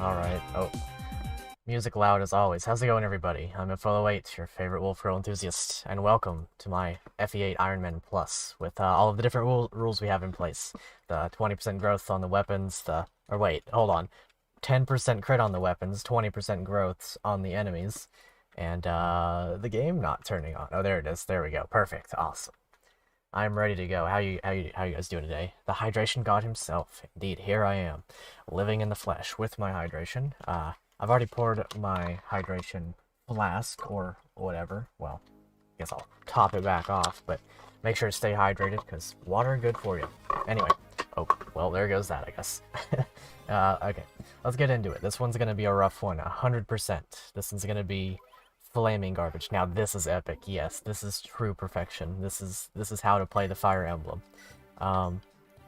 Alright. Oh, music loud as always. How's it going, everybody? I'm Follow8, your favorite Wolf Girl enthusiast, and welcome to my FE8 Ironman Plus, with all of the different rules we have in place. The 20% growth on the weapons, or wait, hold on. 10% crit on the weapons, 20% growths on the enemies, and the game not turning on. Oh, there it is. There we go. Perfect. Awesome. I'm ready to go. How you guys doing today? The hydration god himself. Indeed, here I am, living in the flesh with my hydration. I've already poured my hydration flask or whatever. Well, I guess I'll top it back off, but make sure to stay hydrated because water good for you. Anyway, oh, well, there goes that, I guess. Okay, let's get into it. This one's gonna be a rough one, 100%. This one's gonna be flaming garbage. Now this is epic. Yes, this is true perfection. This is how to play the Fire Emblem.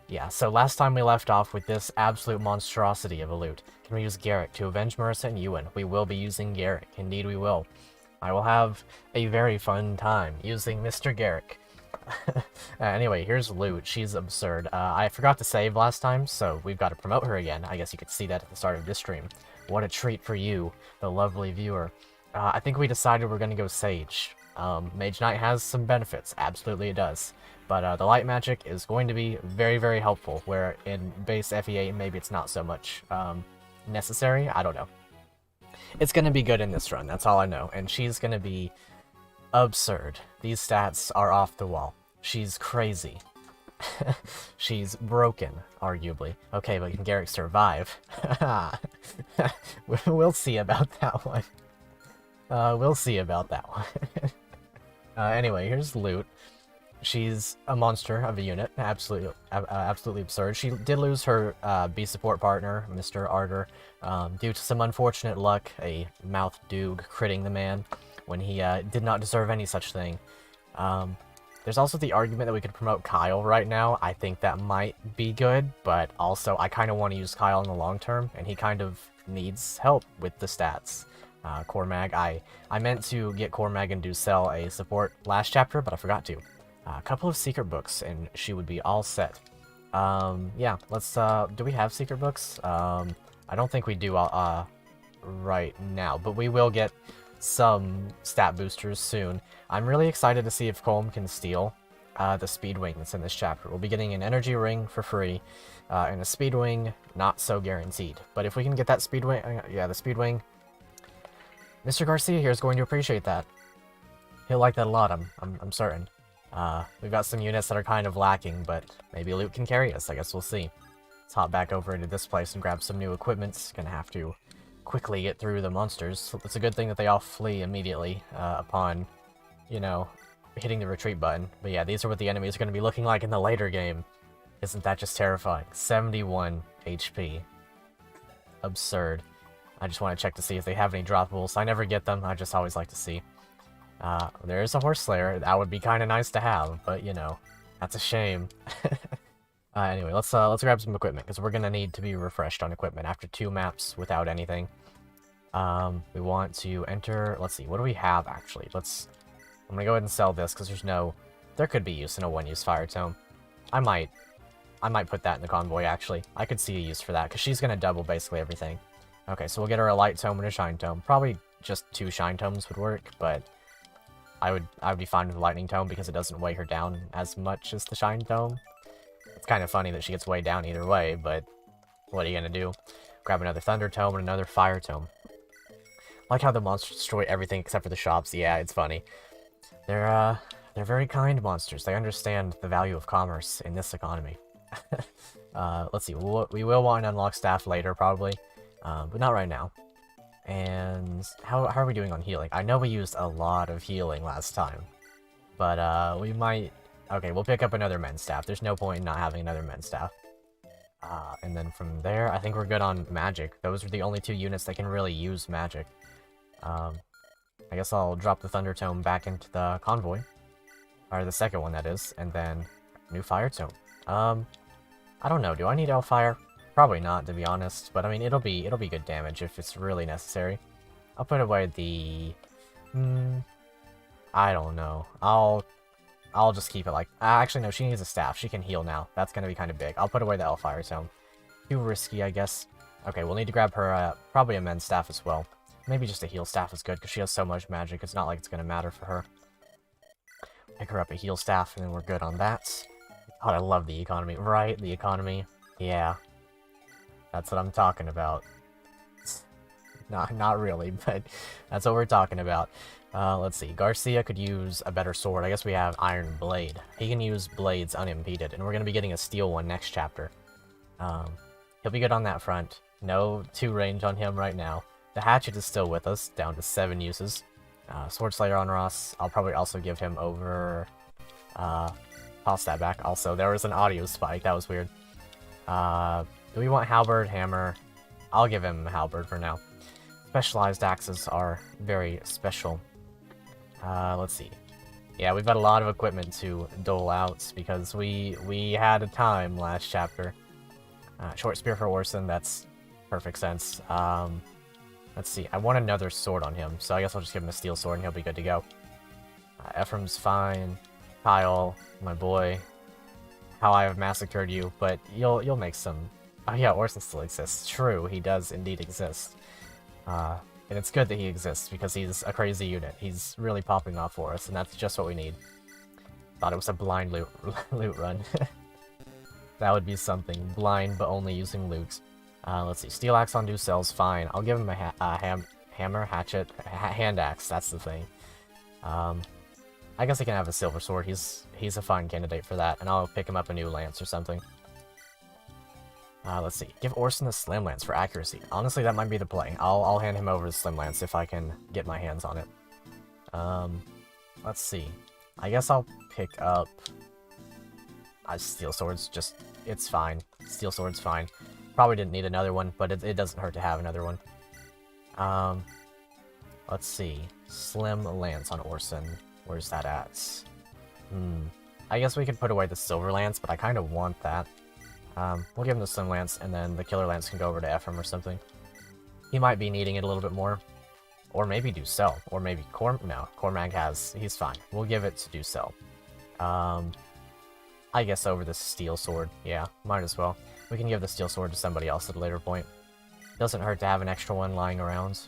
Yeah, so last time we left off with this absolute monstrosity of a loot. Can we use Garrick to avenge Marissa and Ewan? We will be using Garrick. Indeed we will. I will have a very fun time using Mr. Garrick. Anyway, here's loot. She's absurd. I forgot to save last time, so we've got to promote her again. I guess you could see that at the start of this stream. What a treat for you, the lovely viewer. I think we decided we're going to go Sage. Mage Knight has some benefits, absolutely it does. But the light magic is going to be very, very helpful, where in base FE8 maybe it's not so much necessary, I don't know. It's going to be good in this run, that's all I know, and she's going to be absurd. These stats are off the wall. She's crazy. She's broken, arguably. Okay, but can Garrick survive? We'll see about that one. We'll see about that one. Anyway, here's loot. She's a monster of a unit, absolutely absurd. She did lose her B support partner, Mr. Ardor, due to some unfortunate luck, a mouth doog critting the man when he did not deserve any such thing. There's also the argument that we could promote Kyle right now. I think that might be good, but also I kind of want to use Kyle in the long term, and he kind of needs help with the stats. Core Mag. I meant to get Core Mag and do sell a support last chapter, but I forgot to. A couple of secret books, and she would be all set. Yeah, let's, do we have secret books? I don't think we do, right now, but we will get some stat boosters soon. I'm really excited to see if Colm can steal, the speed wing that's in this chapter. We'll be getting an energy ring for free, and a speed wing, not so guaranteed. But if we can get that speed wing, yeah, the speed wing, Mr. Garcia here is going to appreciate that. He'll like that a lot, I'm certain. We've got some units that are kind of lacking, but maybe loot can carry us. I guess we'll see. Let's hop back over into this place and grab some new equipment. Gonna have to quickly get through the monsters. It's a good thing that they all flee immediately upon, you know, hitting the retreat button. But yeah, these are what the enemies are going to be looking like in the later game. Isn't that just terrifying? 71 HP. Absurd. I just want to check to see if they have any droppables. I never get them, I just always like to see. There is a Horse Slayer. That would be kind of nice to have, but you know, that's a shame. Anyway, let's grab some equipment, because we're going to need to be refreshed on equipment after 2 maps without anything. We want to enter, let's see, what do we have actually? I'm going to go ahead and sell this, because there could be use in a 1-use Fire Tome. I might put that in the convoy actually. I could see a use for that, because she's going to double basically everything. Okay, so we'll get her a Light Tome and a Shine Tome. Probably just 2 Shine Tomes would work, but I would be fine with the Lightning Tome because it doesn't weigh her down as much as the Shine Tome. It's kind of funny that she gets weighed down either way, but what are you gonna do? Grab another Thunder Tome and another Fire Tome. Like how the monsters destroy everything except for the shops. Yeah, it's funny. They're very kind monsters. They understand the value of commerce in this economy. Let's see. We will want to unlock staff later, probably. But not right now. And how are we doing on healing? I know we used a lot of healing last time, but we might... Okay, we'll pick up another men's staff. There's no point in not having another men's staff. And then from there, I think we're good on magic. Those are the only 2 units that can really use magic. I guess I'll drop the Thunder Tome back into the convoy. Or the second one, that is. And then, new Fire Tome. I don't know, do I need Hellfire? Probably not, to be honest, but I mean, it'll be good damage if it's really necessary. I'll put away the... I don't know. I'll just keep it like... actually, no, she needs a staff. She can heal now. That's gonna be kind of big. I'll put away the Hellfire Tome. Too risky, I guess. Okay, we'll need to grab her, probably a men's staff as well. Maybe just a heal staff is good, because she has so much magic, it's not like it's going to matter for her. Pick her up a heal staff, and then we're good on that. God, I love the economy. Right, the economy. Yeah. That's what I'm talking about. Not really, but that's what we're talking about. Let's see. Garcia could use a better sword. I guess we have Iron Blade. He can use blades unimpeded, and we're going to be getting a steel one next chapter. He'll be good on that front. No 2 range on him right now. The hatchet is still with us, down to 7 uses. Sword Slayer on Ross. I'll probably also give him over... toss that back. Also, there was an audio spike. That was weird. Do we want Halberd, Hammer? I'll give him Halberd for now. Specialized axes are very special. Let's see. Yeah, we've got a lot of equipment to dole out because we had a time last chapter. Short spear for Orson, that's perfect sense. Let's see, I want another sword on him, so I guess I'll just give him a steel sword and he'll be good to go. Ephraim's fine. Kyle, my boy. How I have massacred you, but you'll make some... Oh yeah, Orson still exists. True, he does indeed exist. And it's good that he exists, because he's a crazy unit. He's really popping off for us, and that's just what we need. Thought it was a blind loot run. That would be something. Blind, but only using loot. Let's see. Steel axe on Ducel's fine. I'll give him a hammer, hatchet, hand axe. That's the thing. I guess he can have a silver sword. He's a fine candidate for that, and I'll pick him up a new lance or something. Let's see. Give Orson the Slim Lance for accuracy. Honestly, that might be the play. I'll hand him over the Slim Lance if I can get my hands on it. Let's see. I guess I'll pick up... Steel Sword's just... It's fine. Steel Sword's fine. Probably didn't need another one, but it doesn't hurt to have another one. Let's see. Slim Lance on Orson. Where's that at? I guess we could put away the Silver Lance, but I kind of want that. We'll give him the Slim Lance, and then the Killer Lance can go over to Ephraim or something. He might be needing it a little bit more. Or maybe Ducel. Or maybe Cormac has... He's fine. We'll give it to Ducel. I guess over the Steel Sword. Yeah, might as well. We can give the Steel Sword to somebody else at a later point. Doesn't hurt to have an extra one lying around.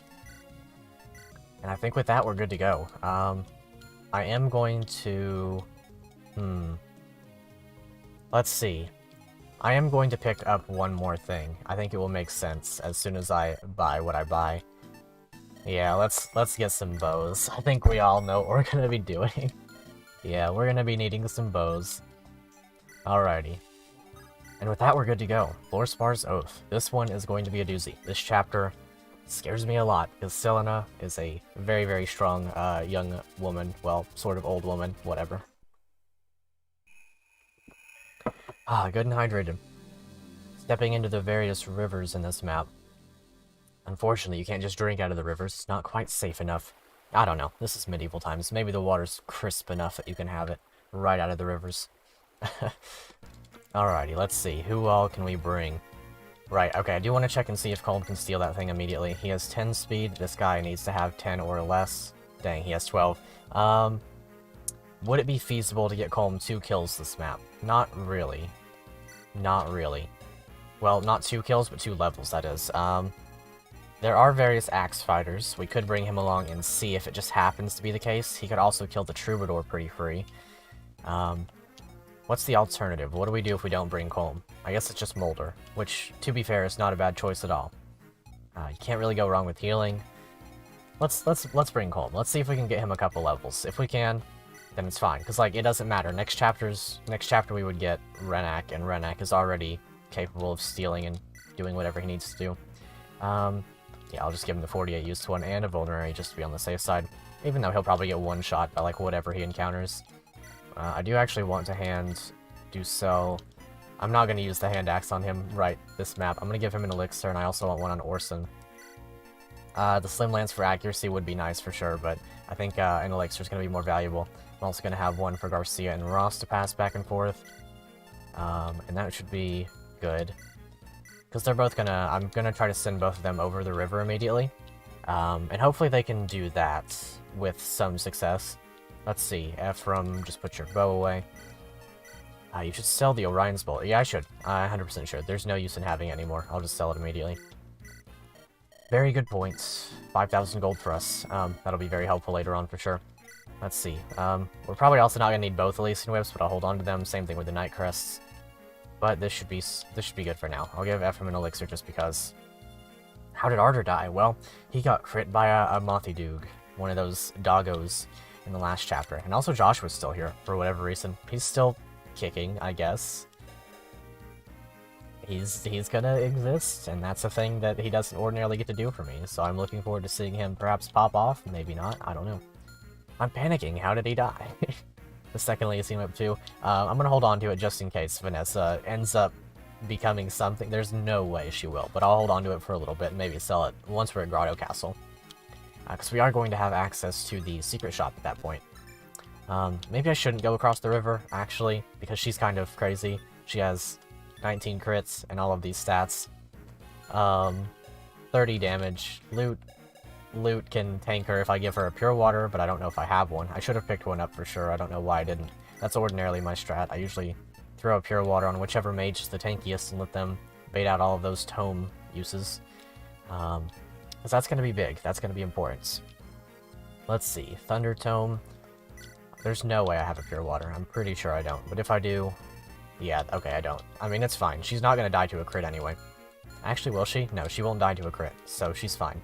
And I think with that, we're good to go. I am going to... Let's see. I am going to pick up one more thing. I think it will make sense as soon as I buy what I buy. Yeah, let's get some bows. I think we all know what we're gonna be doing. Yeah, we're gonna be needing some bows. Alrighty. And with that, we're good to go. Florspar's Oath. This one is going to be a doozy. This chapter scares me a lot, because Selena is a very, very strong young woman. Well, sort of old woman, whatever. Good and hydrated. Stepping into the various rivers in this map. Unfortunately, you can't just drink out of the rivers. It's not quite safe enough. I don't know. This is medieval times. Maybe the water's crisp enough that you can have it right out of the rivers. Alrighty, let's see. Who all can we bring? Right, okay, I do want to check and see if Colm can steal that thing immediately. He has 10 speed. This guy needs to have 10 or less. Dang, he has 12. Would it be feasible to get Colm 2 kills this map? Not really. Not really. Well, not 2 kills, but 2 levels, that is. There are various axe fighters. We could bring him along and see if it just happens to be the case. He could also kill the Troubadour pretty free. What's the alternative? What do we do if we don't bring Colm? I guess it's just Molder, which, to be fair, is not a bad choice at all. You can't really go wrong with healing. Let's bring Colm. Let's see if we can get him a couple levels. If we can, then it's fine. Because, like, it doesn't matter. Next chapter we would get Renak, and Renak is already capable of stealing and doing whatever he needs to do. Yeah, I'll just give him the 48 used one and a vulnerary just to be on the safe side. Even though he'll probably get one shot by, like, whatever he encounters. I do actually want to hand Ducel. I'm not going to use the hand axe on him right this map. I'm going to give him an elixir, and I also want one on Orson. The Slim Lance for accuracy would be nice for sure, but I think an elixir is going to be more valuable. I'm also going to have one for Garcia and Ross to pass back and forth. And that should be good. Because they're both gonna... I'm going to try to send both of them over the river immediately. And hopefully they can do that with some success. Let's see. Ephraim, just put your bow away. You should sell the Orion's Bolt. Yeah, I should. 100% should. There's no use in having it anymore. I'll just sell it immediately. Very good points. 5,000 gold for us. That'll be very helpful later on for sure. Let's see. We're probably also not gonna need both Elysian Whips, but I'll hold on to them. Same thing with the Night Crests. But this should be good for now. I'll give Ephraim an elixir just because. How did Arter die? Well, he got crit by a Mothy Doog, one of those doggos in the last chapter. And also Joshua's still here for whatever reason. He's still kicking, I guess. He's gonna exist, and that's a thing that he doesn't ordinarily get to do for me. So I'm looking forward to seeing him perhaps pop off. Maybe not. I don't know. I'm panicking. How did he die? The second Elysian Whip too. I'm gonna hold on to it just in case Vanessa ends up becoming something. There's no way she will, but I'll hold on to it for a little bit and maybe sell it once we're at Grado Castle. Because we are going to have access to the secret shop at that point. Maybe I shouldn't go across the river, actually, because she's kind of crazy. She has 19 crits and all of these stats. 30 damage. Loot can tank her if I give her a pure water, but I don't know if I have one. I should have picked one up for sure. I don't know why I didn't. That's ordinarily my strat. I usually throw a pure water on whichever mage is the tankiest and let them bait out all of those tome uses. Because that's going to be big. That's going to be important. Let's see. Thunder Tome. There's no way I have a pure water. I'm pretty sure I don't. But if I do... Yeah, okay, I don't. I mean, it's fine. She's not going to die to a crit anyway. Actually, will she? No, she won't die to a crit. So she's fine.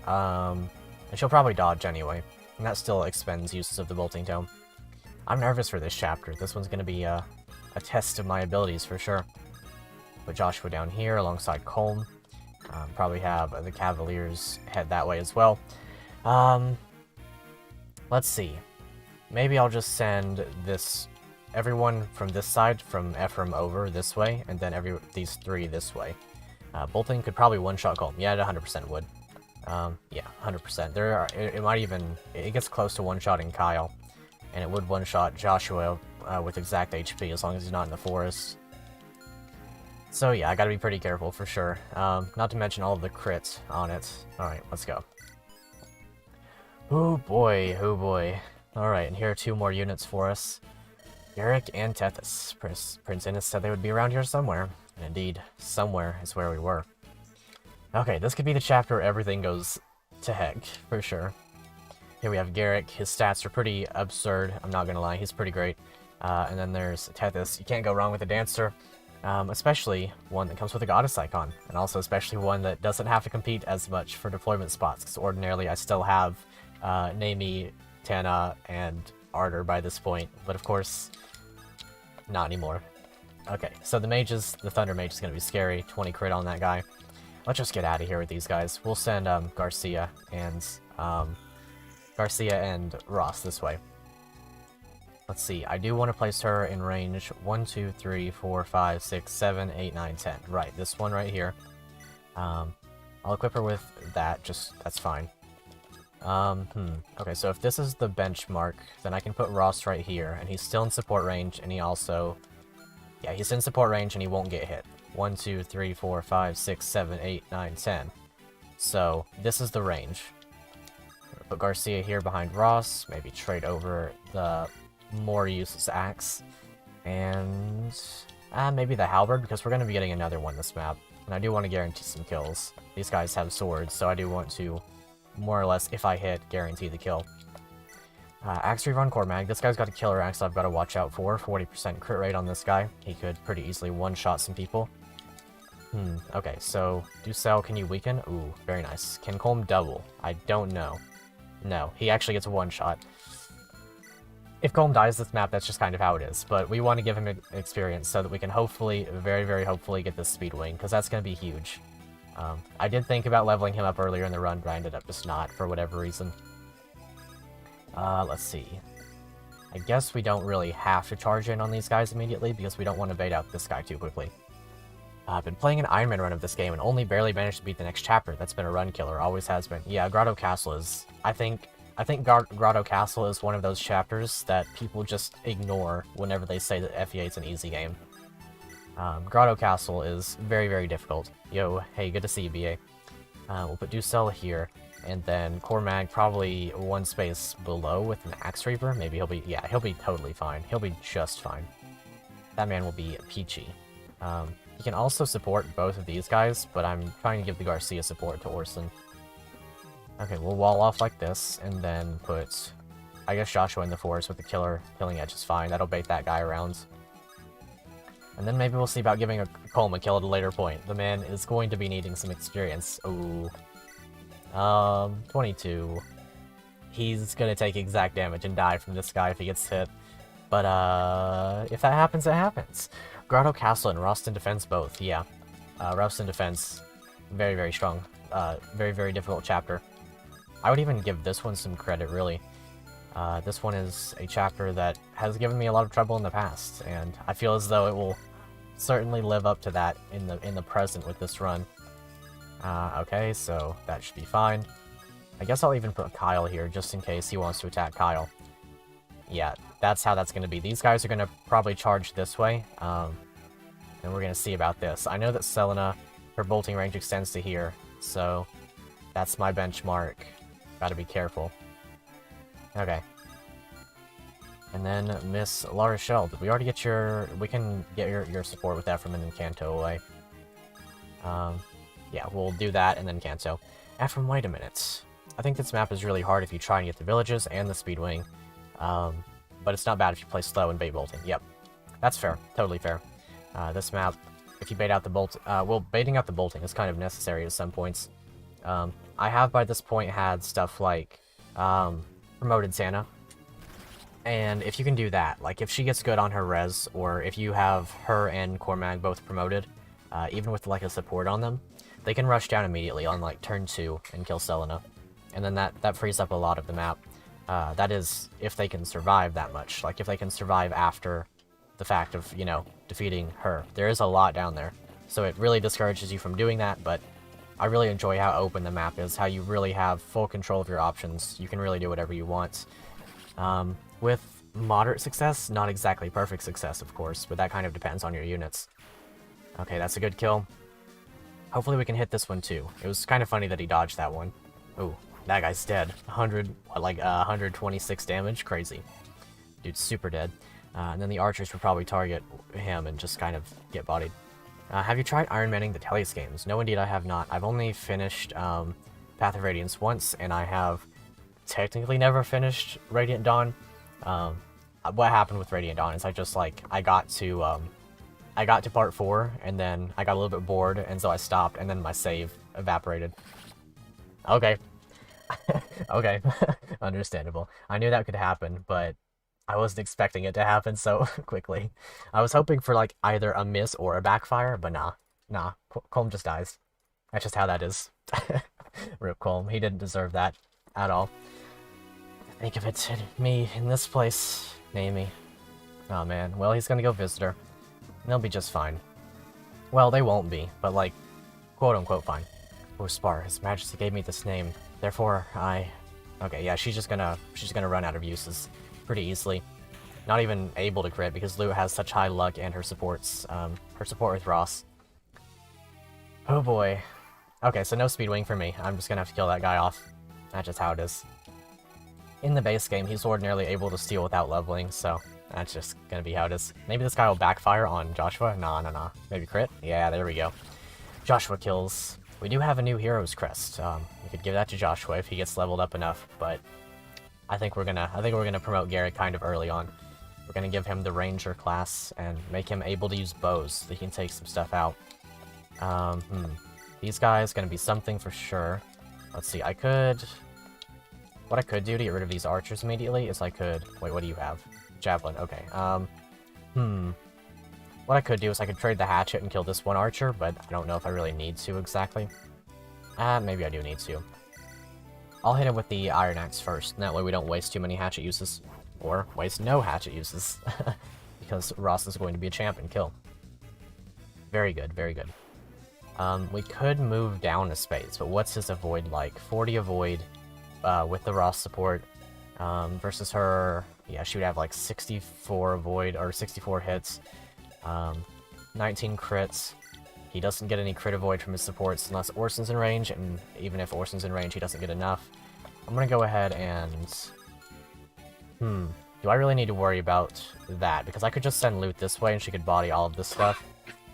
And she'll probably dodge anyway. And that still expends uses of the Bolting Tome. I'm nervous for this chapter. This one's going to be a test of my abilities for sure. Put Joshua down here alongside Colm. Probably have the Cavaliers head that way as well. Let's see. Maybe I'll just send everyone from this side, from Ephraim over this way, and then these three this way. Bolting could probably one-shot Colm. Yeah, it 100% would. Yeah, 100%. It might even... It gets close to one-shotting Kyle. And it would one-shot Joshua with exact HP as long as he's not in the forest. So yeah, I gotta be pretty careful for sure. Not to mention all of the crits on it. Alright, let's go. Oh boy, oh boy. Alright, and here are 2 more units for us. Garrick and Tethys. Prince Innes said they would be around here somewhere. And indeed, somewhere is where we were. Okay, this could be the chapter where everything goes to heck, for sure. Here we have Garrick. His stats are pretty absurd, I'm not gonna lie. He's pretty great. And then there's Tethys. You can't go wrong with a Dancer. Especially one that comes with a Goddess icon. And also especially one that doesn't have to compete as much for deployment spots. Because ordinarily I still have Naomi, Tana, and Arter by this point. But of course, not anymore. Okay, so the Thunder Mage is gonna be scary. 20 crit on that guy. Let's just get out of here with these guys. We'll send Garcia and Ross this way. Let's see, I do want to place her in range 1, 2, 3, 4, 5, 6, 7, 8, 9, 10. Right, this one right here. I'll equip her with that, that's fine. Okay, so if this is the benchmark, then I can put Ross right here, and he's still in support range, and he also... Yeah, he's in support range and he won't get hit. 1, 2, 3, 4, 5, 6, 7, 8, 9, 10. So, this is the range. Put Garcia here behind Ross, maybe trade over the more useless axe, and maybe the halberd, because we're going to be getting another one this map, and I do want to guarantee some kills. These guys have swords, so I do want to, more or less, if I hit, guarantee the kill. Axe Reaver on Cormag. This guy's got a killer axe I've got to watch out for. 40% crit rate on this guy. He could pretty easily one-shot some people. Okay, so, Ducel, can you weaken? Ooh, very nice. Can Colm double? I don't know. No, he actually gets a one-shot. If Colm dies this map, that's just kind of how it is, but we want to give him experience so that we can hopefully, very, very hopefully get this speed wing, because that's going to be huge. I did think about leveling him up earlier in the run, but I ended up just not, for whatever reason. Let's see. I guess we don't really have to charge in on these guys immediately, because we don't want to bait out this guy too quickly. I've been playing an Ironman run of this game and only barely managed to beat the next chapter. That's been a run killer, always has been. Yeah, Grado Castle is... I think Grado Castle is one of those chapters that people just ignore whenever they say that FE8's an easy game. Grado Castle is very, very difficult. Yo, hey, good to see you, BA. We'll put Ducel here, and then Cormag probably one space below with an Axe Reaver. Maybe he'll be... Yeah, he'll be totally fine. He'll be just fine. That man will be peachy. He can also support both of these guys, but I'm trying to give the Garcia support to Orson. Okay, we'll wall off like this, and then put, I guess, Joshua in the forest with the killing edge is fine. That'll bait that guy around. And then maybe we'll see about giving a Colm a kill at a later point. The man is going to be needing some experience. Ooh. 22. He's gonna take exact damage and die from this guy if he gets hit. But, if that happens, it happens. Grado Castle and Roston Defense both, yeah. Roston Defense, very, very strong. Very, very difficult chapter. I would even give this one some credit, really. This one is a chapter that has given me a lot of trouble in the past, and I feel as though it will certainly live up to that in the present with this run. Okay, so that should be fine. I guess I'll even put Kyle here, just in case he wants to attack Kyle. Yeah, that's how that's going to be. These guys are going to probably charge this way, and we're going to see about this. I know that Selena, her bolting range extends to here, so that's my benchmark. Gotta be careful. Okay. And then Miss La Rochelle. Did we already get your... We can get your support with that from an Encanto away. Yeah, we'll do that and then Kanto. Ephraim, wait a minute. I think this map is really hard if you try and get the villages and the speed wing. But it's not bad if you play slow and bait bolting. Yep. That's fair. Totally fair. This map, if you bait out the bolt... well, baiting out the bolting is kind of necessary at some points. I have by this point had stuff like promoted Santa. And if you can do that, like if she gets good on her res, or if you have her and Cormag both promoted, even with like a support on them, they can rush down immediately on like turn 2 and kill Selena. And then that frees up a lot of the map. That is, if they can survive that much. Like if they can survive after the fact of, you know, defeating her. There is a lot down there. So it really discourages you from doing that, but I really enjoy how open the map is, how you really have full control of your options. You can really do whatever you want. With moderate success, not exactly perfect success, of course, but that kind of depends on your units. Okay, that's a good kill. Hopefully we can hit this one too. It was kind of funny that he dodged that one. Ooh, that guy's dead. 126 damage, crazy. Dude's super dead. And then the archers would probably target him and just kind of get bodied. Have you tried Ironmanning the Tellius games? No, indeed, I have not. I've only finished Path of Radiance once, and I have technically never finished Radiant Dawn. What happened with Radiant Dawn is I just, like, I got to part 4, and then I got a little bit bored, and so I stopped, and then my save evaporated. Okay. Okay. Understandable. I knew that could happen, but I wasn't expecting it to happen so quickly. I was hoping for, like, either a miss or a backfire, but nah. Nah. Colm just dies. That's just how that is. Rip Colm. He didn't deserve that at all. Think of it, me in this place. Namey. Oh man, well he's gonna go visitor. They'll be just fine. Well, they won't be, but like, quote-unquote fine. Oh, Spar, His Majesty gave me this name, therefore Okay, yeah, she's just gonna run out of uses pretty easily. Not even able to crit because Lou has such high luck and her supports, her support with Ross. Oh boy. Okay, so no speed wing for me. I'm just gonna have to kill that guy off. That's just how it is. In the base game, he's ordinarily able to steal without leveling, so that's just gonna be how it is. Maybe this guy will backfire on Joshua? Nah. Maybe crit? Yeah, there we go. Joshua kills. We do have a new Hero's Crest. We could give that to Joshua if he gets leveled up enough, but I think we're gonna promote Garrett kind of early on. We're gonna give him the Ranger class and make him able to use bows so he can take some stuff out. These guys gonna be something for sure. Let's see, what I could do to get rid of these archers immediately is I could... Wait, what do you have? Javelin, okay. What I could do is I could trade the hatchet and kill this one archer, but I don't know if I really need to exactly. Maybe I do need to. I'll hit him with the Iron Axe first, and that way we don't waste too many hatchet uses. Or waste no hatchet uses. Because Ross is going to be a champ and kill. Very good, very good. We could move down a space, but what's his avoid like? 40 avoid... with the Ross support, versus her, yeah, she would have like 64 avoid, or 64 hits, 19 crits. He doesn't get any crit avoid from his supports unless Orson's in range, and even if Orson's in range, he doesn't get enough. I'm gonna go ahead and... do I really need to worry about that? Because I could just send loot this way and she could body all of this stuff.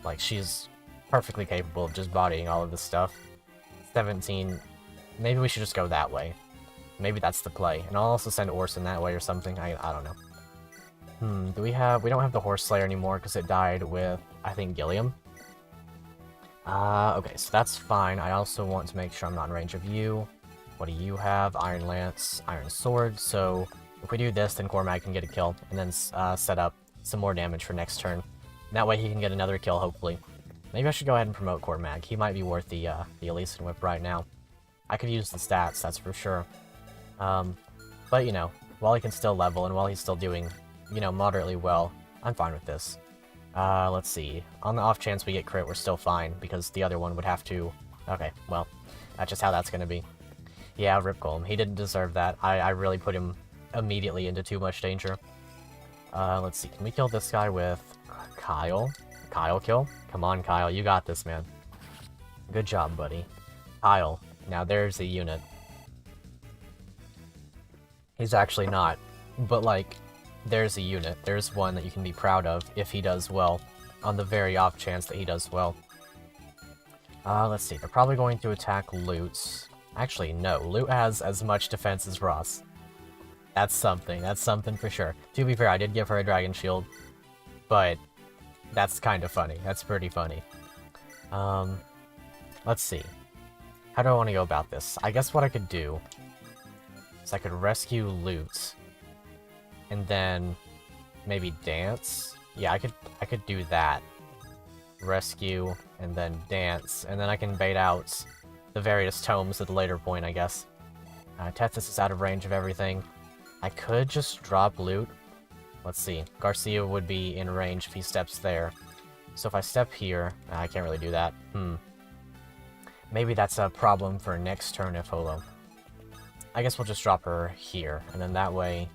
Like, she's perfectly capable of just bodying all of this stuff. 17, maybe we should just go that way. Maybe that's the play. And I'll also send Orson that way or something, I don't know. We don't have the Horse Slayer anymore because it died with, I think, Gilliam. Okay, so that's fine. I also want to make sure I'm not in range of you. What do you have? Iron Lance, Iron Sword. So if we do this, then Cormac can get a kill, and then set up some more damage for next turn. And that way he can get another kill, hopefully. Maybe I should go ahead and promote Cormac. He might be worth the Elysian Whip right now. I could use the stats, that's for sure. But, you know, while he can still level, and while he's still doing, you know, moderately well, I'm fine with this. Let's see. On the off chance we get crit, we're still fine, because the other one would have to... Okay, well, that's just how that's gonna be. Yeah, Rip Golem. He didn't deserve that. I really put him immediately into too much danger. Let's see. Can we kill this guy with Kyle? Kyle kill? Come on, Kyle. You got this, man. Good job, buddy. Kyle. Now there's a unit. He's actually not. But, like, there's a unit. There's one that you can be proud of if he does well. On the very off chance that he does well. Let's see. They're probably going to attack Loot. Actually, no. Loot has as much defense as Ross. That's something. That's something for sure. To be fair, I did give her a Dragon Shield. But that's kind of funny. That's pretty funny. Let's see. How do I want to go about this? I guess what I could do is I could rescue Loot. And then maybe dance? Yeah, I could do that. Rescue, and then dance. And then I can bait out the various tomes at a later point, I guess. Tethys is out of range of everything. I could just drop Loot. Let's see. Garcia would be in range if he steps there. So if I step here... I can't really do that. Maybe that's a problem for next turn if Holo. I guess we'll just drop her here. And then that way...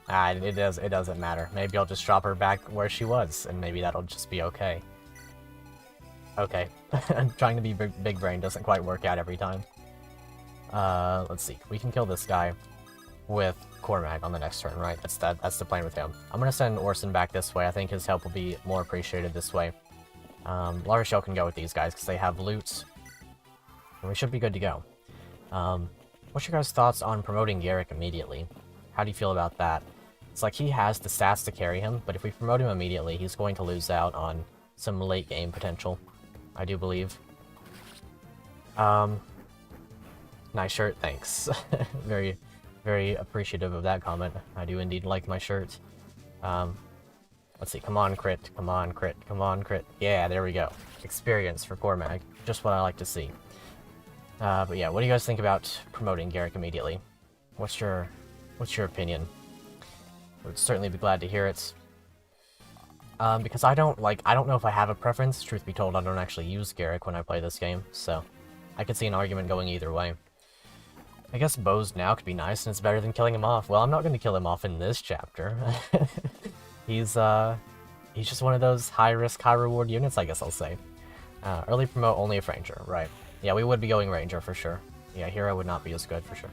it doesn't matter. Maybe I'll just drop her back where she was, and maybe that'll just be okay. Okay. Trying to be big brain doesn't quite work out every time. Let's see. We can kill this guy with Cormac on the next turn, right? That's the plan with him. I'm gonna send Orson back this way. I think his help will be more appreciated this way. La Rochelle can go with these guys because they have Loot. And we should be good to go. What's your guys' thoughts on promoting Garrick immediately? How do you feel about that? It's like he has the stats to carry him, but if we promote him immediately, he's going to lose out on some late game potential, I do believe. Nice shirt, thanks. Very, very appreciative of that comment. I do indeed like my shirt. Let's see, come on crit, come on crit, come on crit. Yeah, there we go. Experience for Cormac, just what I like to see. But yeah, what do you guys think about promoting Garrick immediately? What's your opinion? Would certainly be glad to hear it. Because I don't know if I have a preference. Truth be told, I don't actually use Garrick when I play this game, so I could see an argument going either way. I guess bows now could be nice, and it's better than killing him off. Well, I'm not going to kill him off in this chapter. He's just one of those high-risk, high-reward units, I guess I'll say. Early promote only if Ranger, right. Yeah, we would be going Ranger for sure. Yeah, Hero would not be as good for sure.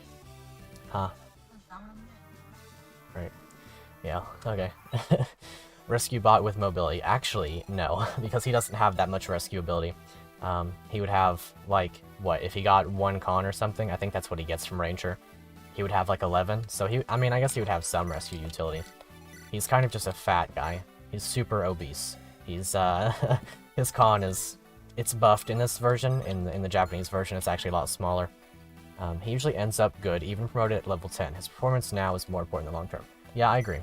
Huh. Right. Yeah, okay. Rescue bot with mobility. Actually, no, because he doesn't have that much rescue ability. He would have, like, what, if he got 1 con or something? I think that's what he gets from Ranger. He would have, like, 11. So, I mean, I guess he would have some rescue utility. He's kind of just a fat guy. He's super obese. He's, his con is, it's buffed in this version. In the Japanese version, it's actually a lot smaller. He usually ends up good, even promoted at level 10. His performance now is more important in the long term. Yeah, I agree.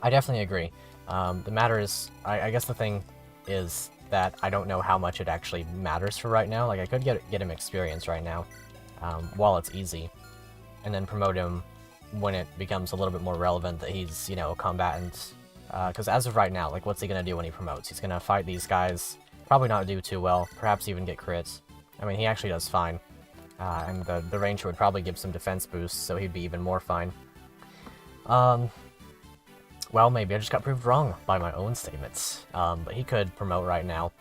I definitely agree. The matter is, I guess the thing is that I don't know how much it actually matters for right now. Like, I could get him experience right now, while it's easy, and then promote him when it becomes a little bit more relevant that he's, you know, a combatant. Because as of right now, like, what's he gonna do when he promotes? He's gonna fight these guys, probably not do too well, perhaps even get crits. I mean, he actually does fine. And the Ranger would probably give some defense boosts, so he'd be even more fine. Well, maybe I just got proved wrong by my own statements. But he could promote right now.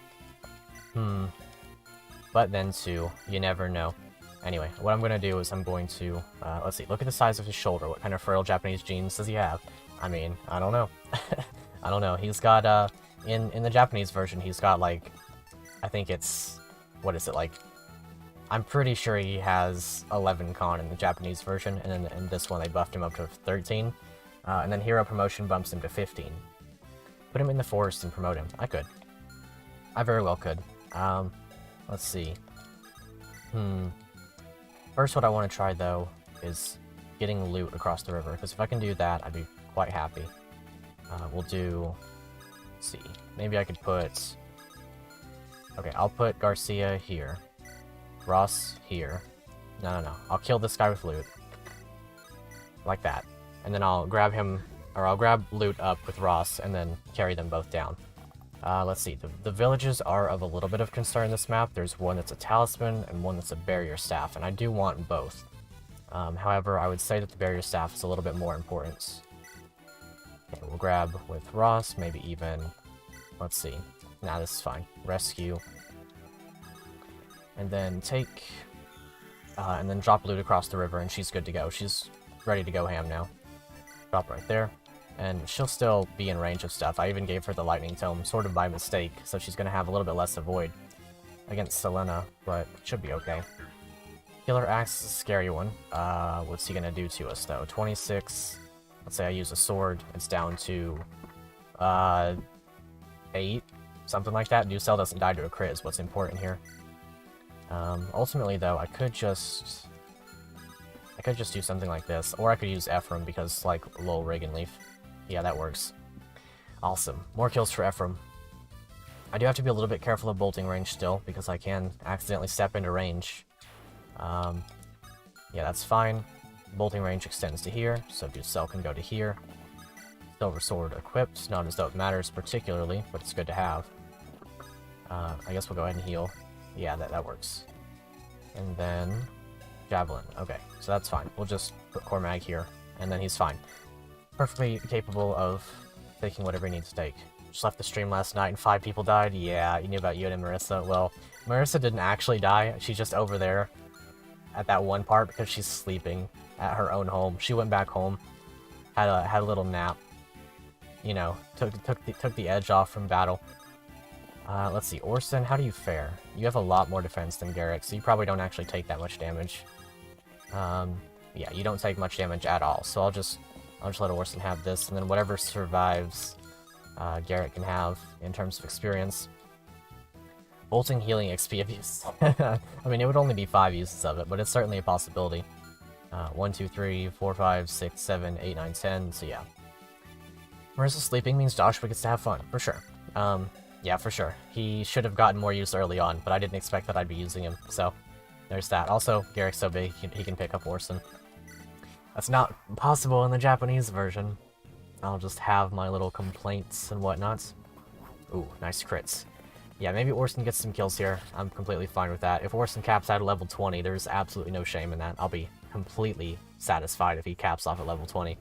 But then too, you never know. Anyway, what I'm gonna do is I'm going to, let's see, look at the size of his shoulder. What kind of frail Japanese genes does he have? I mean, I don't know. I don't know. He's got In the Japanese version, he's got, like, I think it's, what is it, like, I'm pretty sure he has 11 con in the Japanese version, and then in this one they buffed him up to 13, and then hero promotion bumps him to 15. Put him in the forest and promote him. I could. I very well could. Let's see. First, what I want to try, though, is getting loot across the river, because if I can do that, I'd be quite happy. We'll do... Let's see. Maybe I could put... Okay, I'll put Garcia here. Ross here. No. I'll kill this guy with loot. Like that. And then I'll grab him... Or I'll grab loot up with Ross, and then carry them both down. Let's see. The villages are of a little bit of concern in this map. There's one that's a talisman, and one that's a barrier staff, and I do want both. However, I would say that the barrier staff is a little bit more important. Okay, we'll grab with Ross, maybe even... Let's see. Nah, this is fine. Rescue. And then take... and then drop loot across the river, and she's good to go. She's ready to go ham now. Drop right there. And she'll still be in range of stuff. I even gave her the lightning tome, sort of by mistake, so she's going to have a little bit less avoid against Selena, but should be okay. Killer Axe is a scary one. What's he going to do to us, though? 26... Let's say I use a sword, it's down to, 8, something like that. New Cell doesn't die to a crit is what's important here. Ultimately, though, I could just do something like this, or I could use Ephraim because, like, lol, Reagan Leaf. Yeah, that works. Awesome. More kills for Ephraim. I do have to be a little bit careful of bolting range still, because I can accidentally step into range. Yeah, that's fine. Bolting range extends to here, so New Cell can go to here. Silver Sword equipped, not as though it matters particularly, but it's good to have. I guess we'll go ahead and heal. Yeah, that works. And then... Javelin. Okay, so that's fine. We'll just put Cormag here, and then he's fine. Perfectly capable of taking whatever he needs to take. Just left the stream last night and 5 people died? Yeah, you knew about you and Marissa. Well, Marissa didn't actually die. She's just over there at that one part because she's sleeping at her own home. She went back home, had a little nap. You know, took the edge off from battle. Let's see, Orson, how do you fare? You have a lot more defense than Garrett, so you probably don't actually take that much damage. Yeah, you don't take much damage at all, so I'll just let Orson have this, and then whatever survives, Garrett can have in terms of experience. Bolting healing XP abuse. I mean, it would only be 5 uses of it, but it's certainly a possibility. 1, 2, 3, 4, 5, 6, 7, 8, 9, 10, so yeah. Marissa sleeping means Joshua gets to have fun, for sure. Yeah, for sure. He should have gotten more use early on, but I didn't expect that I'd be using him, so there's that. Also, Garrick's so big, he can pick up Orson. That's not possible in the Japanese version. I'll just have my little complaints and whatnot. Ooh, nice crits. Yeah, maybe Orson gets some kills here. I'm completely fine with that. If Orson caps out at level 20, there's absolutely no shame in that. I'll be completely satisfied if he caps off at level 20.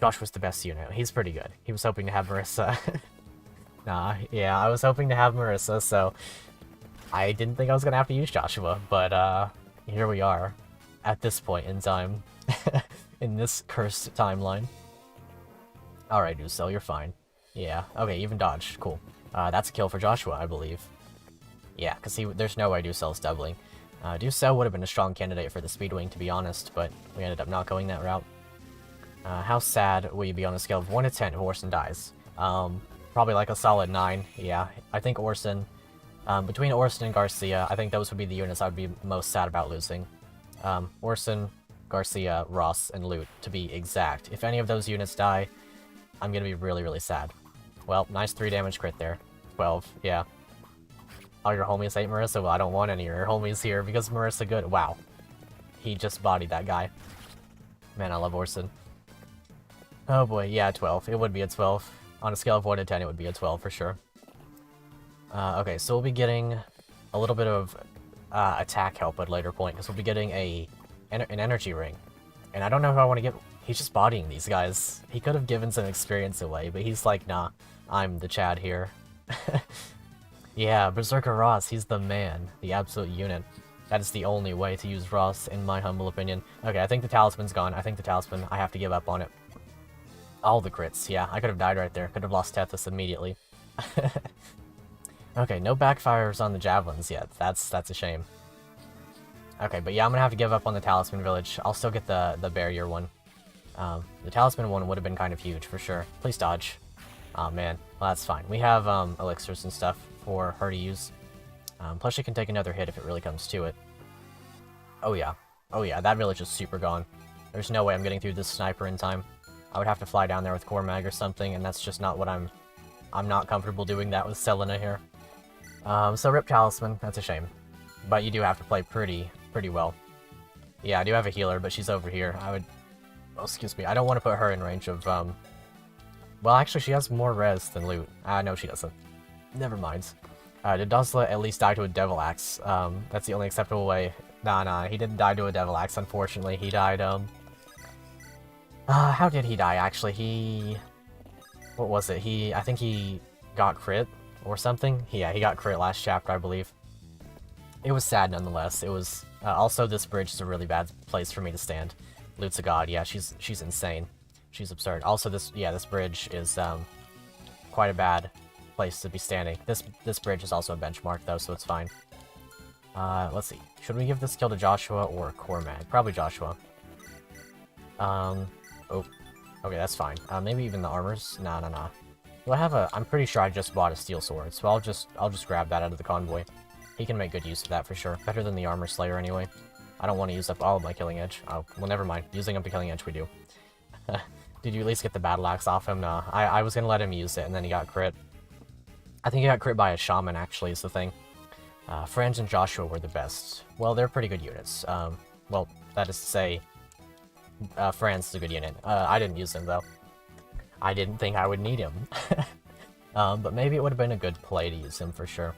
Josh was the best unit. He's pretty good. He was hoping to have Marissa. Nah, yeah, I was hoping to have Marissa, so I didn't think I was gonna have to use Joshua, but here we are at this point in time. In this cursed timeline. Alright, New Cell, you're fine. Yeah, okay, even dodge. Cool. That's a kill for Joshua, I believe. Yeah, because there's no way Ducell's doubling. Ducell would have been a strong candidate for the Speedwing, to be honest, but we ended up not going that route. How sad will you be on a scale of 1 to 10 if Orson dies? Probably like a solid 9, yeah. I think Orson, between Orson and Garcia, I think those would be the units I would be most sad about losing. Orson, Garcia, Ross, and Lute, to be exact. If any of those units die, I'm gonna be really, really sad. Well, nice 3 damage crit there. 12, yeah. All your homies hate Marissa? Well, I don't want any of your homies here because Marissa good. Wow. He just bodied that guy. Man, I love Orson. Oh boy, yeah, 12. It would be a 12. On a scale of 1 to 10, it would be a 12 for sure. Okay, so we'll be getting a little bit of attack help at a later point, because we'll be getting an energy ring. And I don't know if I want to get... He's just bodying these guys. He could have given some experience away, but he's like, nah, I'm the Chad here. Yeah, Berserker Ross, he's the man. The absolute unit. That is the only way to use Ross, in my humble opinion. Okay, I think the talisman's gone. I think the talisman, I have to give up on it. All the crits, yeah, I could have died right there. Could have lost Tethys immediately. Okay, no backfires on the javelins yet. That's a shame. Okay, but yeah, I'm gonna have to give up on the Talisman Village. I'll still get the barrier one. The Talisman one would have been kind of huge, for sure. Please dodge. Oh man, well that's fine. We have elixirs and stuff for her to use. Plus she can take another hit if it really comes to it. Oh yeah, that village is super gone. There's no way I'm getting through this sniper in time. I would have to fly down there with Core Mag or something, and that's just not what I'm not comfortable doing that with Selena here. So rip Talisman, that's a shame. But you do have to play pretty well. Yeah, I do have a healer, but she's over here. Oh, excuse me, I don't want to put her in range of, well, actually, she has more res than loot. No, she doesn't. Never mind. Did Dozla at least die to a Devil Axe? That's the only acceptable way. Nah, he didn't die to a Devil Axe, unfortunately. He died, how did he die, actually? What was it? I think he got crit or something? Yeah, he got crit last chapter, I believe. It was sad nonetheless. It was, also this bridge is a really bad place for me to stand. Loot's a god, yeah, she's insane. She's absurd. Also, this bridge is, quite a bad place to be standing. This bridge is also a benchmark, though, so it's fine. Let's see. Should we give this kill to Joshua or Core Mag? Probably Joshua. Oh. Okay, that's fine. Maybe even the armors? Nah. Well, I'm pretty sure I just bought a steel sword, so I'll just grab that out of the convoy. He can make good use of that for sure. Better than the armor slayer anyway. I don't want to use up all of my killing edge. Oh, well, never mind. Using up the killing edge we do. Did you at least get the battle axe off him? No, I was gonna let him use it, and then he got crit. I think he got crit by a shaman, actually, is the thing. Franz and Joshua were the best. Well, they're pretty good units. Well, that is to say, Franz is a good unit. I didn't use him, though. I didn't think I would need him. But maybe it would have been a good play to use him, for sure.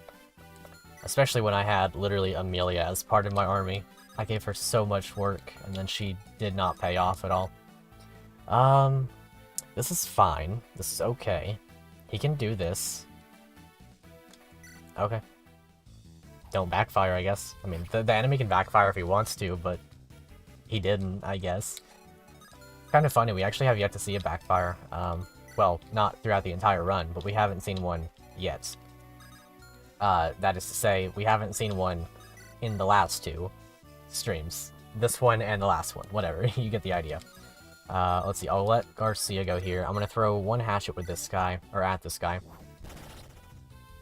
Especially when I had, literally, Amelia as part of my army. I gave her so much work, and then she did not pay off at all. This is fine. This is okay. He can do this. Okay. Don't backfire, I guess. I mean, the enemy can backfire if he wants to, but he didn't, I guess. Kind of funny, we actually have yet to see a backfire. Well, not throughout the entire run, but we haven't seen one yet. That is to say, we haven't seen one in the last two streams. This one and the last one, whatever, you get the idea. Let's see, I'll let Garcia go here. I'm gonna throw one hatchet with this guy, or at this guy.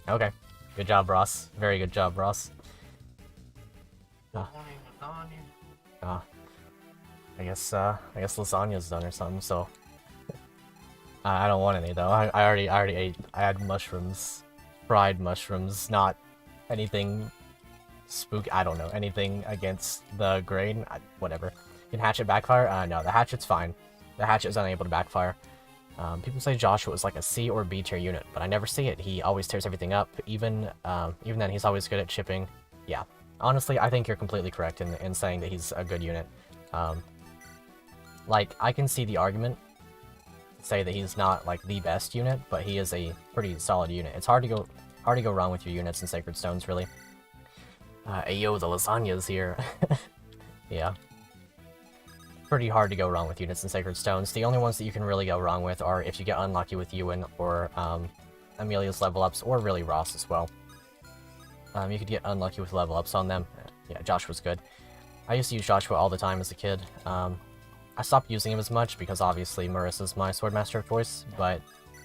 Okay. Good job, Ross. Very good job, Ross. I guess lasagna's done or something, so... I don't want any, though. I already ate. I had mushrooms. Fried mushrooms, not anything spooky. I don't know. Anything against the grain? Whatever. Can hatchet backfire? No, the hatchet's fine. The hatchet is unable to backfire. People say Joshua is like a C or B tier unit, but I never see it. He always tears everything up. Even then, he's always good at chipping. Yeah. Honestly, I think you're completely correct in saying that he's a good unit. Like, I can see the argument, say that he's not like the best unit, but he is a pretty solid unit. It's hard to go wrong with your units in Sacred Stones, really. Ayo, the lasagna's here. Yeah. Pretty hard to go wrong with units in Sacred Stones. The only ones that you can really go wrong with are if you get unlucky with Ewan or Amelia's level ups, or really Ross as well. You could get unlucky with level ups on them. Yeah, Joshua's good. I used to use Joshua all the time as a kid. I stopped using him as much because obviously Marissa's my Swordmaster of choice, but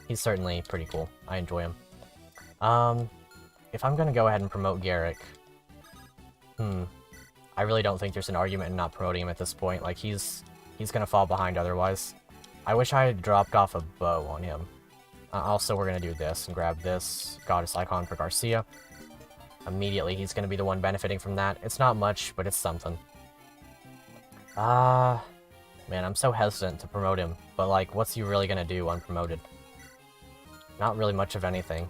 he's certainly pretty cool. I enjoy him. If I'm gonna go ahead and promote Garrick, I really don't think there's an argument in not promoting him at this point. Like, he's gonna fall behind otherwise. I wish I had dropped off a bow on him. Also, we're gonna do this and grab this Goddess Icon for Garcia. Immediately, he's gonna be the one benefiting from that. It's not much, but it's something. Man, I'm so hesitant to promote him, but like, what's he really gonna do unpromoted? Not really much of anything.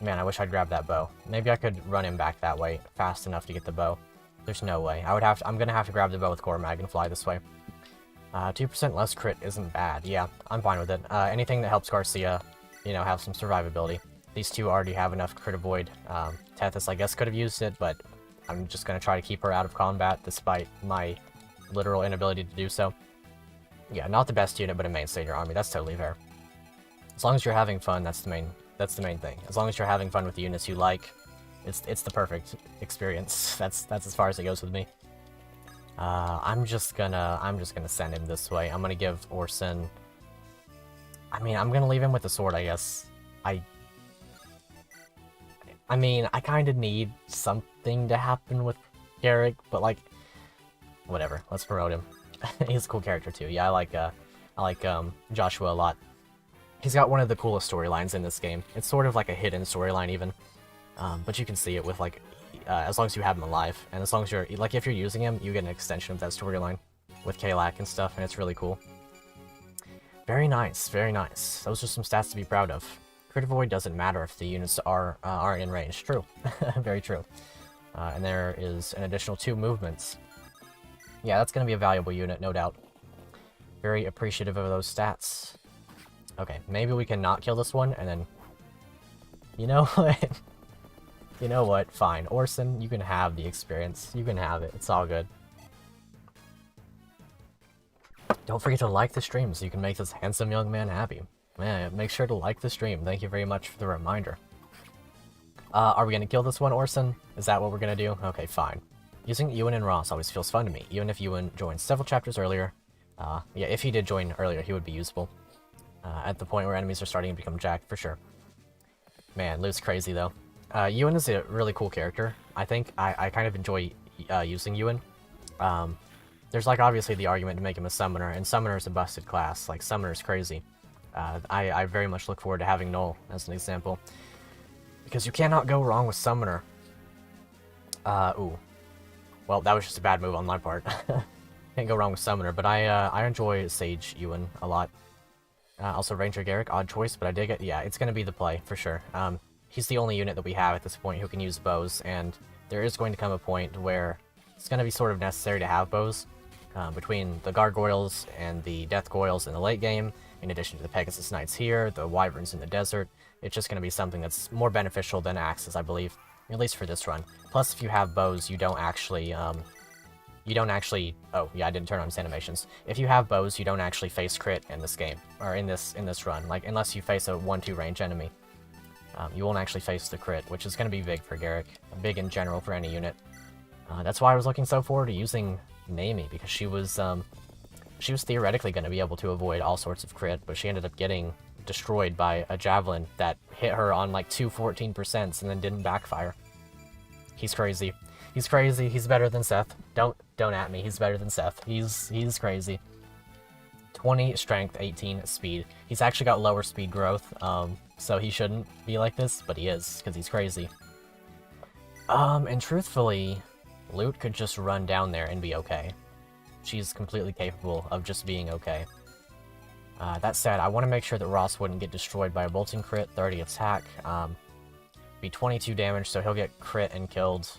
Man, I wish I'd grabbed that bow. Maybe I could run him back that way fast enough to get the bow. There's no way. I'm gonna have to grab the bow with Core Mag and fly this way. 2% less crit isn't bad. Yeah, I'm fine with it. Anything that helps Garcia, you know, have some survivability. These two already have enough crit avoid. Tethys, I guess, could have used it, but I'm just gonna try to keep her out of combat despite my literal inability to do so. Yeah, not the best unit, but a mainstay in your army. That's totally fair. As long as you're having fun, that's the That's the main thing. As long as you're having fun with the units you like, it's the perfect experience. That's as far as it goes with me. I'm just gonna send him this way. I'm gonna give Orson. I mean, I'm gonna leave him with the sword, I guess. I mean, I kind of need something to happen with Garrick, but like, whatever. Let's promote him. He's a cool character too. Yeah, I like Joshua a lot. He's got one of the coolest storylines in this game. It's sort of like a hidden storyline even, but you can see it with like, as long as you have him alive, and as long as you're like, if you're using him, you get an extension of that storyline with Kalak and stuff, and it's really cool. Very nice, very nice. Those are some stats to be proud of. Crit Void doesn't matter if the units aren't in range. True, very true. And there is an additional 2 movements. Yeah, that's going to be a valuable unit, no doubt. Very appreciative of those stats. Okay, maybe we can not kill this one, and then... You know what? You know what? Fine. Orson, you can have the experience. You can have it. It's all good. Don't forget to like the stream so you can make this handsome young man happy. Man, make sure to like the stream. Thank you very much for the reminder. Are we going to kill this one, Orson? Is that what we're going to do? Okay, fine. Using Ewan and Ross always feels fun to me, even if Ewan joined several chapters earlier. Yeah, if he did join earlier, he would be useful. At the point where enemies are starting to become jacked, for sure. Man, Luke's crazy, though. Ewan is a really cool character. I think I kind of enjoy using Ewan. There's, like, obviously the argument to make him a summoner, and summoner's a busted class. Like, summoner's crazy. I very much look forward to having Null as an example. Because you cannot go wrong with summoner. Ooh. Well, that was just a bad move on my part. Can't go wrong with summoner, but I enjoy Sage Ewan a lot. Also Ranger Garrick, odd choice, but I dig it. Yeah, it's going to be the play, for sure. He's the only unit that we have at this point who can use bows, and there is going to come a point where it's going to be sort of necessary to have bows. Between the Gargoyles and the Death Goyles in the late game, in addition to the Pegasus Knights here, the Wyverns in the desert, it's just going to be something that's more beneficial than axes, I believe. At least for this run. Plus, if you have bows, you don't actually, oh, yeah, I didn't turn on his animations. If you have bows, you don't actually face crit in this game, or in this run. Like, unless you face a 1-2 range enemy. You won't actually face the crit, which is going to be big for Garrick. Big in general for any unit. That's why I was looking so forward to using Naomi, because she was theoretically going to be able to avoid all sorts of crit, but she ended up getting destroyed by a javelin that hit her on like 2 14% and then didn't backfire. He's crazy. He's crazy. He's better than Seth. Don't at me. He's better than Seth. He's crazy. 20 strength, 18 speed. He's actually got lower speed growth, so he shouldn't be like this, but he is, because he's crazy. And truthfully, Lute could just run down there and be okay. She's completely capable of just being okay. That said, I want to make sure that Ross wouldn't get destroyed by a bolting crit, 30 attack. Be 22 damage, so he'll get crit and killed.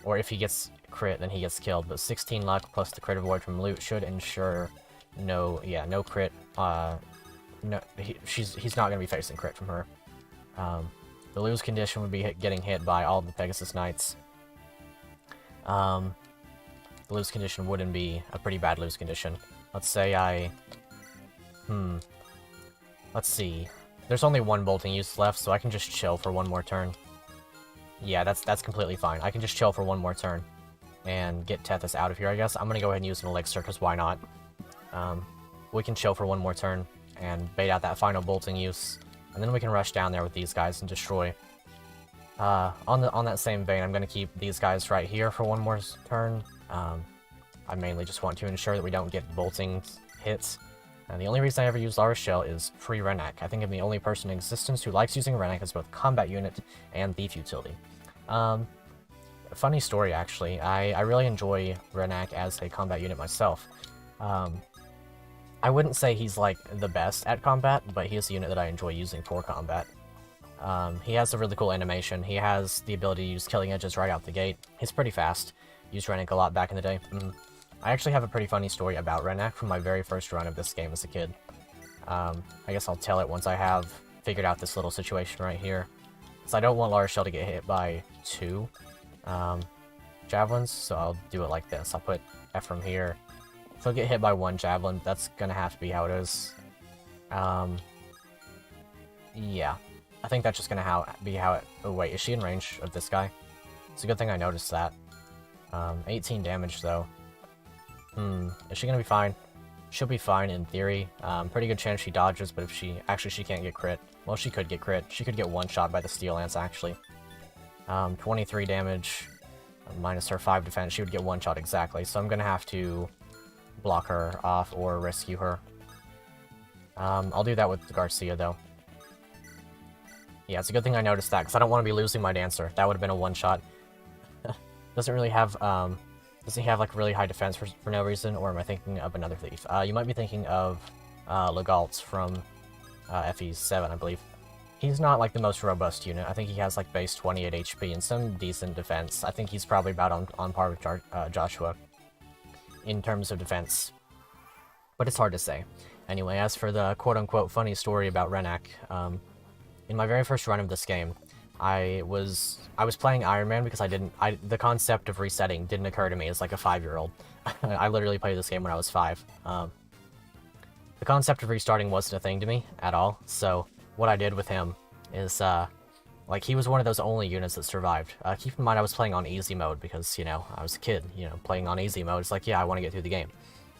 Or if he gets crit, then he gets killed. But 16 luck plus the crit avoid from Lute should ensure no crit. No, he's not going to be facing crit from her. The lose condition would be getting hit by all the Pegasus Knights. The lose condition wouldn't be a pretty bad lose condition. Let's say let's see. There's only 1 bolting use left, so I can just chill for 1 more turn. Yeah, that's completely fine. I can just chill for 1 more turn and get Tethys out of here, I guess. I'm gonna go ahead and use an elixir, because why not? We can chill for 1 more turn and bait out that final bolting use, and then we can rush down there with these guys and destroy. On that same vein, I'm gonna keep these guys right here for 1 more turn. I mainly just want to ensure that we don't get bolting hits. And the only reason I ever use Lara's Shell is free Renak. I think I'm the only person in existence who likes using Renak as both combat unit and thief utility. Funny story, actually. I really enjoy Renak as a combat unit myself. I wouldn't say he's, like, the best at combat, but he is a unit that I enjoy using for combat. He has a really cool animation. He has the ability to use Killing Edges right out the gate. He's pretty fast. Used Renak a lot back in the day. I actually have a pretty funny story about Renak from my very first run of this game as a kid. I guess I'll tell it once I have figured out this little situation right here. So I don't want Lara's Shell to get hit by 2 javelins, so I'll do it like this. I'll put Ephraim here. So he'll get hit by 1 javelin. That's gonna have to be how it is. Yeah. I think that's just gonna be how it... Oh wait, is she in range of this guy? It's a good thing I noticed that. 18 damage though. Is she gonna be fine? She'll be fine in theory. Pretty good chance she dodges, but if she... Actually, she can't get crit. Well, she could get crit. She could get one shot by the Steel Lance, actually. 23 damage, minus her 5 defense. She would get one shot exactly, so I'm gonna have to block her off or rescue her. I'll do that with Garcia, though. Yeah, it's a good thing I noticed that, because I don't want to be losing my Dancer. That would have been a one-shot. Doesn't really have, does he have, like, really high defense for no reason, or am I thinking of another thief? You might be thinking of, Legault from, FE7, I believe. He's not, like, the most robust unit. I think he has, like, base 28 HP and some decent defense. I think he's probably about on par with Joshua in terms of defense. But it's hard to say. Anyway, as for the quote-unquote funny story about Renak, in my very first run of this game, I was playing Ironman because the concept of resetting didn't occur to me as like a 5-year-old. I literally played this game when I was 5. The concept of restarting wasn't a thing to me at all, so what I did with him is, like, he was one of those only units that survived. Keep in mind I was playing on easy mode because, you know, I was a kid, you know, playing on easy mode. It's like, yeah, I want to get through the game.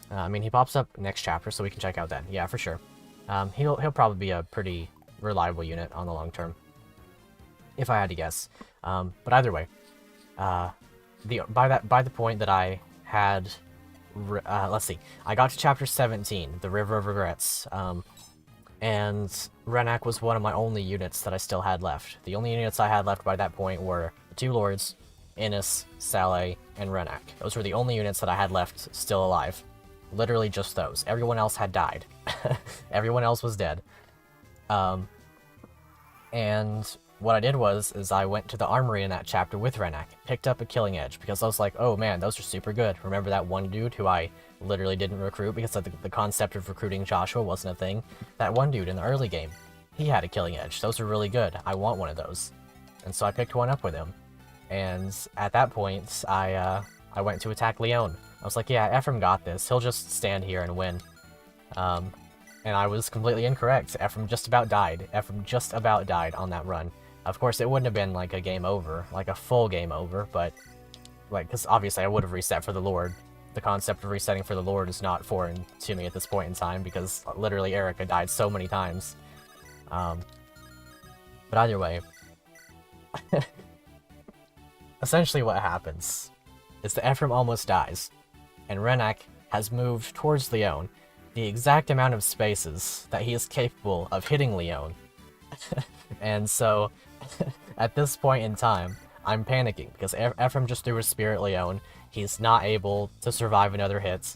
I mean, he pops up next chapter, so we can check out then. Yeah, for sure. He'll probably be a pretty reliable unit on the long term, if I had to guess. But either way, by the point that I had, let's see, I got to chapter 17, the River of Regrets, and Renak was one of my only units that I still had left. The only units I had left by that point were the two Lords, Innis, Saleh, and Renak. Those were the only units that I had left still alive. Literally just those. Everyone else had died. Everyone else was dead. And what I did is I went to the armory in that chapter with Renak, picked up a Killing Edge, because I was like, oh man, those are super good. Remember that one dude who I literally didn't recruit because the concept of recruiting Joshua wasn't a thing? That one dude in the early game, he had a Killing Edge. Those are really good. I want one of those. And so I picked one up with him. And at that point, I went to attack Leon. I was like, yeah, Ephraim got this. He'll just stand here and win. And I was completely incorrect. Ephraim just about died. Ephraim just about died on that run. Of course, it wouldn't have been like a game over, like a full game over, but, like, because obviously I would have reset for the Lord. The concept of resetting for the Lord is not foreign to me at this point in time, because literally Erica died so many times. But either way, essentially what happens is that Ephraim almost dies, and Renak has moved towards Leon the exact amount of spaces that he is capable of hitting Leon. And so, at this point in time, I'm panicking, because Ephraim just threw his Spirit Leon, he's not able to survive another hit,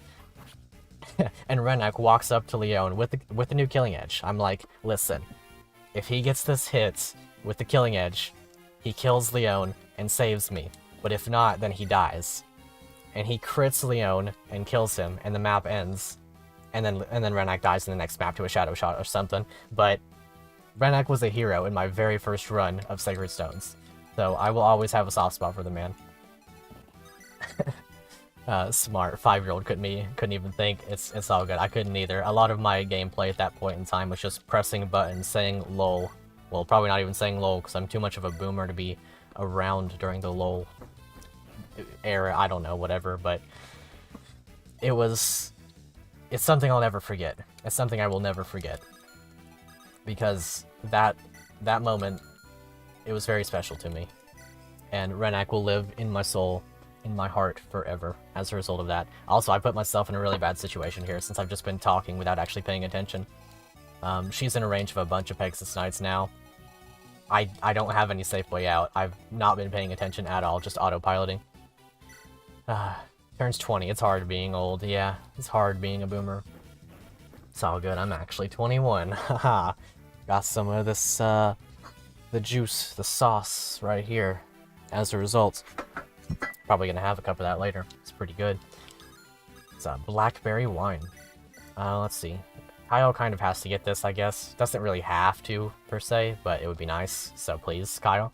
and Renak walks up to Leon with the new Killing Edge. I'm like, listen, if he gets this hit with the Killing Edge, he kills Leon and saves me, but if not, then he dies. And he crits Leon and kills him, and the map ends. And then Renak dies in the next map to a Shadow Shot or something, but Renak was a hero in my very first run of Sacred Stones, so I will always have a soft spot for the man. Smart 5-year-old couldn't even think. It's all good. I couldn't either. A lot of my gameplay at that point in time was just pressing buttons, saying lol. Well, probably not even saying lol, because I'm too much of a boomer to be around during the lol era. I don't know, whatever, but it's something I'll never forget. It's something I will never forget. Because that moment, it was very special to me. And Renak will live in my soul, in my heart, forever, as a result of that. Also, I put myself in a really bad situation here, since I've just been talking without actually paying attention. She's in a range of a bunch of Pegasus Knights now. I don't have any safe way out. I've not been paying attention at all, just autopiloting. Turns 20, it's hard being old, yeah. It's hard being a boomer. It's all good, I'm actually 21, haha. Got some of this, the juice, the sauce, right here. As a result, probably gonna have a cup of that later. It's pretty good. It's a blackberry wine. Let's see. Kyle kind of has to get this, I guess. Doesn't really have to, per se, but it would be nice. So please, Kyle.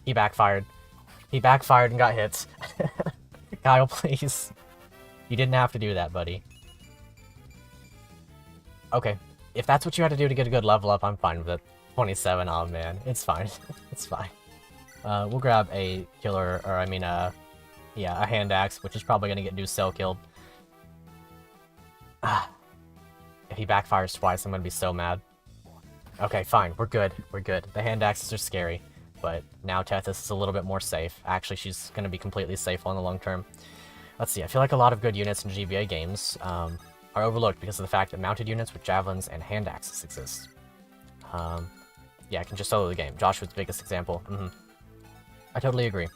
He backfired. He backfired and got hit. Kyle, please. You didn't have to do that, buddy. Okay. If that's what you had to do to get a good level up, I'm fine with it. 27, oh man, it's fine. It's fine. We'll grab a killer, or I mean, yeah, a hand axe, which is probably gonna get Cell killed. If he backfires twice, I'm gonna be so mad. Okay, fine, we're good, we're good. The hand axes are scary, but now Tethys is a little bit more safe. Actually, she's gonna be completely safe on the long term. Let's see, I feel like a lot of good units in GBA games are overlooked because of the fact that mounted units with javelins and hand axes exist. Yeah, I can just solo the game. Joshua's the biggest example. I totally agree.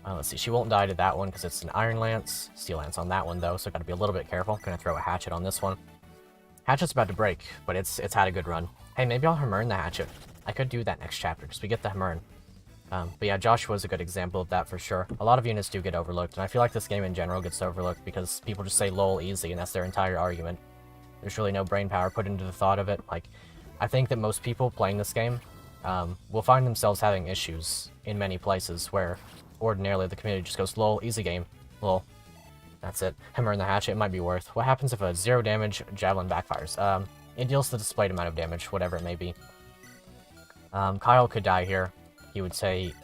Let's see, she won't die to that one because it's an Iron Lance. Steel Lance on that one, though, so gotta be a little bit careful. Gonna throw a Hatchet on this one. Hatchet's about to break, but it's had a good run. Hey, maybe I'll Hammer'n the Hatchet. I could do that next chapter, because we get the Hammer'n. But yeah, Joshua's a good example of that for sure. A lot of units do get overlooked, and I feel like this game in general gets overlooked because people just say lol easy, and that's their entire argument. There's really no brain power put into the thought of it. Like, I think that most people playing this game will find themselves having issues in many places where ordinarily the community just goes, lol, easy game, lol. That's it. Hammer'n the Hatchet, it might be worth. What happens if a 0 damage javelin backfires? It deals the displayed amount of damage, whatever it may be. Kyle could die here. He would take...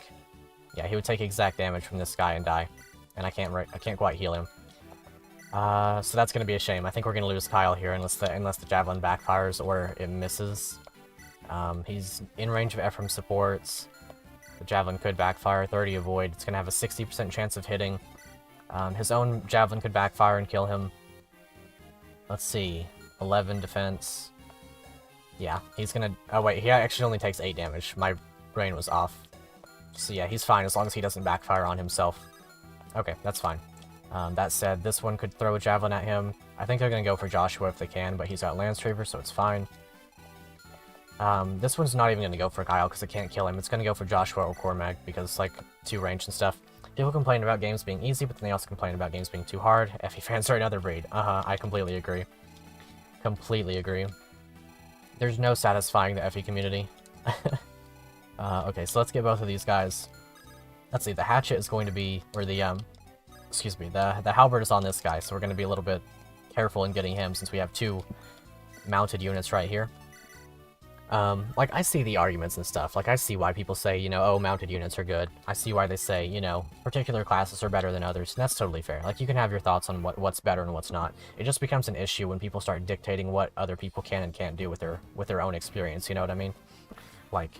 Yeah, he would take exact damage from this guy and die. And I can't quite heal him. So that's gonna be a shame. I think we're gonna lose Kyle here unless the javelin backfires or it misses. He's in range of Ephraim supports. The javelin could backfire, 30 avoid. It's gonna have a 60% chance of hitting. His own javelin could backfire and kill him. Let's see. 11 defense. Yeah, he's gonna... Oh wait, he actually only takes 8 damage. My brain was off. So yeah, he's fine as long as he doesn't backfire on himself. Okay, that's fine. That said, this one could throw a javelin at him. I think they're gonna go for Joshua if they can, but he's got Lance Reaver, so it's fine. This one's not even gonna go for Kyle because it can't kill him. It's gonna go for Joshua or Cormac because, like, 2 range and stuff. People complain about games being easy, but then they also complain about games being too hard. FE fans are another breed. I completely agree. Completely agree. There's no satisfying the FE community. Okay, so let's get both of these guys. Let's see, the Hatchet is going to be, or the, excuse me, the Halberd is on this guy, so we're going to be a little bit careful in getting him since we have 2 mounted units right here. Like, I see the arguments and stuff. Like, I see why people say, you know, oh, mounted units are good. I see why they say, you know, particular classes are better than others, and that's totally fair. Like, you can have your thoughts on what's better and what's not. It just becomes an issue when people start dictating what other people can and can't do with their own experience, you know what I mean? Like,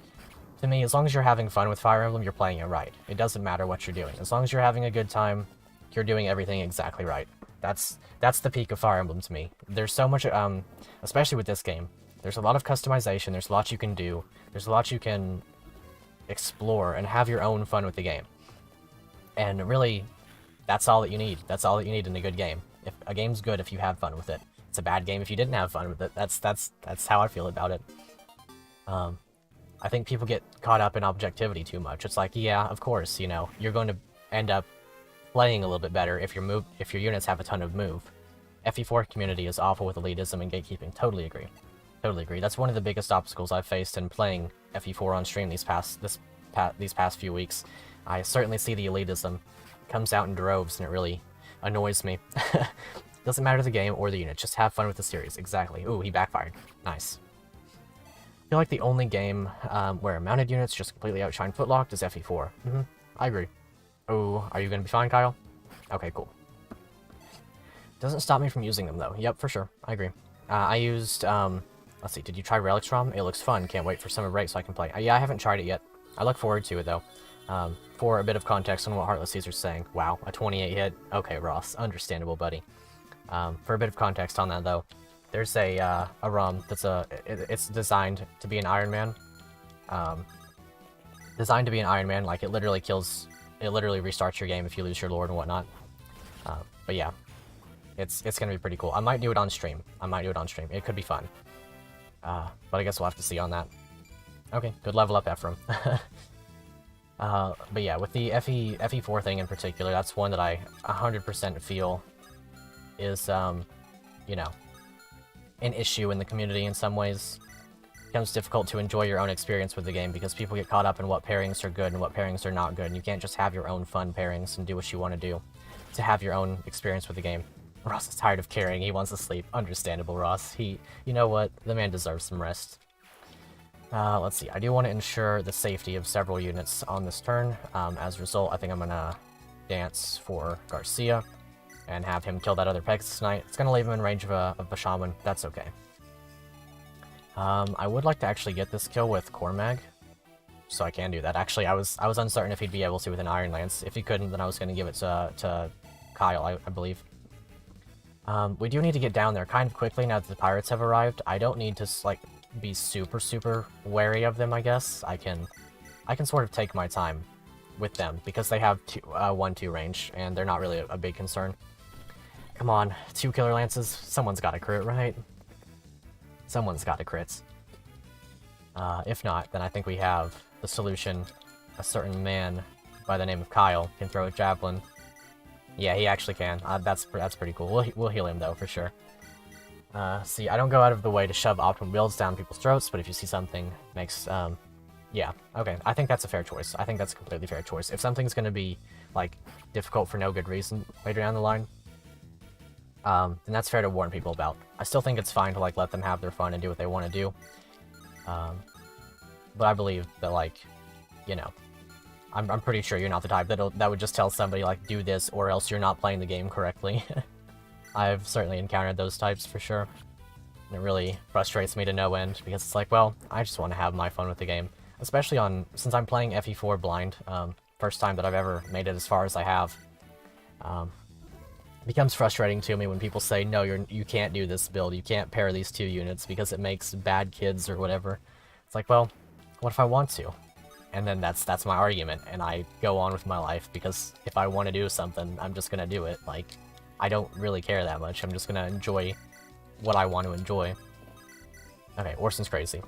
to me, as long as you're having fun with Fire Emblem, you're playing it right. It doesn't matter what you're doing. As long as you're having a good time, you're doing everything exactly right. That's the peak of Fire Emblem to me. There's so much, especially with this game, there's a lot of customization, there's a lot you can do, there's a lot you can explore and have your own fun with the game. And really, that's all that you need. That's all that you need in a good game. If a game's good if you have fun with it. It's a bad game if you didn't have fun with it. That's how I feel about it. I think people get caught up in objectivity too much. It's like, yeah, of course, you know, you're going to end up playing a little bit better if your units have a ton of move. FE4 community is awful with elitism and gatekeeping. Totally agree. Totally agree. That's one of the biggest obstacles I've faced in playing FE4 on stream these past few weeks. I certainly see the elitism. It comes out in droves and it really annoys me. Doesn't matter the game or the unit, just have fun with the series. Exactly. Ooh, he backfired. Nice. I feel like the only game where mounted units just completely outshine Footlocked is FE4. I agree. Oh, are you gonna be fine, Kyle? Okay, cool. Doesn't stop me from using them though. Yep, for sure. I agree. I used, let's see, did you try Relics ROM? It looks fun. Can't wait for summer break so I can play. Yeah, I haven't tried it yet. I look forward to it though. For a bit of context on what Heartless Caesar's saying. Wow, a 28 hit. Okay, Ross. Understandable, buddy. For a bit of context on that though, there's a ROM that's it's designed to be an Ironman. Designed to be an Ironman, like it literally restarts your game if you lose your lord and whatnot. But yeah, it's gonna be pretty cool. I might do it on stream. It could be fun. But I guess we'll have to see on that. Okay, good level up, Ephraim. But yeah, with the FE4 thing in particular, that's one that I 100% feel is, you know, an issue in the community in some ways. It becomes difficult to enjoy your own experience with the game because people get caught up in what pairings are good and what pairings are not good, and you can't just have your own fun pairings and do what you want to do to have your own experience with the game. Ross is tired of carrying, he wants to sleep. Understandable, Ross. You know what? The man deserves some rest. Let's see, I do want to ensure the safety of several units on this turn. As a result, I think I'm gonna dance for Garcia and have him kill that other Pegasus Knight. It's gonna leave him in range of a Shaman. That's okay. I would like to actually get this kill with Cormag, so I can do that. Actually, I was uncertain if he'd be able to with an Iron Lance. If he couldn't, then I was gonna give it to Kyle, I believe. We do need to get down there kind of quickly now that the pirates have arrived. I don't need to, like, be super wary of them, I guess. I can sort of take my time with them, because they have 1-2 range, and they're not really a big concern. Come on, 2 Killer Lances. Someone's got a crit, right? Someone's got a crit. If not, then I think we have the solution. A certain man by the name of Kyle can throw a javelin. Yeah, he actually can. That's pretty cool. We'll heal him, though, for sure. See, I don't go out of the way to shove optimal builds down people's throats, but if you see something makes, yeah, okay. I think that's a fair choice. I think that's a completely fair choice. If something's gonna be, like, difficult for no good reason later down the line, then that's fair to warn people about. I still think it's fine to, like, let them have their fun and do what they want to do. But I believe that, like, you know, I'm pretty sure you're not the type that would just tell somebody, like, do this or else you're not playing the game correctly. I've certainly encountered those types for sure. And it really frustrates me to no end, because it's like, well, I just want to have my fun with the game. Especially since I'm playing FE4 blind, first time that I've ever made it as far as I have. It becomes frustrating to me when people say, no, you can't do this build, you can't pair these 2 units because it makes bad kids or whatever. It's like, well, what if I want to? And then that's my argument, and I go on with my life, because if I want to do something, I'm just gonna do it. Like, I don't really care that much. I'm just gonna enjoy what I want to enjoy. Okay, Orson's crazy.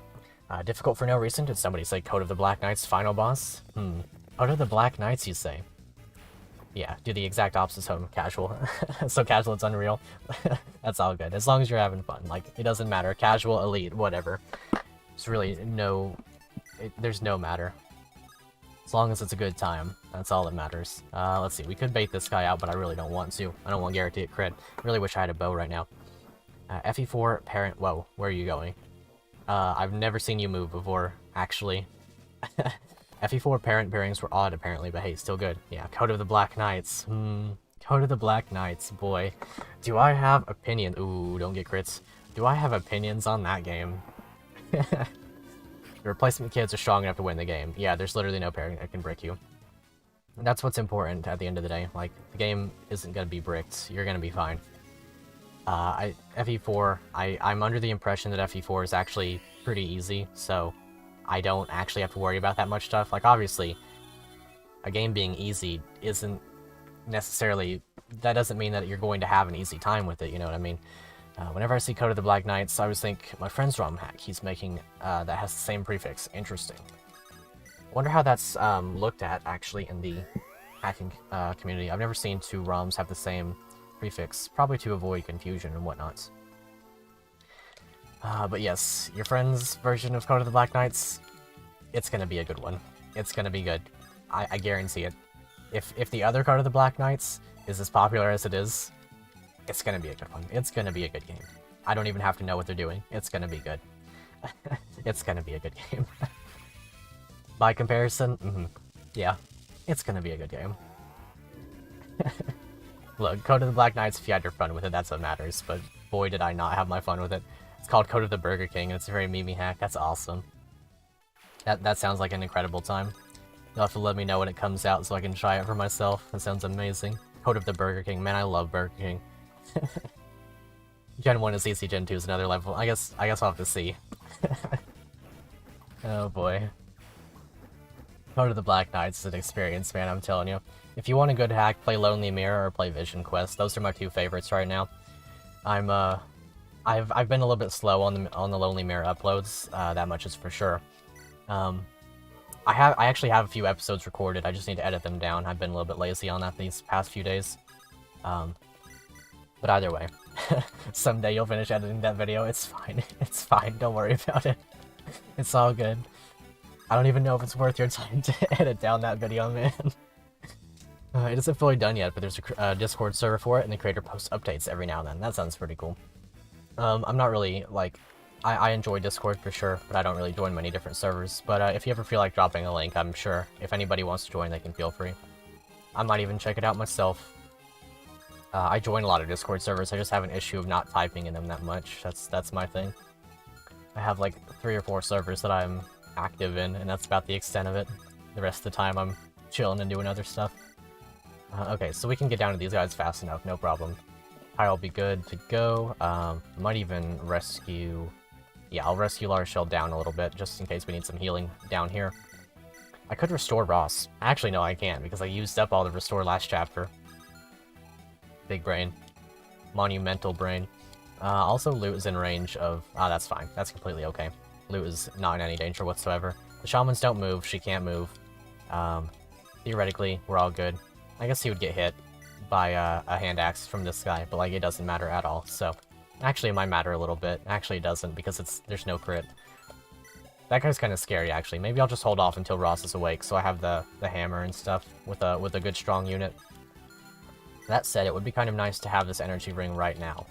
Difficult for no reason. Did somebody say Code of the Black Knights final boss? Code of the Black Knights, you say? Yeah, do the exact opposite home. Casual. So casual, it's unreal. That's all good. As long as you're having fun. Like, it doesn't matter. Casual, elite, whatever. There's really there's no matter. As long as it's a good time, that's all that matters. Let's see, we could bait this guy out, but I really don't want to. I don't want Garrett to get crit. Really wish I had a bow right now. FE4 parent, whoa, where are you going? I've never seen you move before, actually. FE4 parent bearings were odd, apparently, but hey, still good. Yeah, Code of the Black Knights. Code of the Black Knights, boy. Do I have opinion? Ooh, don't get crits. Do I have opinions on that game? The replacement kids are strong enough to win the game. Yeah, there's literally no pairing that can brick you. And that's what's important at the end of the day. Like, the game isn't gonna be bricked. You're gonna be fine. FE4, I'm under the impression that FE4 is actually pretty easy, so I don't actually have to worry about that much stuff. Like, obviously, a game being easy isn't necessarily... That doesn't mean that you're going to have an easy time with it, you know what I mean? Whenever I see Code of the Black Knights, I always think, my friend's ROM hack he's making that has the same prefix. Interesting. Wonder how that's looked at, actually, in the hacking community. I've never seen 2 ROMs have the same prefix, probably to avoid confusion and whatnot. But yes, your friend's version of Code of the Black Knights, it's gonna be a good one. It's gonna be good. I guarantee it. If the other Code of the Black Knights is as popular as it is, it's gonna be a good one. It's gonna be a good game. I don't even have to know what they're doing. It's gonna be good. It's gonna be a good game. By comparison, yeah, it's gonna be a good game. Look, Code of the Black Knights, if you had your fun with it, that's what matters, but boy did I not have my fun with it. It's called Code of the Burger King, and it's a very memey hack. That's awesome. That sounds like an incredible time. You'll have to let me know when it comes out so I can try it for myself. That sounds amazing. Code of the Burger King. Man, I love Burger King. Gen 1 is easy, Gen 2 is another level. I guess I'll have to see. Oh boy. Code of the Black Knights is an experience, man, I'm telling you. If you want a good hack, play Lonely Mirror or play Vision Quest. Those are my 2 favorites right now. I've been a little bit slow on the Lonely Mirror uploads, that much is for sure. I actually have a few episodes recorded, I just need to edit them down. I've been a little bit lazy on that these past few days. But either way, someday you'll finish editing that video, it's fine. It's fine, don't worry about it. It's all good. I don't even know if it's worth your time to edit down that video, man. It isn't fully done yet, but there's a Discord server for it, and the creator posts updates every now and then. That sounds pretty cool. I'm not really, like, I enjoy Discord for sure, but I don't really join many different servers. But if you ever feel like dropping a link, I'm sure if anybody wants to join, they can feel free. I might even check it out myself. I join a lot of Discord servers, I just have an issue of not typing in them that much. That's my thing. I have like 3 or 4 servers that I'm active in, and that's about the extent of it. The rest of the time I'm chilling and doing other stuff. Okay, so we can get down to these guys fast enough, no problem. I'll be good to go. Might even rescue... Yeah, I'll rescue Large Shell down a little bit, just in case we need some healing down here. I could restore Ross. Actually, no, I can't, because I used up all the restore last chapter. Big brain. Monumental brain. Also, Loot is in range of... that's fine. That's completely okay. Loot is not in any danger whatsoever. The shamans don't move. She can't move. Theoretically, we're all good. I guess he would get hit by a hand axe from this guy, but like it doesn't matter at all. So, actually, it might matter a little bit. Actually, it doesn't because there's no crit. That guy's kind of scary, actually. Maybe I'll just hold off until Ross is awake, so I have the hammer and stuff with a good strong unit. That said, it would be kind of nice to have this energy ring right now.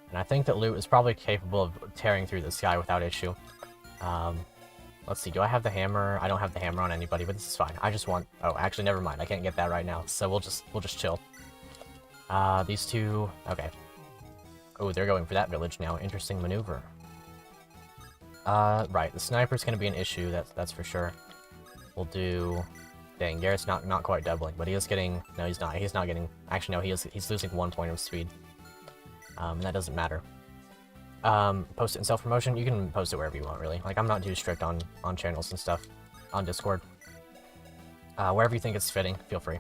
And I think that Loot is probably capable of tearing through this guy without issue. Let's see, do I have the hammer? I don't have the hammer on anybody, but this is fine. I just want... Oh, actually, never mind. I can't get that right now, so we'll just chill. These two... Okay. Oh, they're going for that village now. Interesting maneuver. Right. The sniper's gonna be an issue, that's for sure. We'll do... Dang, Garrett's not quite doubling, but he is getting... No, he's not. He's not getting... Actually, no, he's losing 1 point of speed. And that doesn't matter. Post it in self-promotion, you can post it wherever you want, really. Like, I'm not too strict on channels and stuff on Discord. Wherever you think it's fitting, feel free.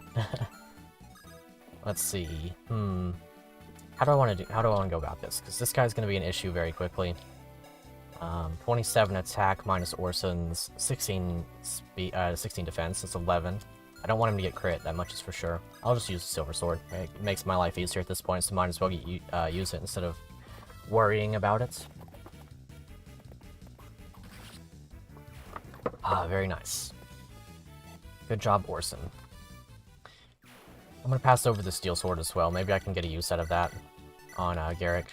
Let's see. How do I want to go about this? Because this guy's going to be an issue very quickly. 27 attack minus Orson's 16 defense. It's 11. I don't want him to get crit, that much is for sure. I'll just use the silver sword. It makes my life easier at this point, so might as well use it instead of worrying about it. Very nice. Good job, Orson. I'm gonna pass over the steel sword as well. Maybe I can get a use out of that on Garrick.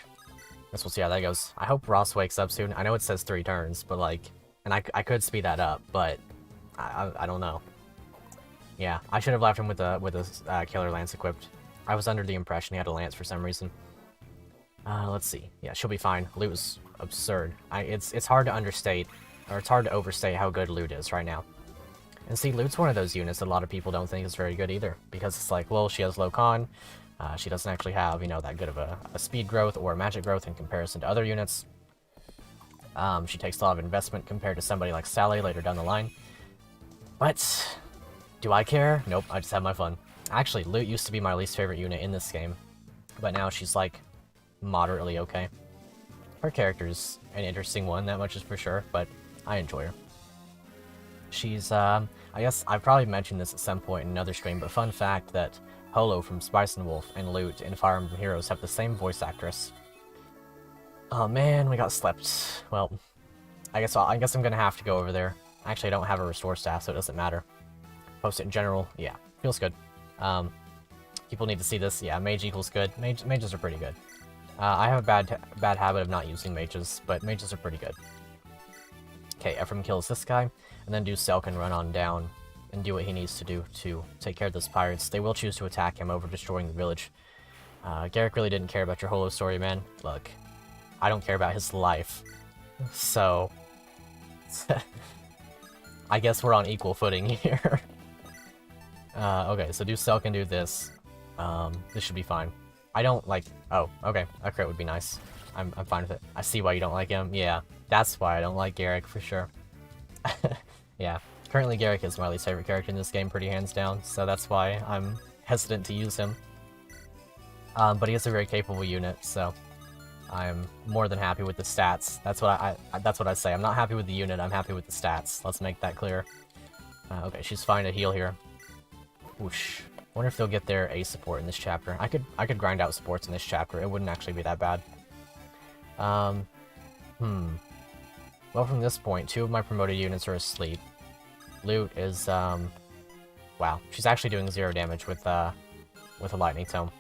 Guess we'll see how that goes. I hope Ross wakes up soon. I know it says 3 turns, but like... And I could speed that up, but... I don't know. Yeah, I should have left him with a killer lance equipped. I was under the impression he had a lance for some reason. Let's see. Yeah, she'll be fine. Loot is absurd. It's hard to understate, or it's hard to overstate how good Loot is right now. And see, Loot's one of those units that a lot of people don't think is very good either, because it's like, well, she has low con, she doesn't actually have, you know, that good of a speed growth or magic growth in comparison to other units. She takes a lot of investment compared to somebody like Sally later down the line. But, do I care? Nope, I just have my fun. Actually, Loot used to be my least favorite unit in this game, but now she's like, moderately okay. Her character's an interesting one, that much is for sure, but I enjoy her. She's, I guess I've probably mentioned this at some point in another stream, but fun fact that Holo from Spice and Wolf and Loot in Fire Emblem Heroes have the same voice actress. Oh man, we got slept. Well, I guess I'm gonna have to go over there. Actually, I don't have a restore staff, so it doesn't matter. Post it in general, yeah, feels good. People need to see this. Yeah, mage equals good. Mages are pretty good. I have a bad habit of not using mages, but mages are pretty good. Okay, Ephraim kills this guy, and then Ducel can run on down and do what he needs to do to take care of those pirates. They will choose to attack him over destroying the village. Garrick really didn't care about your Holo story, man. Look, I don't care about his life. So, I guess we're on equal footing here. Okay, so Ducel can do this. This should be fine. I don't like... Oh, okay. A crit would be nice. I'm fine with it. I see why you don't like him. Yeah, that's why I don't like Garrick, for sure. Yeah. Currently, Garrick is my least favorite character in this game, pretty hands down, so that's why I'm hesitant to use him. But he is a very capable unit, so I'm more than happy with the stats. That's what I say. I'm not happy with the unit, I'm happy with the stats. Let's make that clear. Okay, she's fine to heal here. Whoosh. Wonder if they'll get their A support in this chapter. I could grind out supports in this chapter. It wouldn't actually be that bad. Well, from this point, 2 of my promoted units are asleep. Loot is, wow. She's actually doing 0 damage with a lightning tome.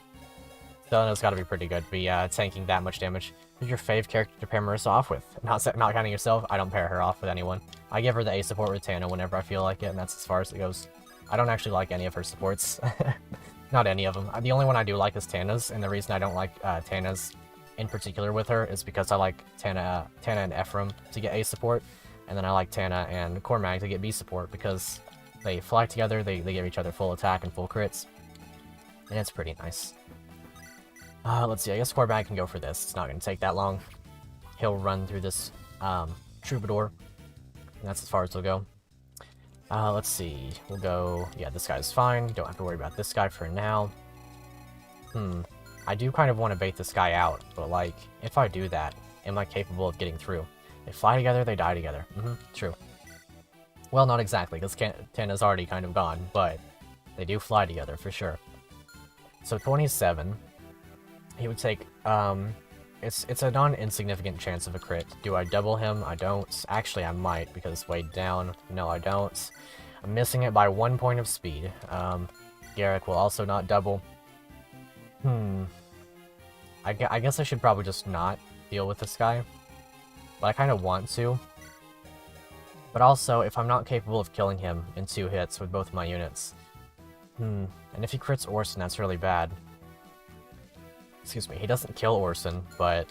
Selena's gotta be pretty good to be tanking that much damage. Who's your fave character to pair Marissa off with? Not counting yourself, I don't pair her off with anyone. I give her the A support with Tana whenever I feel like it, and that's as far as it goes. I don't actually like any of her supports. Not any of them. The only one I do like is Tana's, and the reason I don't like Tana's in particular with her is because I like Tana and Ephraim to get A support, and then I like Tana and Cormag to get B support because they fly together, they give each other full attack and full crits, and it's pretty nice. Let's see, I guess Cormag can go for this. It's not going to take that long. He'll run through this Troubadour, and that's as far as he'll go. Let's see, we'll go, yeah, this guy's fine, don't have to worry about this guy for now. I do kind of want to bait this guy out, but like, if I do that, am I capable of getting through? They fly together, they die together. True. Well, not exactly, because Tana's already kind of gone, but they do fly together, for sure. So 27, he would take, it's a non-insignificant chance of a crit. Do I double him? I don't. Actually, I might, because weighed down. No, I don't. I'm missing it by 1 point of speed. Garrick will also not double. I guess I should probably just not deal with this guy. But I kind of want to. But also, if I'm not capable of killing him in 2 hits with both my units. And if he crits Orson, that's really bad. Excuse me, he doesn't kill Orson, but...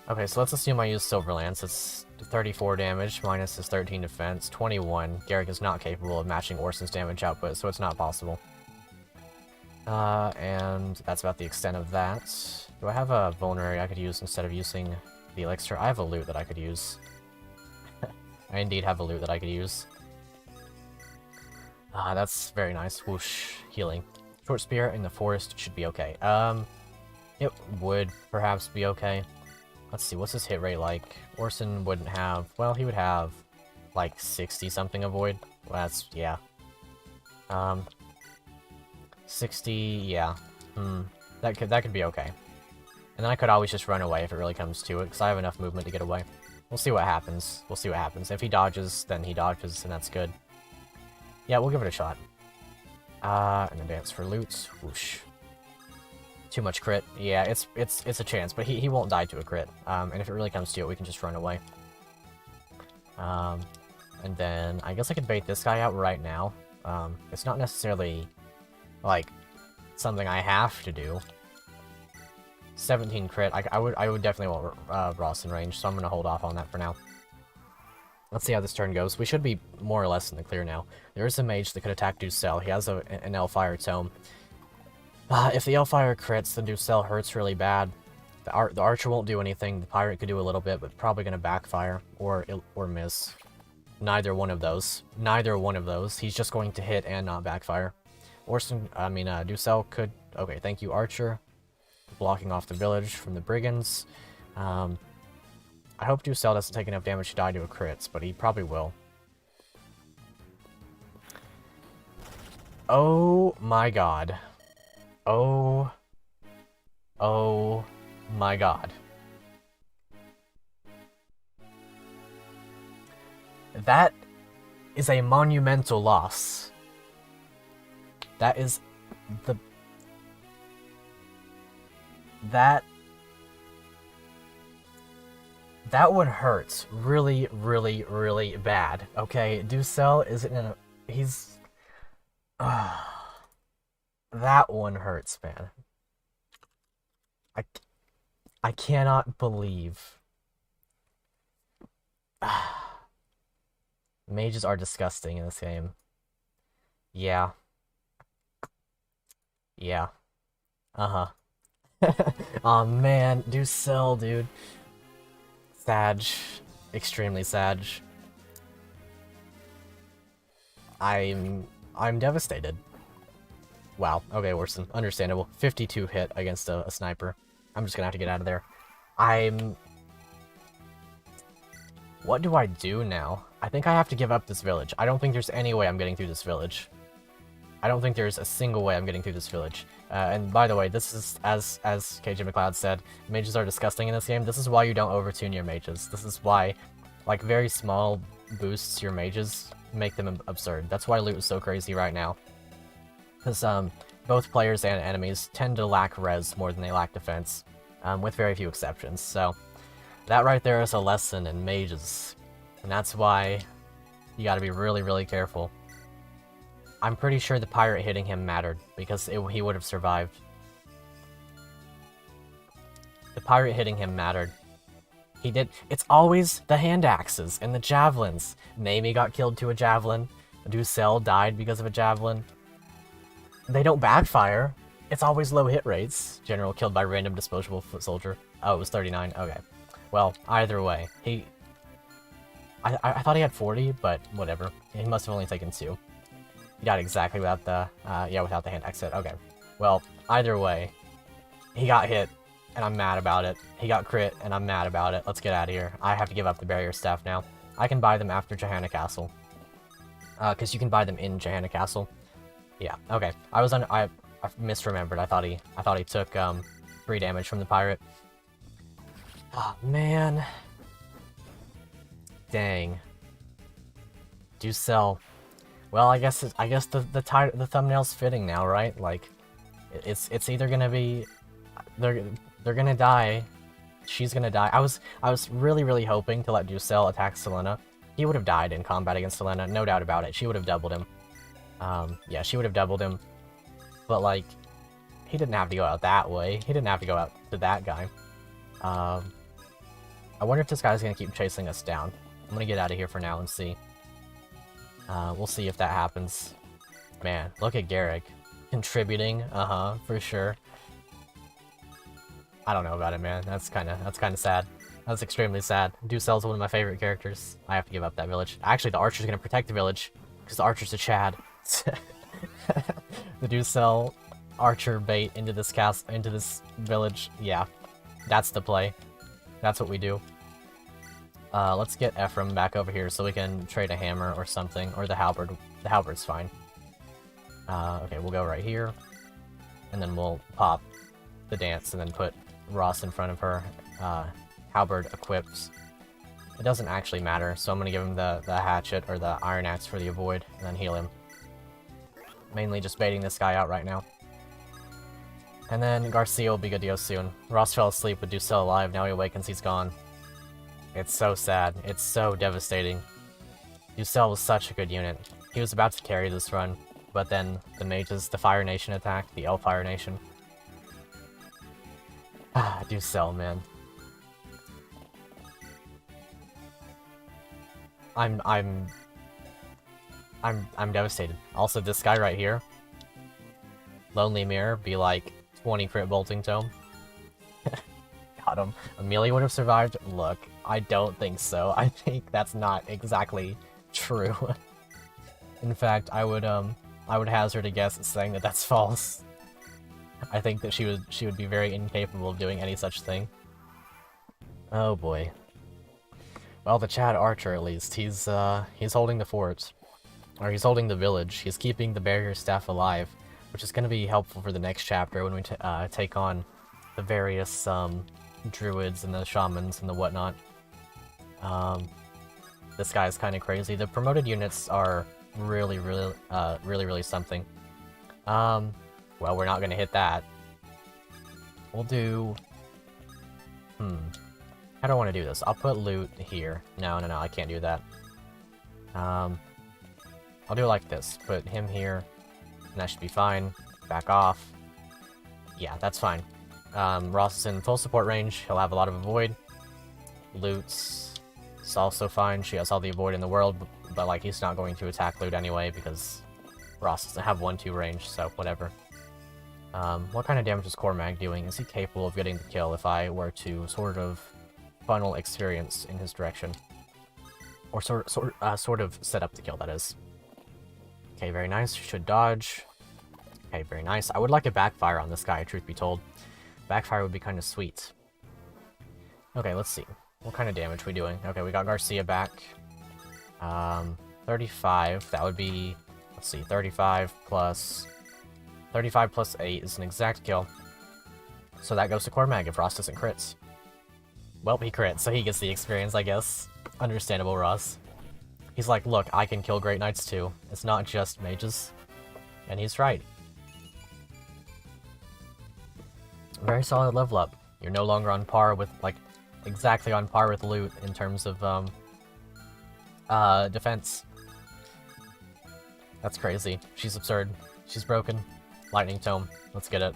Okay, so let's assume I use Silverlance. It's 34 damage, minus his 13 defense, 21. Garrick is not capable of matching Orson's damage output, so it's not possible. And that's about the extent of that. Do I have a vulnerary I could use instead of using the elixir? I have a loot that I could use. I indeed have a loot that I could use. That's very nice. Whoosh. Healing. Short spear in the forest should be okay. It would perhaps be okay. Let's see, what's his hit rate like? Orson wouldn't have... Well, he would have, like, 60-something avoid. Well, that's... yeah. 60... yeah. That could be okay. And then I could always just run away if it really comes to it, because I have enough movement to get away. We'll see what happens. We'll see what happens. If he dodges, then he dodges, and that's good. Yeah, we'll give it a shot. And advance for loot. Whoosh. Too much crit. Yeah, it's a chance, but he won't die to a crit. And if it really comes to it, we can just run away. And then I guess I could bait this guy out right now. It's not necessarily like something I have to do. 17 crit. I would definitely want Ross in range, so I'm gonna hold off on that for now. Let's see how this turn goes. We should be more or less in the clear now. There is a mage that could attack Ducel. He has an Elfire Tome. If the Elfire crits, then Ducel hurts really bad. The Archer won't do anything. The Pirate could do a little bit, but probably going to backfire or miss. Neither one of those. Neither one of those. He's just going to hit and not backfire. Ducel could... Okay, thank you, Archer. Blocking off the village from the Brigands. I hope Ducel doesn't take enough damage to die to a crits, but he probably will. Oh my god. Oh my god. That is a monumental loss. That is the... That one hurts really, really, really bad. Okay, Ducel isn't in a... He's... that one hurts, man. I cannot believe... Mages are disgusting in this game. Yeah. Yeah. Uh-huh. Aw, man. Ducel, dude. Sag. Extremely sag. I'm devastated. Wow. Okay, Orson. Understandable. 52 hit against a sniper. I'm just gonna have to get out of there. What do I do now? I think I have to give up this village. I don't think there's any way I'm getting through this village. I don't think there's a single way I'm getting through this village. And by the way, this is, as KJ McLeod said, mages are disgusting in this game. This is why you don't overtune your mages. This is why, like, very small boosts to your mages make them absurd. That's why loot is so crazy right now. Because, both players and enemies tend to lack res more than they lack defense, with very few exceptions. So that right there is a lesson in mages, and that's why you gotta be really, really careful. I'm pretty sure the pirate hitting him mattered, because he would have survived. The pirate hitting him mattered. He did. It's always the hand axes and the javelins. Naomi got killed to a javelin. Ducel died because of a javelin. They don't backfire. It's always low hit rates. General killed by random disposable foot soldier. Oh, it was 39. Okay. Well, either way, I thought he had 40, but whatever. He must have only taken 2. He died exactly without the without the hand exit. Okay. Well, either way, he got hit, and I'm mad about it. He got crit, and I'm mad about it. Let's get out of here. I have to give up the barrier staff now. I can buy them after Johanna Castle. Because you can buy them in Johanna Castle. Yeah, okay. I misremembered. I thought he took 3 damage from the pirate. Oh man. Dang. Ducel. Well, I guess the thumbnail's fitting now, right? Like, it's either gonna be they're gonna die. She's gonna die. I was really hoping to let Ducel attack Selena. He would have died in combat against Selena, no doubt about it. She would have doubled him. Yeah, she would have doubled him. But like, he didn't have to go out that way. He didn't have to go out to that guy. I wonder if this guy's gonna keep chasing us down. I'm gonna get out of here for now and see. We'll see if that happens. Man, look at Garrick. Contributing, for sure. I don't know about it, man. That's kinda sad. That's extremely sad. Ducel's one of my favorite characters. I have to give up that village. Actually, the archer's gonna protect the village, because the archer's a Chad. The Ducel archer bait into this village. Yeah, that's the play. That's what we do. Let's get Ephraim back over here so we can trade a hammer or something, or the halberd. The halberd's fine. Okay, we'll go right here, and then we'll pop the dance, and then put Ross in front of her. Halberd equipped. It doesn't actually matter, so I'm gonna give him the hatchet or the iron axe for the avoid, and then heal him. Mainly just baiting this guy out right now. And then Garcia will be good to go soon. Ross fell asleep with Ducel alive, now he awakens, he's gone. It's so sad. It's so devastating. Ducel was such a good unit. He was about to carry this run, but then the mages, the Fire Nation attacked, the Elf Fire Nation. Ah, Ducel, man. I'm devastated. Also, this guy right here, Lonely Mirror, be like 20 crit bolting tome. Got him. Amelia would have survived. Look, I don't think so. I think that's not exactly true. In fact, I would hazard a guess at saying that that's false. I think that she would be very incapable of doing any such thing. Oh boy. Well, the Chad Archer, at least, he's holding the fort. Or he's holding the village. He's keeping the barrier staff alive, which is going to be helpful for the next chapter when we take on the various druids and the shamans and the whatnot. This guy's kind of crazy. The promoted units are really something. Well, we're not going to hit that. We'll do... How do I want to do this? I'll put loot here. No, I can't do that. I'll do it like this. Put him here, and that should be fine. Back off. Yeah, that's fine. Ross is in full support range. He'll have a lot of avoid. Loot's is also fine. She has all the avoid in the world, but like, he's not going to attack loot anyway because Ross doesn't have 1-2 range, so whatever. What kind of damage is Core Mag doing? Is he capable of getting the kill if I were to sort of funnel experience in his direction? Or sort of set up the kill, that is. Okay, very nice. Should dodge. Okay, very nice. I would like a backfire on this guy, truth be told. Backfire would be kind of sweet. Okay, let's see. What kind of damage are we doing? Okay, we got Garcia back. 35. That would be... Let's see. 35 plus 8 is an exact kill. So that goes to Core Mag if Ross doesn't crits. Well, he crits, so he gets the experience, I guess. Understandable, Ross. He's like, look, I can kill Great Knights too. It's not just mages. And he's right. Very solid level up. You're no longer on par with, like, exactly on par with Loot in terms of, defense. That's crazy. She's absurd. She's broken. Lightning Tome. Let's get it.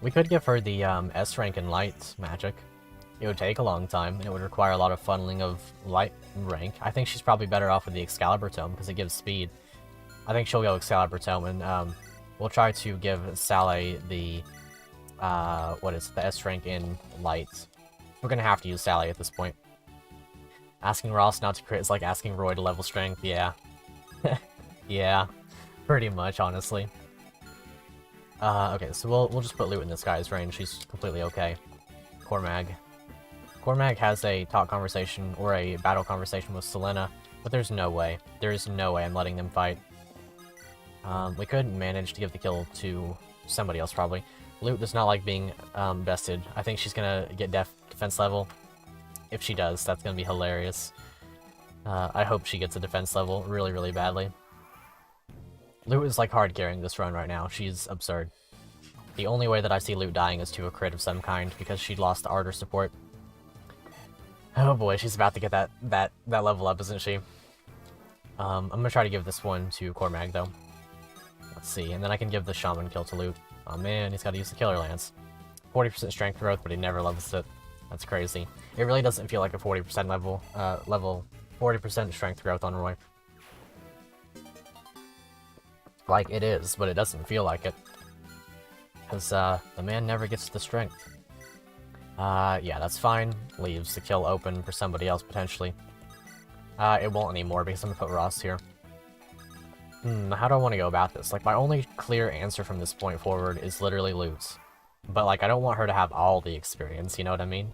We could give her the, S rank in Light Magic. It would take a long time, and it would require a lot of funneling of Light rank. I think she's probably better off with the Excalibur Tome, because it gives speed. I think she'll go Excalibur Tome, and, we'll try to give Sally the, the S rank in Light. We're gonna have to use Sally at this point. Asking Ross not to crit is like asking Roy to level strength, yeah. Yeah, pretty much, honestly. Okay, so we'll just put Loot in this guy's range. She's completely okay. Cormag. Cormag has a talk conversation or a battle conversation with Selena, but there's no way. There is no way I'm letting them fight. We could manage to give the kill to somebody else, probably. Loot does not like being bested. I think she's gonna get defense level. If she does, that's gonna be hilarious. I hope she gets a defense level really, really badly. Loot is like hard carrying this run right now. She's absurd. The only way that I see Loot dying is to a crit of some kind, because she lost the Ardor support. Oh boy, she's about to get that level up, isn't she? I'm gonna try to give this one to Cormag, though. Let's see, and then I can give the Shaman kill to Loot. Oh man, he's gotta use the Killer Lance. 40% strength growth, but he never levels it. That's crazy. It really doesn't feel like a 40% level 40% strength growth on Roy. Like, it is, but it doesn't feel like it. Because, the man never gets the strength. Yeah, that's fine. Leaves the kill open for somebody else, potentially. It won't anymore, because I'm gonna put Ross here. How do I want to go about this? Like, my only clear answer from this point forward is literally Loot. But, like, I don't want her to have all the experience, you know what I mean?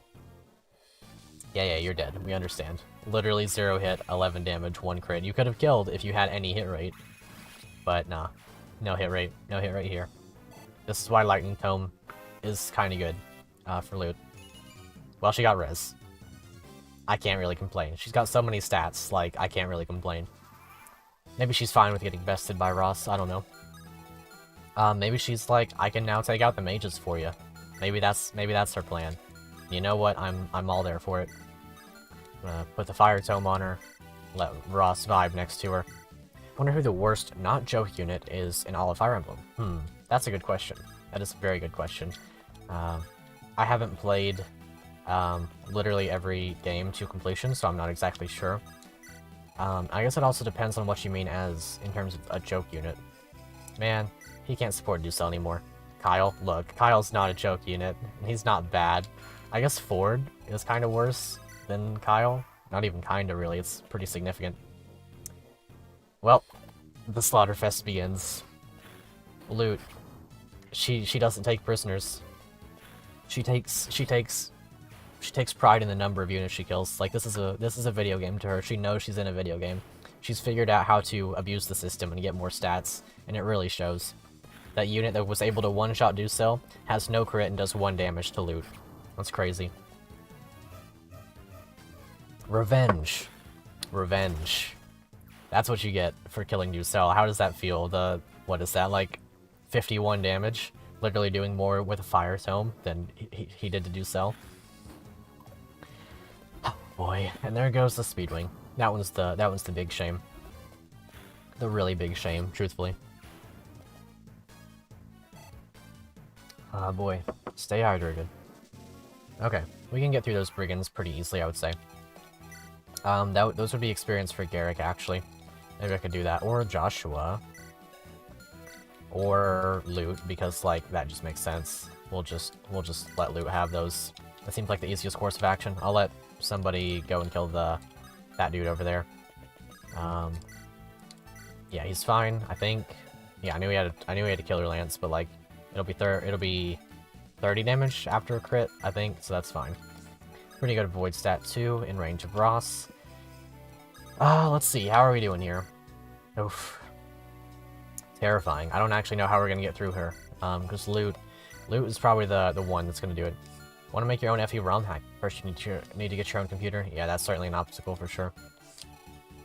Yeah, you're dead. We understand. Literally 0 hit, 11 damage, 1 crit. You could have killed if you had any hit rate. But nah, no hit rate here. This is why Lightning Tome is kind of good for Loot. Well, she got res. I can't really complain. She's got so many stats, like, I can't really complain. Maybe she's fine with getting bested by Ross, I don't know. Maybe she's like, I can now take out the mages for you. Maybe that's her plan. You know what? I'm all there for it. I'm gonna put the Fire Tome on her, let Ross vibe next to her. Wonder who the worst not joke unit is in all of Fire Emblem. That's a good question. That is a very good question. I haven't played literally every game to completion, so I'm not exactly sure. I guess it also depends on what you mean as in terms of a joke unit. Man, he can't support Ducel anymore. Kyle, look, Kyle's not a joke unit. He's not bad. I guess Ford is kind of worse than Kyle. Not even kinda, really. It's pretty significant. Well, the Slaughterfest begins. Loot. She doesn't take prisoners. She takes pride in the number of units she kills. Like, this is a video game to her. She knows she's in a video game. She's figured out how to abuse the system and get more stats, and it really shows. That unit that was able to one-shot Ducel has no crit and does 1 damage to Loot. That's crazy. Revenge. Revenge. That's what you get for killing Ducel. How does that feel? What is that, like 51 damage? Literally doing more with a Fire Tome than he did to Ducel. Oh boy, and there goes the Speedwing. That one's the big shame. The really big shame, truthfully. Boy, stay hydrated. Okay, we can get through those brigands pretty easily, I would say. Those would be experience for Garrick, actually. Maybe I could do that. Or Joshua. Or Loot, because, like, that just makes sense. We'll just let Loot have those. That seems like the easiest course of action. I'll let somebody go and kill that dude over there. Yeah, he's fine, I think. Yeah, I knew he had a Killer Lance, but, like, it'll be 30 damage after a crit, I think, so that's fine. Pretty good Void stat too, in range of Ross. Let's see, how are we doing here? Oof. Terrifying. I don't actually know how we're gonna get through her. Because Loot is probably the one that's gonna do it. Want to make your own FE ROM hack? First, you need to get your own computer. Yeah, that's certainly an obstacle for sure.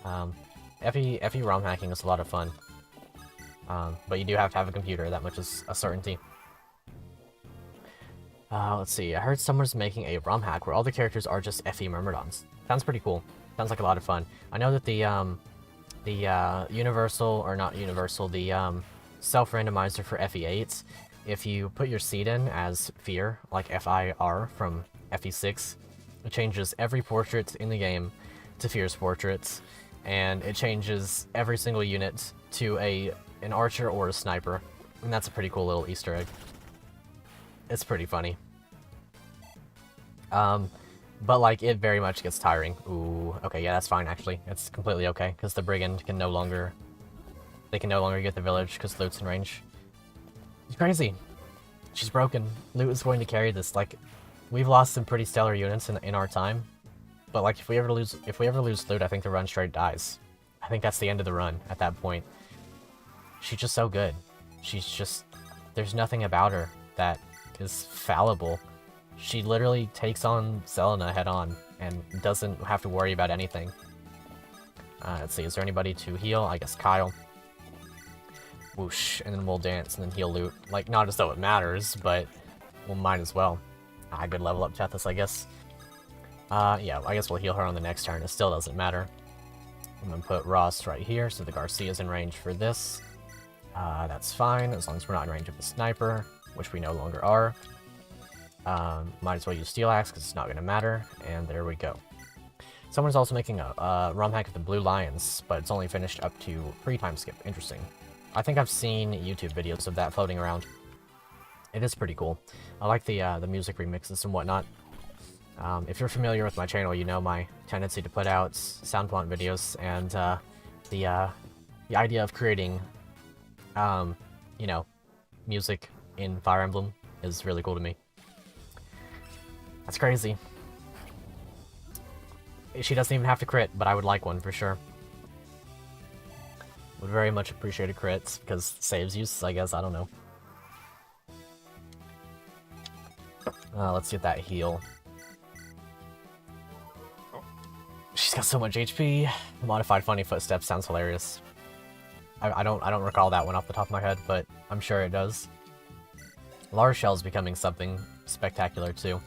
FE ROM hacking is a lot of fun. But you do have to have a computer, that much is a certainty. Let's see. I heard someone's making a ROM hack where all the characters are just FE Myrmidons. Sounds pretty cool. Sounds like a lot of fun. I know that the universal, or not universal, the self-randomizer for FE8s, if you put your seed in as Fear, like FIR from FE6, it changes every portrait in the game to Fear's portraits, and it changes every single unit to an archer or a sniper, and that's a pretty cool little Easter egg. It's pretty funny. But like, it very much gets tiring. Ooh, okay, yeah, that's fine, actually. It's completely okay, because the Brigand can no longer... They can no longer get the village, because Loot's in range. It's crazy. She's broken. Loot is going to carry this. Like, we've lost some pretty stellar units in our time. But like, if we ever lose Loot, I think the run straight dies. I think that's the end of the run at that point. She's just so good. She's just... There's nothing about her that is fallible. She literally takes on Selena head on and doesn't have to worry about anything. Let's see, is there anybody to heal? I guess Kyle. Whoosh, and then we'll dance and then heal Loot. Like, not as though it matters, but we'll might as well. Good level up Tethys, I guess. Yeah, I guess we'll heal her on the next turn. It still doesn't matter. I'm gonna put Ross right here, so the Garcia's in range for this. That's fine, as long as we're not in range of the sniper, which we no longer are. Might as well use Steel Axe, because it's not gonna matter, and there we go. Someone's also making a ROM hack of the Blue Lions, but it's only finished up to pre-time skip. Interesting. I think I've seen YouTube videos of that floating around. It is pretty cool. I like the music remixes and whatnot. If you're familiar with my channel, you know my tendency to put out sound font videos, and the idea of creating, you know, music in Fire Emblem is really cool to me. That's crazy. She doesn't even have to crit, but I would like one for sure. Would very much appreciate a crit, because saves use, I guess, I don't know. Let's get that heal. She's got so much HP. Modified Funny Footsteps sounds hilarious. I don't recall that one off the top of my head, but I'm sure it does. Large Shell's becoming something spectacular too.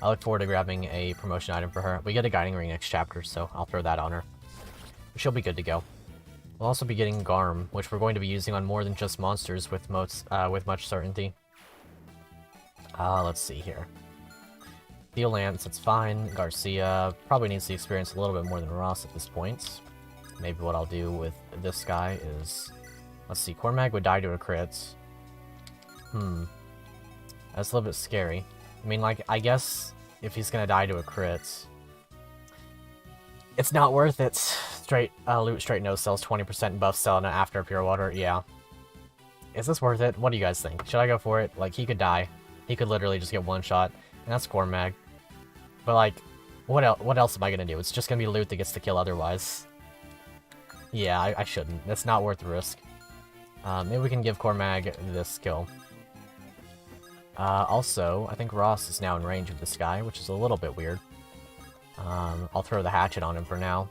I look forward to grabbing a promotion item for her. We get a Guiding Ring next chapter, so I'll throw that on her. She'll be good to go. We'll also be getting Garm, which we're going to be using on more than just monsters with much certainty. Let's see here. Steel Lance, it's fine. Garcia probably needs the experience a little bit more than Ross at this point. Maybe what I'll do with this guy is... Let's see, Cormag would die to a crit. That's a little bit scary. I mean, like, I guess if he's gonna die to a crit... It's not worth it. Straight, Loot straight no sells 20% buff Selena after Pure Water, yeah. Is this worth it? What do you guys think? Should I go for it? Like, he could die. He could literally just get one shot, and that's Cormag. But like, what else am I gonna do? It's just gonna be Loot that gets the kill otherwise. Yeah, I shouldn't. That's not worth the risk. Maybe we can give Cormag this kill. Also, I think Ross is now in range of this guy, which is a little bit weird. I'll throw the hatchet on him for now.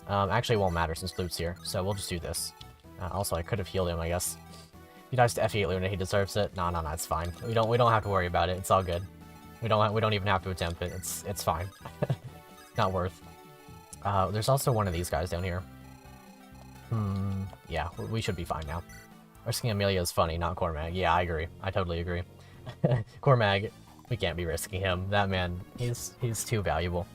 Actually, it won't matter since Loot's here, so we'll just do this. Also, I could have healed him, I guess. If he dies to FE8 Luna, he deserves it. No, it's fine. We don't have to worry about it. It's all good. We don't even have to attempt it. It's fine. Not worth. There's also one of these guys down here. Yeah, we should be fine now. Risking Amelia is funny, not Cormag. Yeah, I agree. I totally agree. Cormag, we can't be risking him. That man, he's too valuable.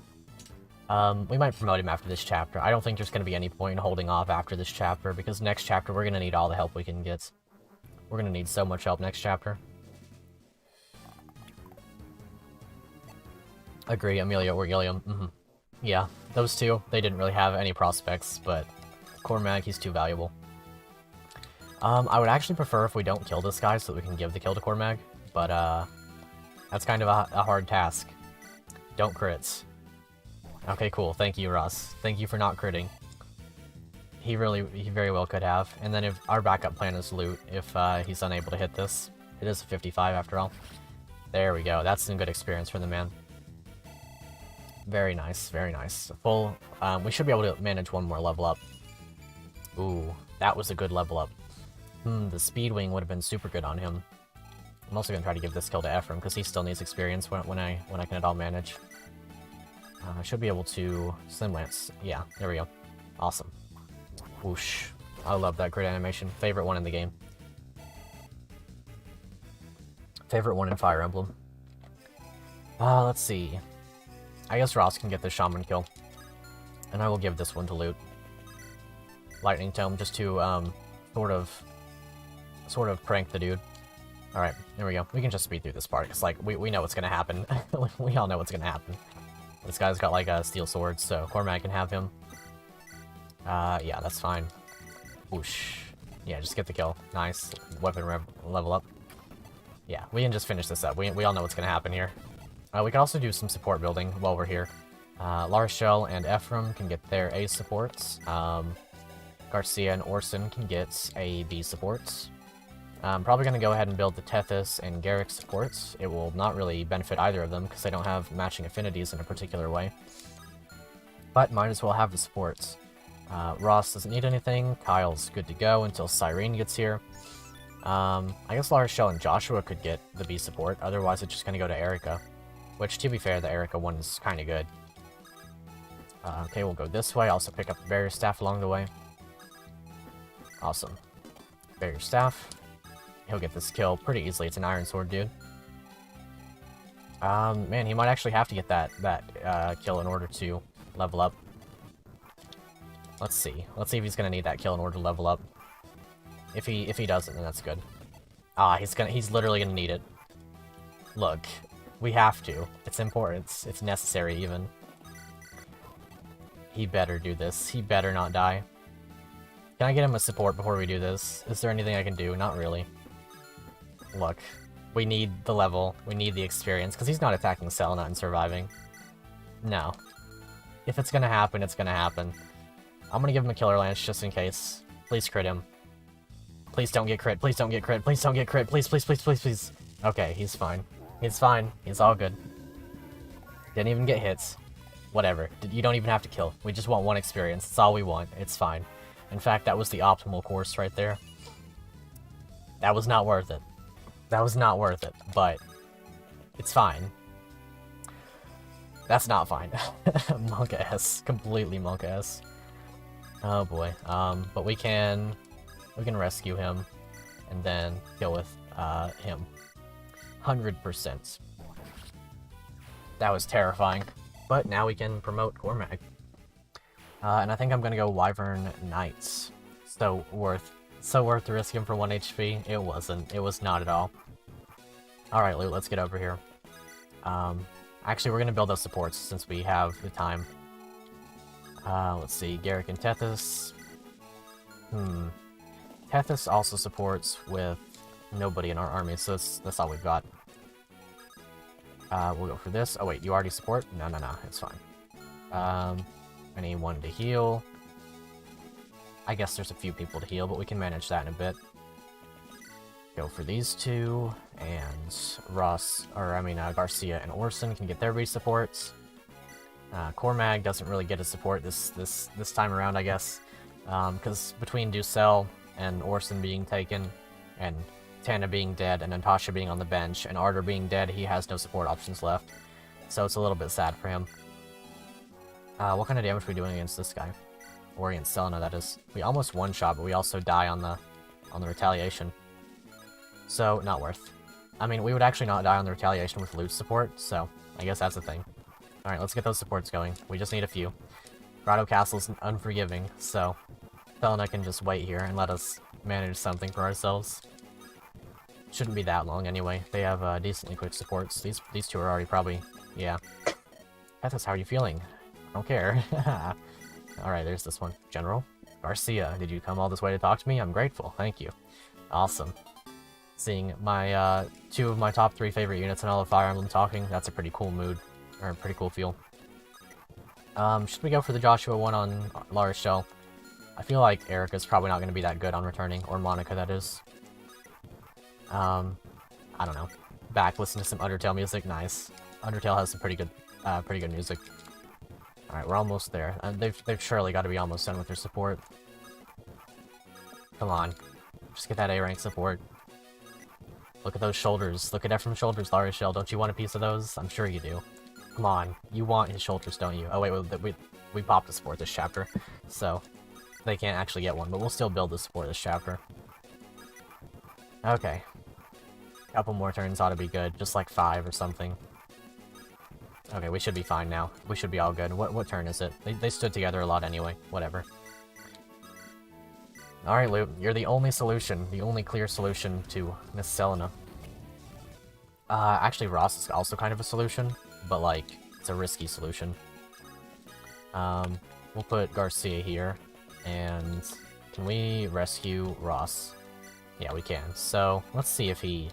We might promote him after this chapter. I don't think there's going to be any point in holding off after this chapter, because next chapter we're going to need all the help we can get. We're going to need so much help next chapter. Agree, Amelia or Gilliam. Yeah, those two, they didn't really have any prospects, but Cormag, he's too valuable. I would actually prefer if we don't kill this guy so that we can give the kill to Cormag, but that's kind of a hard task. Don't crits. Okay, cool. Thank you, Ross. Thank you for not critting. He very well could have. And then if our backup plan is Loot, if he's unable to hit this. It is a 55 after all. There we go. That's some good experience for the man. Very nice, very nice. Full, we should be able to manage one more level up. Ooh, that was a good level up. The Speed Wing would have been super good on him. I'm also gonna try to give this kill to Ephraim, because he still needs experience when I can at all manage. I should be able to Slim Lance. Yeah, there we go. Awesome. Whoosh. I love that crit animation. Favorite one in the game. Favorite one in Fire Emblem. Let's see. I guess Ross can get the Shaman kill. And I will give this one to Lute. Lightning Tome, just to, sort of prank the dude. Alright, there we go. We can just speed through this part, because, like, we know what's gonna happen. We all know what's gonna happen. This guy's got, like, a steel sword, so Cormac can have him. Yeah, that's fine. Whoosh. Yeah, just get the kill. Nice. Weapon level up. Yeah, we can just finish this up. We all know what's gonna happen here. We can also do some support building while we're here. Larshell and Ephraim can get their A supports. Garcia and Orson can get A, B supports. I'm probably going to go ahead and build the Tethys and Garrick supports. It will not really benefit either of them because they don't have matching affinities in a particular way. But might as well have the supports. Ross doesn't need anything. Kyle's good to go until Cyrene gets here. I guess Larshell and Joshua could get the B support. Otherwise, it's just going to go to Erica. Which, to be fair, the Erica one is kind of good. Okay, we'll go this way. Also pick up the Barrier Staff along the way. Awesome. Barrier Staff. He'll get this kill pretty easily. It's an Iron Sword, dude. Man, he might actually have to get that kill in order to level up. Let's see. Let's see if he's gonna need that kill in order to level up. If he doesn't, then that's good. He's literally gonna need it. Look, we have to. It's important. It's necessary even. He better do this. He better not die. Can I get him a support before we do this? Is there anything I can do? Not really. Look, we need the level. We need the experience, because he's not attacking Selena and surviving. No. If it's gonna happen, it's gonna happen. I'm gonna give him a Killer Lance just in case. Please crit him. Please don't get crit. Please don't get crit. Please don't get crit. Please, please, please, please, please. Okay, he's fine. He's fine. He's all good. Didn't even get hits. Whatever. You don't even have to kill. We just want one experience. That's all we want. It's fine. In fact, that was the optimal course right there. That was not worth it. That was not worth it, but it's fine. That's not fine. Monk S. Completely Monk S. Oh boy. But we can rescue him and then kill with him. 100%. That was terrifying. But now we can promote Cormac. And I think I'm gonna go Wyvern Knights. So worth to risk him for 1 HP. It wasn't. It was not at all. Alright, Lute, let's get over here. Actually, we're gonna build those supports since we have the time. Let's see, Garrick and Tethys. Tethys also supports with nobody in our army, so that's all we've got. We'll go for this. Oh wait, you already support? No, it's fine. I need one to heal. I guess there's a few people to heal, but we can manage that in a bit. Go for these two, and Garcia and Orson can get their base supports. Cormag doesn't really get a support this time around, I guess, because between Ducel and Orson being taken, and Tana being dead, and Natasha being on the bench, and Arter being dead, he has no support options left. So it's a little bit sad for him. What kind of damage are we doing against this guy? Or against Selena, that is. We almost one-shot, but we also die on the retaliation. So, not worth. I mean, we would actually not die on the retaliation with loot support, so I guess that's the thing. Alright, let's get those supports going. We just need a few. Grado Castle's unforgiving, so Selena can just wait here and let us manage something for ourselves. Shouldn't be that long anyway. They have decently quick supports. These two are already probably... yeah. Tethys, how are you feeling? I don't care. Alright, there's this one. General? Garcia, did you come all this way to talk to me? I'm grateful. Thank you. Awesome. Seeing my, two of my top 3 favorite units in all of Fire Emblem talking, that's a pretty cool mood. Or a pretty cool feel. Should we go for the Joshua one on Larshell? I feel like Erica's probably not going to be that good on returning, or Monica, that is. I don't know. Back, listen to some Undertale music, nice. Undertale has some pretty good music. Alright, we're almost there. They've surely got to be almost done with their support. Come on. Just get that A rank support. Look at those shoulders. Look at Ephraim's shoulders, La Rochelle. Don't you want a piece of those? I'm sure you do. Come on. You want his shoulders, don't you? Oh, wait, we popped a support this chapter. So, they can't actually get one, but we'll still build the support this chapter. Okay. Couple more turns ought to be good. Just like 5 or something. Okay, we should be fine now. We should be all good. What turn is it? They stood together a lot anyway. Whatever. Alright, Lute. You're the only solution. The only clear solution to Miss Selena. Actually, Ross is also kind of a solution. But, like, it's a risky solution. We'll put Garcia here. And can we rescue Ross? Yeah, we can. So, let's see if he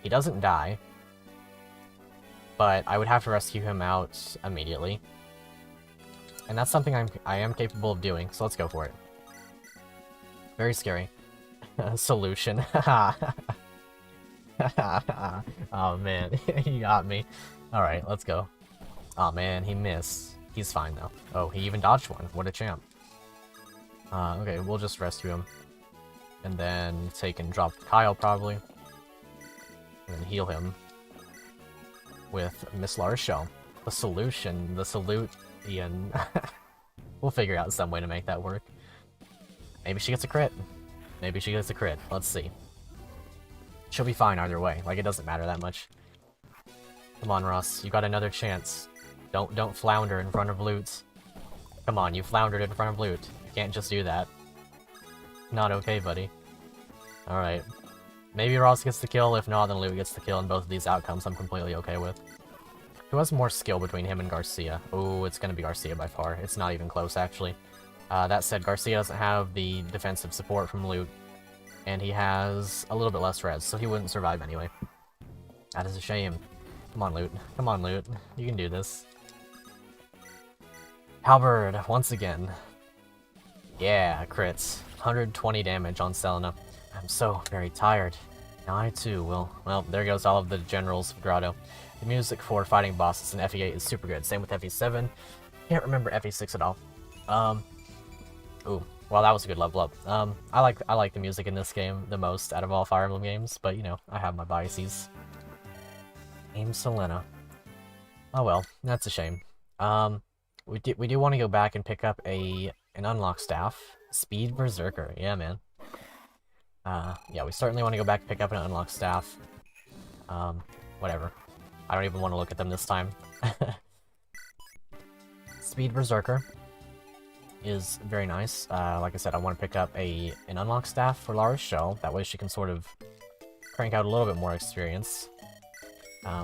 doesn't die. But I would have to rescue him out immediately. And that's something I am capable of doing, so let's go for it. Very scary. Solution. Oh man, he got me. Alright, let's go. Oh man, he missed. He's fine though. Oh, he even dodged one. What a champ. Okay, we'll just rescue him. And then take and drop Kyle probably. And then heal him with Miss La Rochelle. The solution, the salute, Ian. We'll figure out some way to make that work. Maybe she gets a crit. Maybe she gets a crit. Let's see. She'll be fine either way. Like, it doesn't matter that much. Come on, Ross. You got another chance. Don't flounder in front of Lute. Come on, you floundered in front of Lute. You can't just do that. Not okay, buddy. Alright. Maybe Ross gets the kill. If not, then Lute gets the kill, and both of these outcomes I'm completely okay with. Who has more skill between him and Garcia? Oh, it's gonna be Garcia by far. It's not even close, actually. That said, Garcia doesn't have the defensive support from Lute, and he has a little bit less res, so he wouldn't survive anyway. That is a shame. Come on, Lute. Come on, Lute. You can do this. Halberd, once again. Yeah, crits. 120 damage on Selena. I'm so very tired. Now I too will. Well, there goes all of the generals of Grado. The music for fighting bosses in FE8 is super good. Same with FE7. Can't remember FE6 at all. Ooh, well that was a good level up. I like the music in this game the most out of all Fire Emblem games, but you know, I have my biases. Aim Selena. Oh well, that's a shame. We do want to go back and pick up an unlock staff. Speed Berserker, yeah man. Yeah, we certainly want to go back and pick up an unlock staff. Whatever. I don't even want to look at them this time. Speed Berserker is very nice. Like I said, I want to pick up an unlock staff for La Rochelle. That way she can sort of crank out a little bit more experience.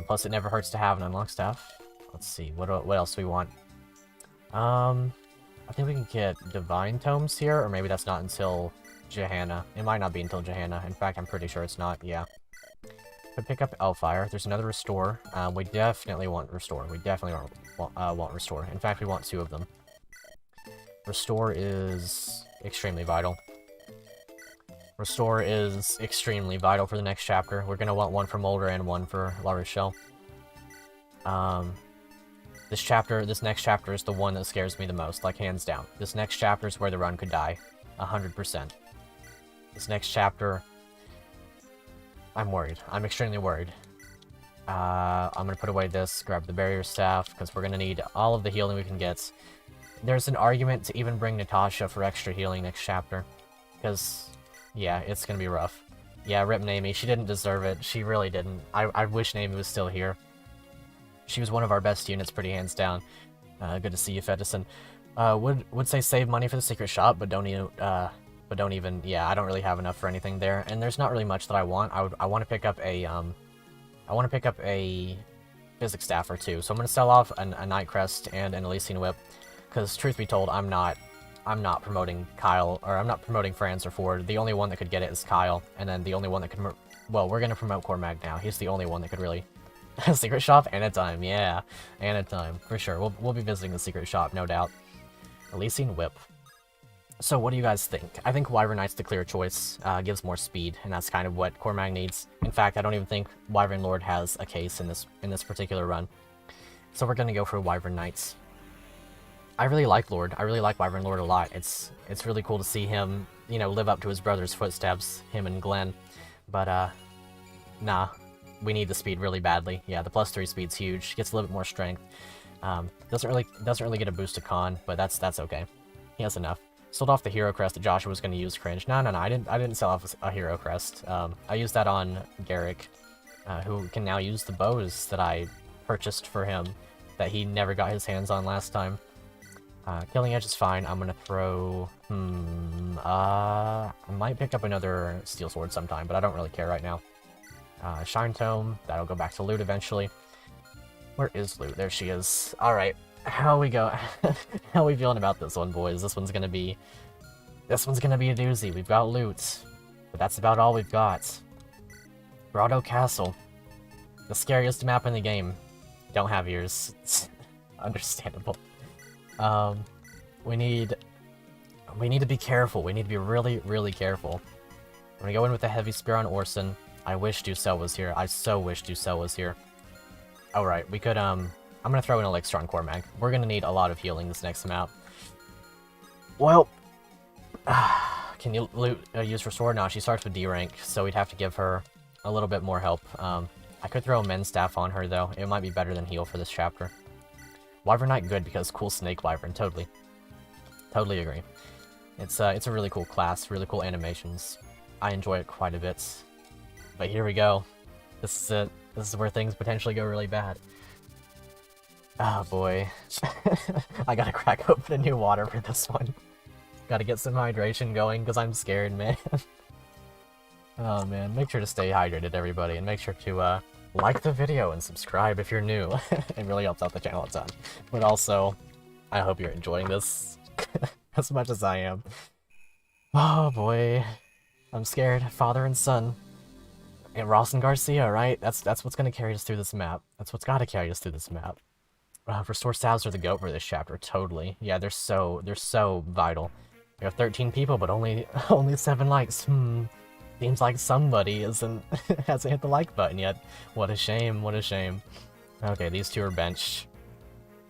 Plus, it never hurts to have an unlock staff. Let's see, what else do we want? I think we can get Divine Tomes here, or maybe that's not until Johanna. It might not be until Johanna. In fact, I'm pretty sure it's not, yeah. Could pick up Elfire. There's another Restore. We definitely want Restore. We definitely want Restore. In fact, we want 2 of them. Restore is extremely vital. Restore is extremely vital for the next chapter. We're gonna want one for Mulder and one for La Rochelle. This next chapter is the one that scares me the most, like hands down. This next chapter is where the run could die. 100%. This next chapter, I'm worried. I'm extremely worried. I'm gonna put away this, grab the barrier staff, because we're gonna need all of the healing we can get. There's an argument to even bring Natasha for extra healing next chapter, because, yeah, it's gonna be rough. Yeah, rip Naomi, she didn't deserve it. She really didn't. I wish Naomi was still here. She was one of our best units, pretty hands down. Good to see you, Fedison. Would say save money for the secret shop, but don't even, yeah, I don't really have enough for anything there, and there's not really much that I want. I want to pick up a physics staff or 2, so I'm gonna sell off a Night Crest and an Elysian Whip, because truth be told, I'm not promoting Kyle, or I'm not promoting Franz or Ford. The only one that could get it is Kyle, and then the only one that could, well, we're gonna promote Cormag now. He's the only one that could really. Secret shop? Anytime, yeah. Anytime, for sure. We'll be visiting the secret shop, no doubt. Elysian Whip. So what do you guys think? I think Wyvern Knight's the clear choice. Gives more speed, and that's kind of what Cormag needs. In fact, I don't even think Wyvern Lord has a case in this particular run. So we're gonna go for Wyvern Knights. I really like Lord. I really like Wyvern Lord a lot. It's really cool to see him, you know, live up to his brother's footsteps, him and Glenn. But, nah. We need the speed really badly. Yeah, the +3 speed's huge. Gets a little bit more strength. Doesn't really get a boost to con, but that's okay. He has enough. Sold off the hero crest that Joshua was going to use. Cringe. No, I didn't sell off a hero crest. I used that on Garrick, who can now use the bows that I purchased for him that he never got his hands on last time. Killing Edge is fine. I'm gonna throw... I might pick up another Steel Sword sometime, but I don't really care right now. Shine Tome, that'll go back to loot eventually. Where is loot? There she is. Alright, how we go? How we feeling about this one, boys? This one's gonna be a doozy. We've got loot, but that's about all we've got. Grado Castle. The scariest map in the game. Don't have ears. Understandable. We need to be careful. We need to be really, really careful. I'm gonna go in with the heavy spear on Orson. I wish Ducel was here. I so wish Ducel was here. Alright, we could, I'm gonna throw in Elixir on Cormac. We're gonna need a lot of healing this next map. Well, can you use Restore? No, she starts with D rank, so we'd have to give her a little bit more help. I could throw Men's Staff on her, though. It might be better than heal for this chapter. Wyvern Knight good because cool Snake Wyvern, totally. Totally agree. It's a really cool class, really cool animations. I enjoy it quite a bit. But here we go. This is it. This is where things potentially go really bad. Oh boy. I gotta crack open a new water for this one. Gotta get some hydration going, because I'm scared, man. Oh man, make sure to stay hydrated, everybody, and make sure to like the video and subscribe if you're new. It really helps out the channel a ton. But also, I hope you're enjoying this as much as I am. Oh boy. I'm scared. Father and son. And Ross and Garcia, right? That's what's gonna carry us through this map. That's what's gotta carry us through this map. Restore Salves are the GOAT for this chapter, totally. Yeah, they're so vital. We have 13 people, but only 7 likes. Seems like somebody hasn't hit the like button yet. What a shame, what a shame. Okay, these two are benched.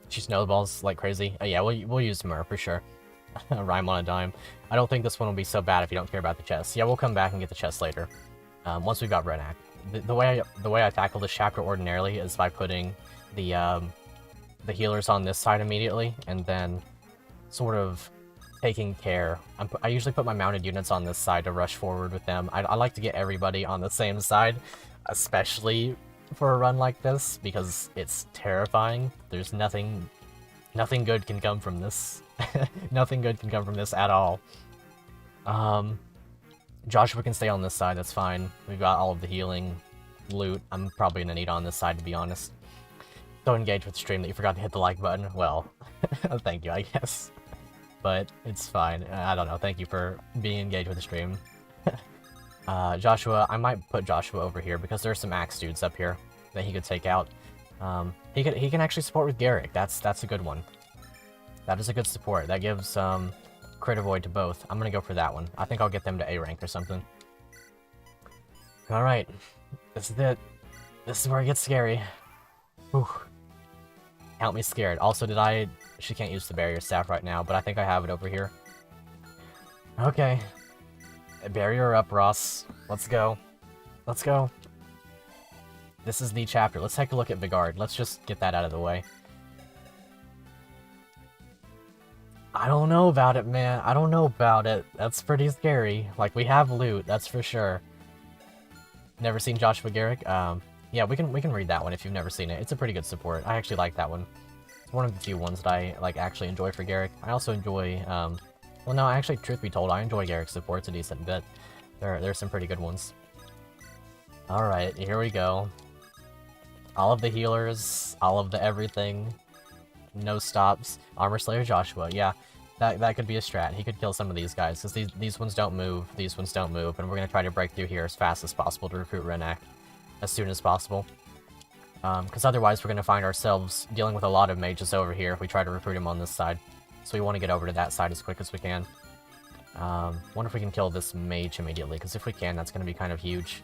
She snowballs like crazy. Oh yeah, we'll use Myrrh for sure. Rhyme on a dime. I don't think this one will be so bad if you don't care about the chest. Yeah, we'll come back and get the chest later. Once we've got Renak. The way I tackle this chapter ordinarily is by putting the healers on this side immediately, and then sort of taking care. I usually put my mounted units on this side to rush forward with them. I like to get everybody on the same side, especially for a run like this, because it's terrifying. There's nothing good can come from this. Nothing good can come from this at all. Joshua can stay on this side, that's fine. We've got all of the healing loot I'm probably gonna need on this side, to be honest. So engaged with the stream that you forgot to hit the like button. Well, thank you, I guess. But it's fine. I don't know. Thank you for being engaged with the stream. Joshua, I might put Joshua over here because there's some axe dudes up here that he could take out. He can actually support with Garrick. That's a good one. That is a good support. That gives crit avoid to both. I'm gonna go for that one. I think I'll get them to A rank or something. All right, this is it. This is where it gets scary. Whew. Count me scared. Also, she can't use the barrier staff right now, but I think I have it over here. Okay. Barrier up, Ross. Let's go. Let's go. This is the chapter. Let's take a look at Vigard. Let's just get that out of the way. I don't know about it, man. I don't know about it. That's pretty scary. Like, we have loot, that's for sure. Never seen Joshua Garrick? Yeah, we can read that one if you've never seen it. It's a pretty good support. I actually like that one. It's one of the few ones that I actually enjoy for Garrick. I also enjoy well no, actually, truth be told, I enjoy Garrick's supports a decent bit. There's some pretty good ones. Alright, here we go. All of the healers, all of the everything. No stops. Armor Slayer Joshua, yeah. That could be a strat. He could kill some of these guys, because these ones don't move, these ones don't move, and we're gonna try to break through here as fast as possible to recruit Renak. As soon as possible. Because otherwise we're going to find ourselves dealing with a lot of mages over here if we try to recruit him on this side. So we want to get over to that side as quick as we can. Wonder if we can kill this mage immediately, because if we can, that's going to be kind of huge.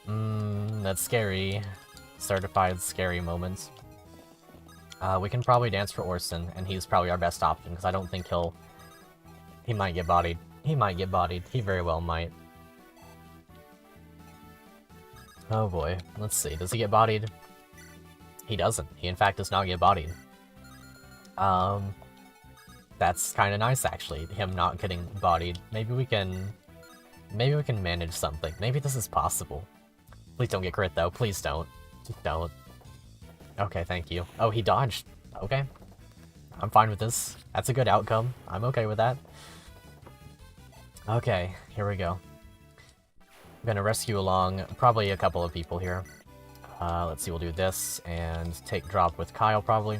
That's scary. Certified scary moments. We can probably dance for Orson, and he's probably our best option, because I don't think he might get bodied. He might get bodied. He very well might. Oh boy, let's see. Does he get bodied? He doesn't. He in fact does not get bodied. That's kind of nice actually, him not getting bodied. Maybe we can manage something. Maybe this is possible. Please don't get crit though, please don't. Just don't. Okay, thank you. Oh, he dodged. Okay. I'm fine with this. That's a good outcome. I'm okay with that. Okay, here we go. I'm gonna rescue along probably a couple of people here. Let's see, we'll do this and take drop with Kyle probably.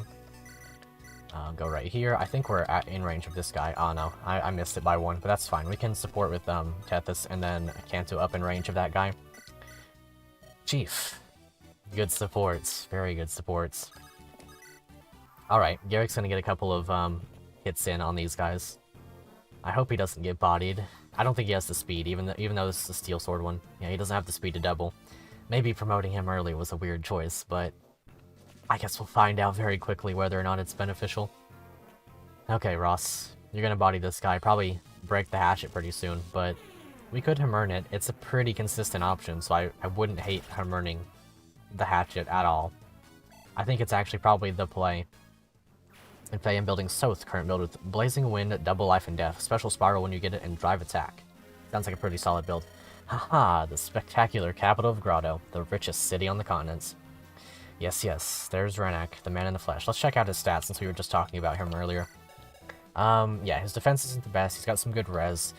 Go right here. I think we're in range of this guy. Oh no, I missed it by one, but that's fine. We can support with Tethys and then Kanto up in range of that guy. Chief. Good supports. Very good supports. Alright, Garrick's gonna get a couple of hits in on these guys. I hope he doesn't get bodied. I don't think he has the speed, even though this is a steel sword one. Yeah, he doesn't have the speed to double. Maybe promoting him early was a weird choice, but I guess we'll find out very quickly whether or not it's beneficial. Okay, Ross, you're gonna body this guy. Probably break the hatchet pretty soon, but we could Hamern it. It's a pretty consistent option, so I wouldn't hate Hammerning the hatchet at all. I think it's actually probably the play. In Faye, I'm building Soth, current build with Blazing Wind, Double Life and Death, Special Spiral when you get it, and Drive Attack. Sounds like a pretty solid build. Haha, the spectacular capital of Grado, the richest city on the continents. Yes, yes, there's Renak, the man in the flesh. Let's check out his stats since we were just talking about him earlier. Yeah, his defense isn't the best. He's got some good res.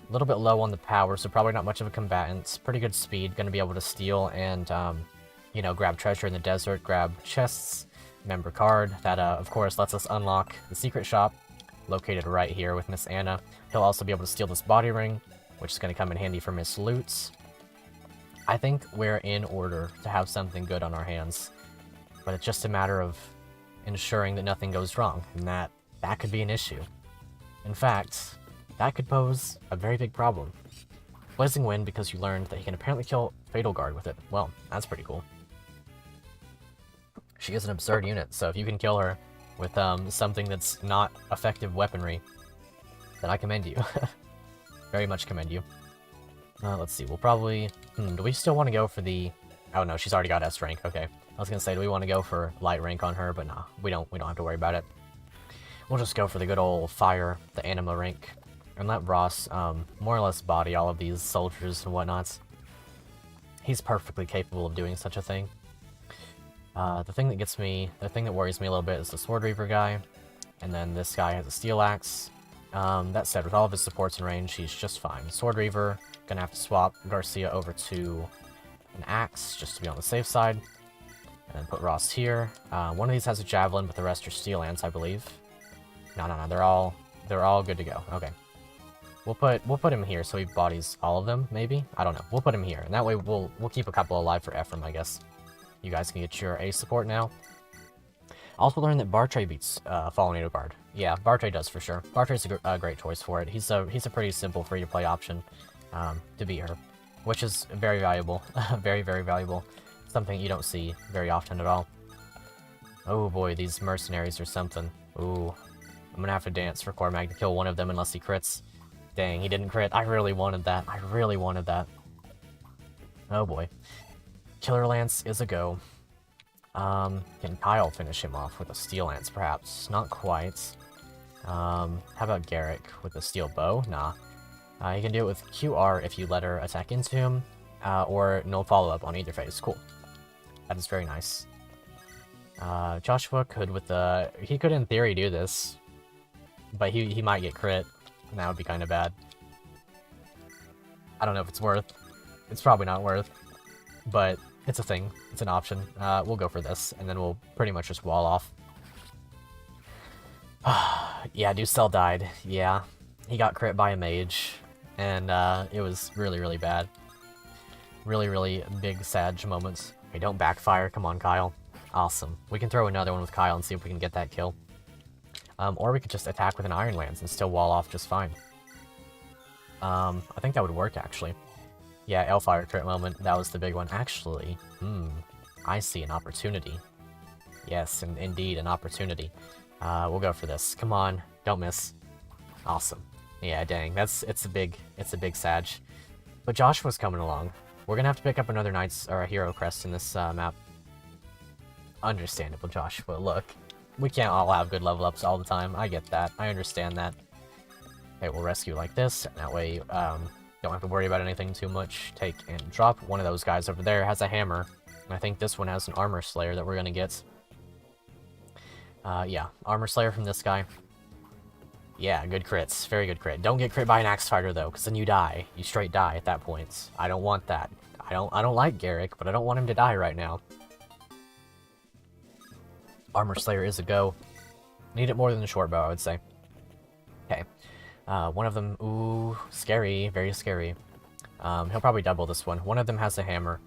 A little bit low on the power, so probably not much of a combatant. Pretty good speed, gonna be able to steal and, you know, grab treasure in the desert, grab chests, member card. That, of course, lets us unlock the secret shop, located right here with Miss Anna. He'll also be able to steal this body ring, which is gonna come in handy for Miss Loots. I think we're in order to have something good on our hands. But it's just a matter of ensuring that nothing goes wrong, and that could be an issue. In fact, that could pose a very big problem. Blazing Wind because you learned that he can apparently kill Fatal Guard with it. Well, that's pretty cool. She is an absurd unit, so if you can kill her with something that's not effective weaponry, then I commend you. Very much commend you. Let's see, we'll probably... do we still want to go for the... Oh no, she's already got S rank, okay. I was gonna say, do we want to go for light rank on her? But nah, we don't have to worry about it. We'll just go for the good old fire, the anima rank, and let Ross more or less body all of these soldiers and whatnots. He's perfectly capable of doing such a thing. The thing that worries me a little bit is the Sword Reaver guy, and then this guy has a steel axe. That said, with all of his supports in range, he's just fine. Sword Reaver, gonna have to swap Garcia over to an axe just to be on the safe side. And then put Ross here. One of these has a javelin, but the rest are steel ants, I believe. No, they're all good to go. Okay. We'll put him here so he bodies all of them, maybe? I don't know. We'll put him here, and that way we'll keep a couple alive for Ephraim, I guess. You guys can get your A support now. Also learned that Bartray beats Fallen Nato Guard. Yeah, Bartray does for sure. Bartray's a great choice for it. He's a pretty simple free-to-play option to beat her, which is very valuable. Very, very valuable. Something you don't see very often at all. Oh boy, these mercenaries are something. Ooh. I'm gonna have to dance for Cormac to kill one of them unless he crits. Dang, he didn't crit. I really wanted that. I really wanted that. Oh boy. Killer Lance is a go. Can Kyle finish him off with a Steel Lance, perhaps? Not quite. How about Garrick with a Steel Bow? Nah. You can do it with QR if you let her attack into him, or no follow-up on either phase. Cool. That is very nice. Joshua could he could in theory do this, but he might get crit, and that would be kind of bad. I don't know if it's worth. It's probably not worth, but it's a thing. It's an option. We'll go for this, and then we'll pretty much just wall off. Yeah, Ducel died. Yeah, he got crit by a mage, and it was really, really bad. Really, really big Sag moments. Okay, don't backfire. Come on, Kyle. Awesome. We can throw another one with Kyle and see if we can get that kill. Or we could just attack with an Iron Lance and still wall off just fine. I think that would work, actually. Yeah, Elfire crit moment. That was the big one. Actually, I see an opportunity. Yes, indeed, an opportunity. We'll go for this. Come on, don't miss. Awesome. Yeah, dang, it's a big Sag. But Joshua's coming along. We're gonna have to pick up another Knight's or a Hero Crest in this map. Understandable, Joshua. Look, we can't all have good level ups all the time. I get that. I understand that. Okay, we'll rescue like this, and that way don't have to worry about anything too much. Take and drop. One of those guys over there has a hammer, and I think this one has an Armor Slayer that we're gonna get. Yeah, Armor Slayer from this guy. Yeah, good crits. Very good crit. Don't get crit by an Axe Fighter, though, because then you die. You straight die at that point. I don't want that. I don't like Garrick, but I don't want him to die right now. Armor Slayer is a go. Need it more than the short bow, I would say. Okay. One of them... Ooh, scary. Very scary. He'll probably double this one. One of them has a hammer,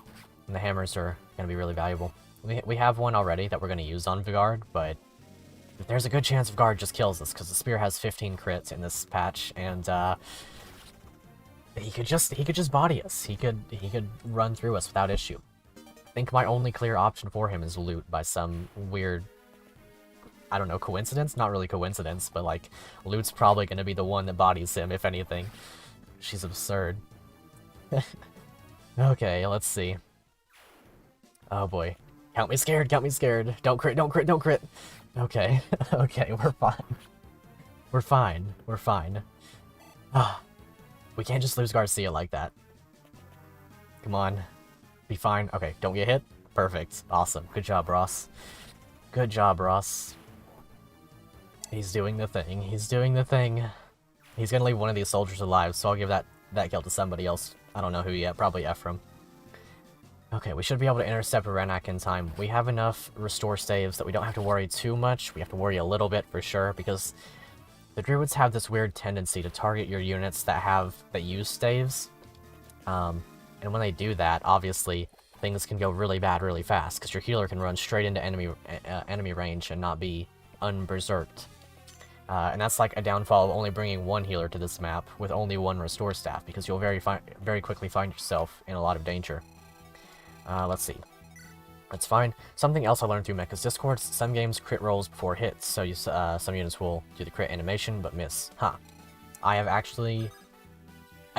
and the hammers are going to be really valuable. We have one already that we're going to use on Vigard, but there's a good chance Vigard just kills us, because the spear has 15 crits in this patch, and he could just body us. He could run through us without issue. I think my only clear option for him is loot by some weird, I don't know, coincidence? Not really coincidence, but like, loot's probably going to be the one that bodies him, if anything. She's absurd. Okay, let's see. Oh boy. Count me scared, count me scared. Don't crit, don't crit, don't crit. Okay, okay, we're fine. We're fine, we're fine. Ah, we can't just lose Garcia like that. Come on. Be fine. Okay, don't get hit. Perfect. Awesome. Good job, Ross. Good job, Ross. He's doing the thing. He's doing the thing. He's gonna leave one of these soldiers alive, so I'll give that kill to somebody else. I don't know who yet. Probably Ephraim. Okay, we should be able to intercept Renak in time. We have enough restore saves that we don't have to worry too much. We have to worry a little bit for sure, because the Druids have this weird tendency to target your units that use staves. And when they do that, obviously, things can go really bad really fast, because your healer can run straight into enemy range and not be unberserked. And that's like a downfall of only bringing one healer to this map with only one restore staff, because you'll very quickly find yourself in a lot of danger. Let's see. That's fine. Something else I learned through Mecha's Discord, some games crit rolls before hits, so some units will do the crit animation, but miss. Huh. I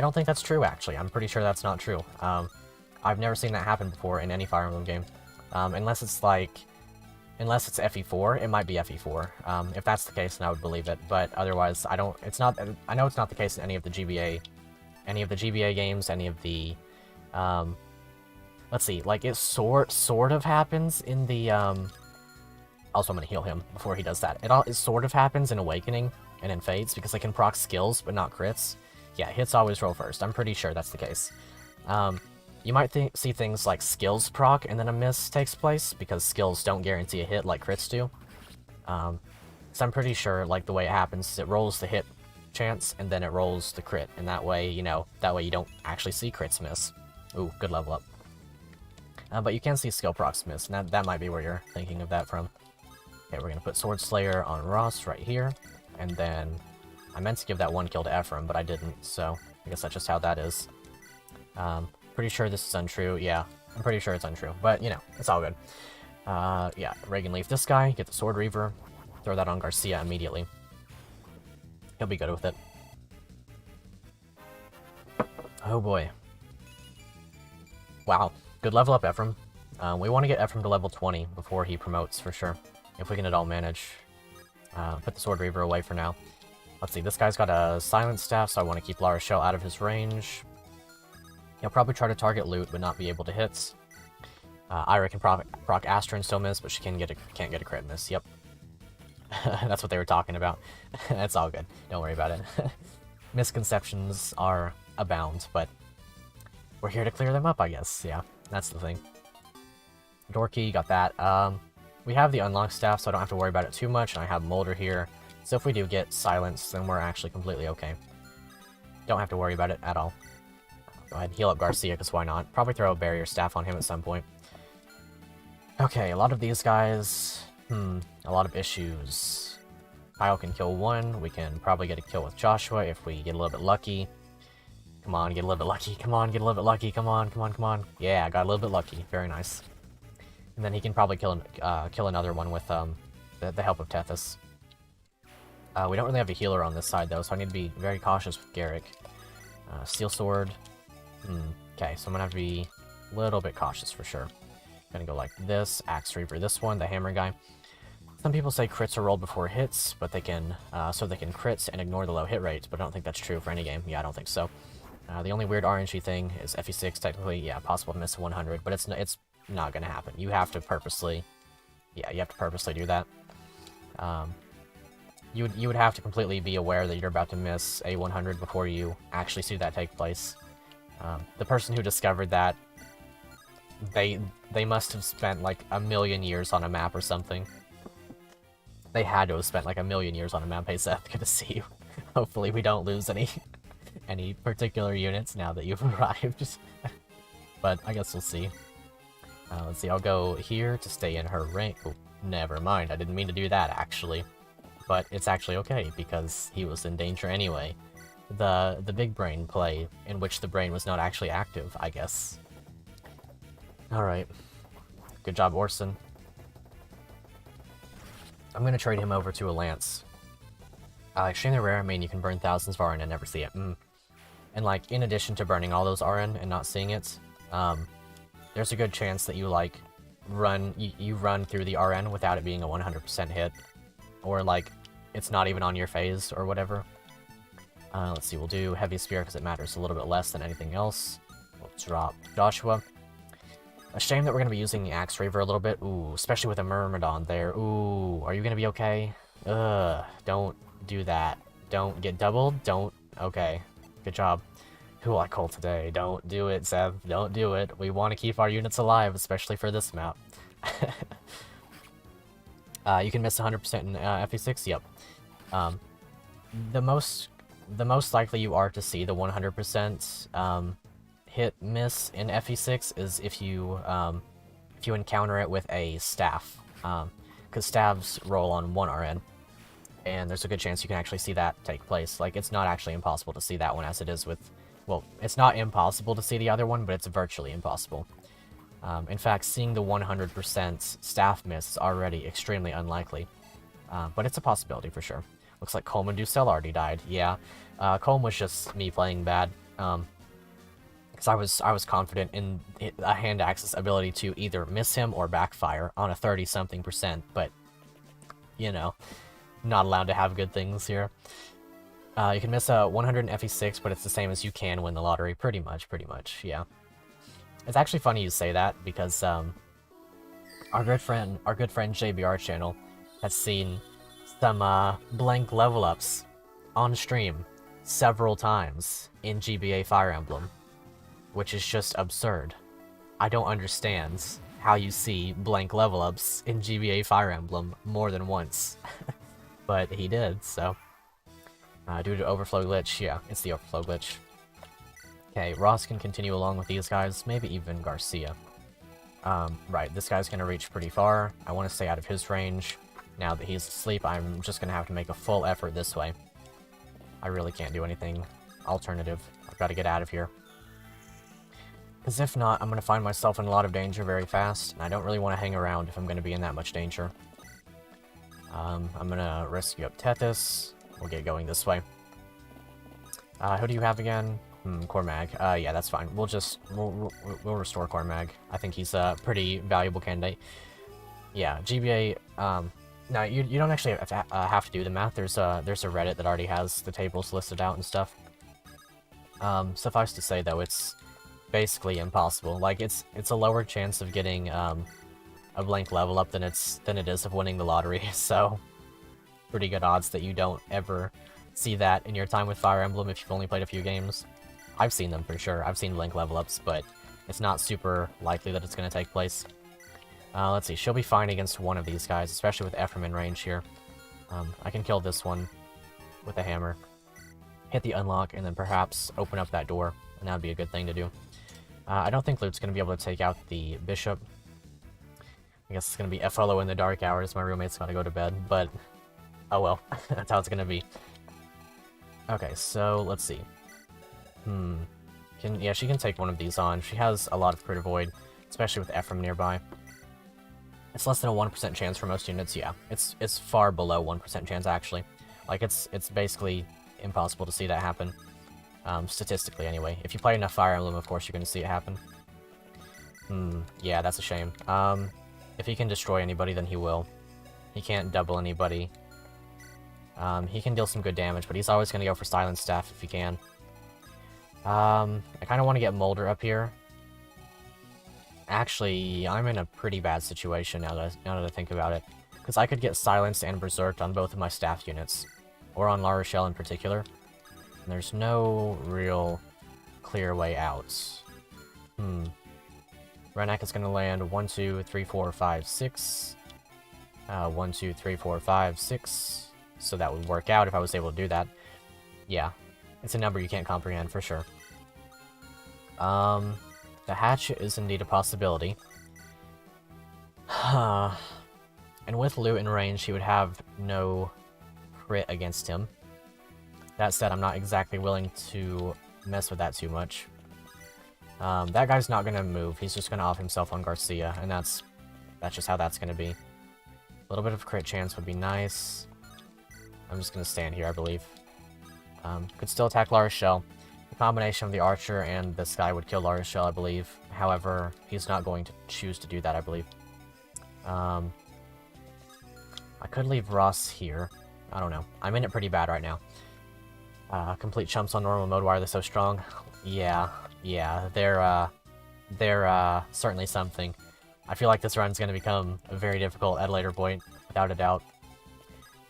don't think that's true, actually. I'm pretty sure that's not true. I've never seen that happen before in any Fire Emblem game. Unless it's FE4, it might be FE4. If that's the case, then I would believe it, but otherwise, I know it's not the case in any of the GBA games, any of the, let's see, like, it sort of happens in the, also I'm gonna heal him before he does that. It sort of happens in Awakening and in Fates, because they can proc skills, but not crits. Yeah, hits always roll first. I'm pretty sure that's the case. You might see things like skills proc, and then a miss takes place, because skills don't guarantee a hit like crits do. So I'm pretty sure, like, the way it happens is it rolls the hit chance, and then it rolls the crit, and that way, you don't actually see crits miss. Ooh, good level up. But you can see skill procs miss, and that might be where you're thinking of that from. Okay, we're gonna put Sword Slayer on Ross right here, and then I meant to give that one kill to Ephraim, but I didn't, so I guess that's just how that is. Pretty sure this is untrue. Yeah, I'm pretty sure it's untrue, but, it's all good. Yeah, Reagan leave this guy, get the Sword Reaver, throw that on Garcia immediately. He'll be good with it. Oh boy. Wow, good level up, Ephraim. We want to get Ephraim to level 20 before he promotes, for sure, if we can at all manage. Put the Sword Reaver away for now. Let's see, this guy's got a Silent Staff, so I want to keep La Rochelle out of his range. He'll probably try to target loot, but not be able to hit. Ira can proc Astra and still miss, but she can't get a crit miss. Yep. That's what they were talking about. That's all good. Don't worry about it. Misconceptions are abound, but we're here to clear them up, I guess. Yeah, that's the thing. Door key, got that. We have the unlock staff, so I don't have to worry about it too much, and I have Molder here. So if we do get silenced, then we're actually completely okay. Don't have to worry about it at all. Go ahead and heal up Garcia, because why not? Probably throw a barrier staff on him at some point. Okay, a lot of these guys... a lot of issues. Kyle can kill one. We can probably get a kill with Joshua if we get a little bit lucky. Come on, get a little bit lucky. Come on, get a little bit lucky. Come on, come on, come on. Yeah, I got a little bit lucky. Very nice. And then he can probably kill another one with the help of Tethys. We don't really have a healer on this side, though, so I need to be very cautious with Garrick. Steel Sword. Okay, so I'm gonna have to be a little bit cautious for sure. Gonna go like this, Axe Reaver this one, the hammer guy. Some people say crits are rolled before hits, but they can, so they can crit and ignore the low hit rate, but I don't think that's true for any game. Yeah, I don't think so. The only weird RNG thing is FE6, technically, yeah, possible to miss 100, but it's not gonna happen. You have to purposely, yeah, you have to purposely do that. You would have to completely be aware that you're about to miss a 100 before you actually see that take place. The person who discovered that, they must have spent like a million years on a map or something. They had to have spent like a million years on a map. Hey Seth, good to see you. Hopefully we don't lose any particular units now that you've arrived. But I guess we'll see. Let's see, I'll go here to stay in her range. Oh, never mind, I didn't mean to do that actually. But it's actually okay, because he was in danger anyway. The big brain play, in which the brain was not actually active, I guess. Alright. Good job, Orson. I'm gonna trade him over to a lance. Extremely rare, I mean you can burn thousands of RN and never see it. And like, in addition to burning all those RN and not seeing it, there's a good chance that you like, you run through the RN without it being a 100% hit. Or like, it's not even on your phase or whatever. Let's see, we'll do Heavy Spear because it matters a little bit less than anything else. We'll drop Joshua. A shame that we're going to be using the Axe Reaver a little bit. Ooh, especially with a Myrmidon there. Ooh, are you going to be okay? Ugh, don't do that. Don't get doubled. Don't. Okay, good job. Who I call today? Don't do it, Seth. Don't do it. We want to keep our units alive, especially for this map. You can miss 100% in FE6? Yep. The most likely you are to see the 100% hit miss in FE6 is if you encounter it with a staff, because staves roll on 1 RN, and there's a good chance you can actually see that take place. Like, it's not actually impossible to see that one as it is with, well, it's not impossible to see the other one, but it's virtually impossible. In fact, seeing the 100% staff miss is already extremely unlikely, but it's a possibility for sure. Looks like Coleman Ducell already died. Yeah, Coleman was just me playing bad. Because I was confident in a hand axe's ability to either miss him or backfire on a 30-something%, but, you know, not allowed to have good things here. You can miss a 100 in FE6, but it's the same as you can win the lottery, pretty much, yeah. It's actually funny you say that, because our good friend JBR channel has seen some blank level ups on stream several times in GBA Fire Emblem, which is just absurd. I don't understand how you see blank level ups in GBA Fire Emblem more than once. But he did, so. Due to overflow glitch, yeah, it's the overflow glitch. Okay, Ross can continue along with these guys, maybe even Garcia. Right, this guy's gonna reach pretty far. I want to stay out of his range. Now that he's asleep, I'm just gonna have to make a full effort this way. I really can't do anything alternative. I've got to get out of here. Because if not, I'm going to find myself in a lot of danger very fast, and I don't really want to hang around if I'm going to be in that much danger. I'm going to rescue up Tethys. We'll get going this way. Who do you have again? Cormag. Yeah, that's fine. We'll restore Cormag. I think he's a pretty valuable candidate. Yeah, GBA, no, you don't actually have to do the math. There's a Reddit that already has the tables listed out and stuff. Suffice to say, though, it's basically impossible. Like, it's a lower chance of getting a blank level up than it is of winning the lottery, so pretty good odds that you don't ever see that in your time with Fire Emblem if you've only played a few games. I've seen them for sure. I've seen blank level ups, but it's not super likely that it's going to take place. Let's see, she'll be fine against one of these guys, especially with Ephraim in range here. I can kill this one with a hammer, hit the unlock, and then perhaps open up that door, and that would be a good thing to do. I don't think Lute's going to be able to take out the bishop. I guess it's going to be FLO in the dark hours. My roommate's got to go to bed, but oh well, that's how it's going to be. Okay, so let's see. Yeah, she can take one of these on. She has a lot of crit avoid, especially with Ephraim nearby. It's less than a 1% chance for most units, yeah. It's far below 1% chance, actually. Like, it's basically impossible to see that happen. Statistically, anyway. If you play enough Fire Emblem, of course, you're gonna see it happen. Yeah, that's a shame. If he can destroy anybody, then he will. He can't double anybody. He can deal some good damage, but he's always gonna go for Silent Staff if he can. I kind of want to get Molder up here. Actually, I'm in a pretty bad situation now that I think about it. Because I could get Silenced and Berserked on both of my staff units. Or on La Rochelle in particular. And there's no real clear way out. Renak is going to land 1, 2, 3, 4, 5, 6. 1, 2, 3, 4, 5, 6. So that would work out if I was able to do that. Yeah. It's a number you can't comprehend for sure. The hatchet is indeed a possibility. And with loot in range, he would have no crit against him. That said, I'm not exactly willing to mess with that too much. That guy's not gonna move. He's just gonna off himself on Garcia, and that's just how that's gonna be. A little bit of crit chance would be nice. I'm just gonna stand here, I believe. Could still attack La Rochelle. The combination of the archer and this guy would kill La Rochelle, I believe. However, he's not going to choose to do that, I believe. I could leave Ross here. I don't know. I'm in it pretty bad right now. Complete chumps on normal mode. Why are they so strong? Yeah, they're certainly something. I feel like this run's going to become very difficult at a later point, without a doubt.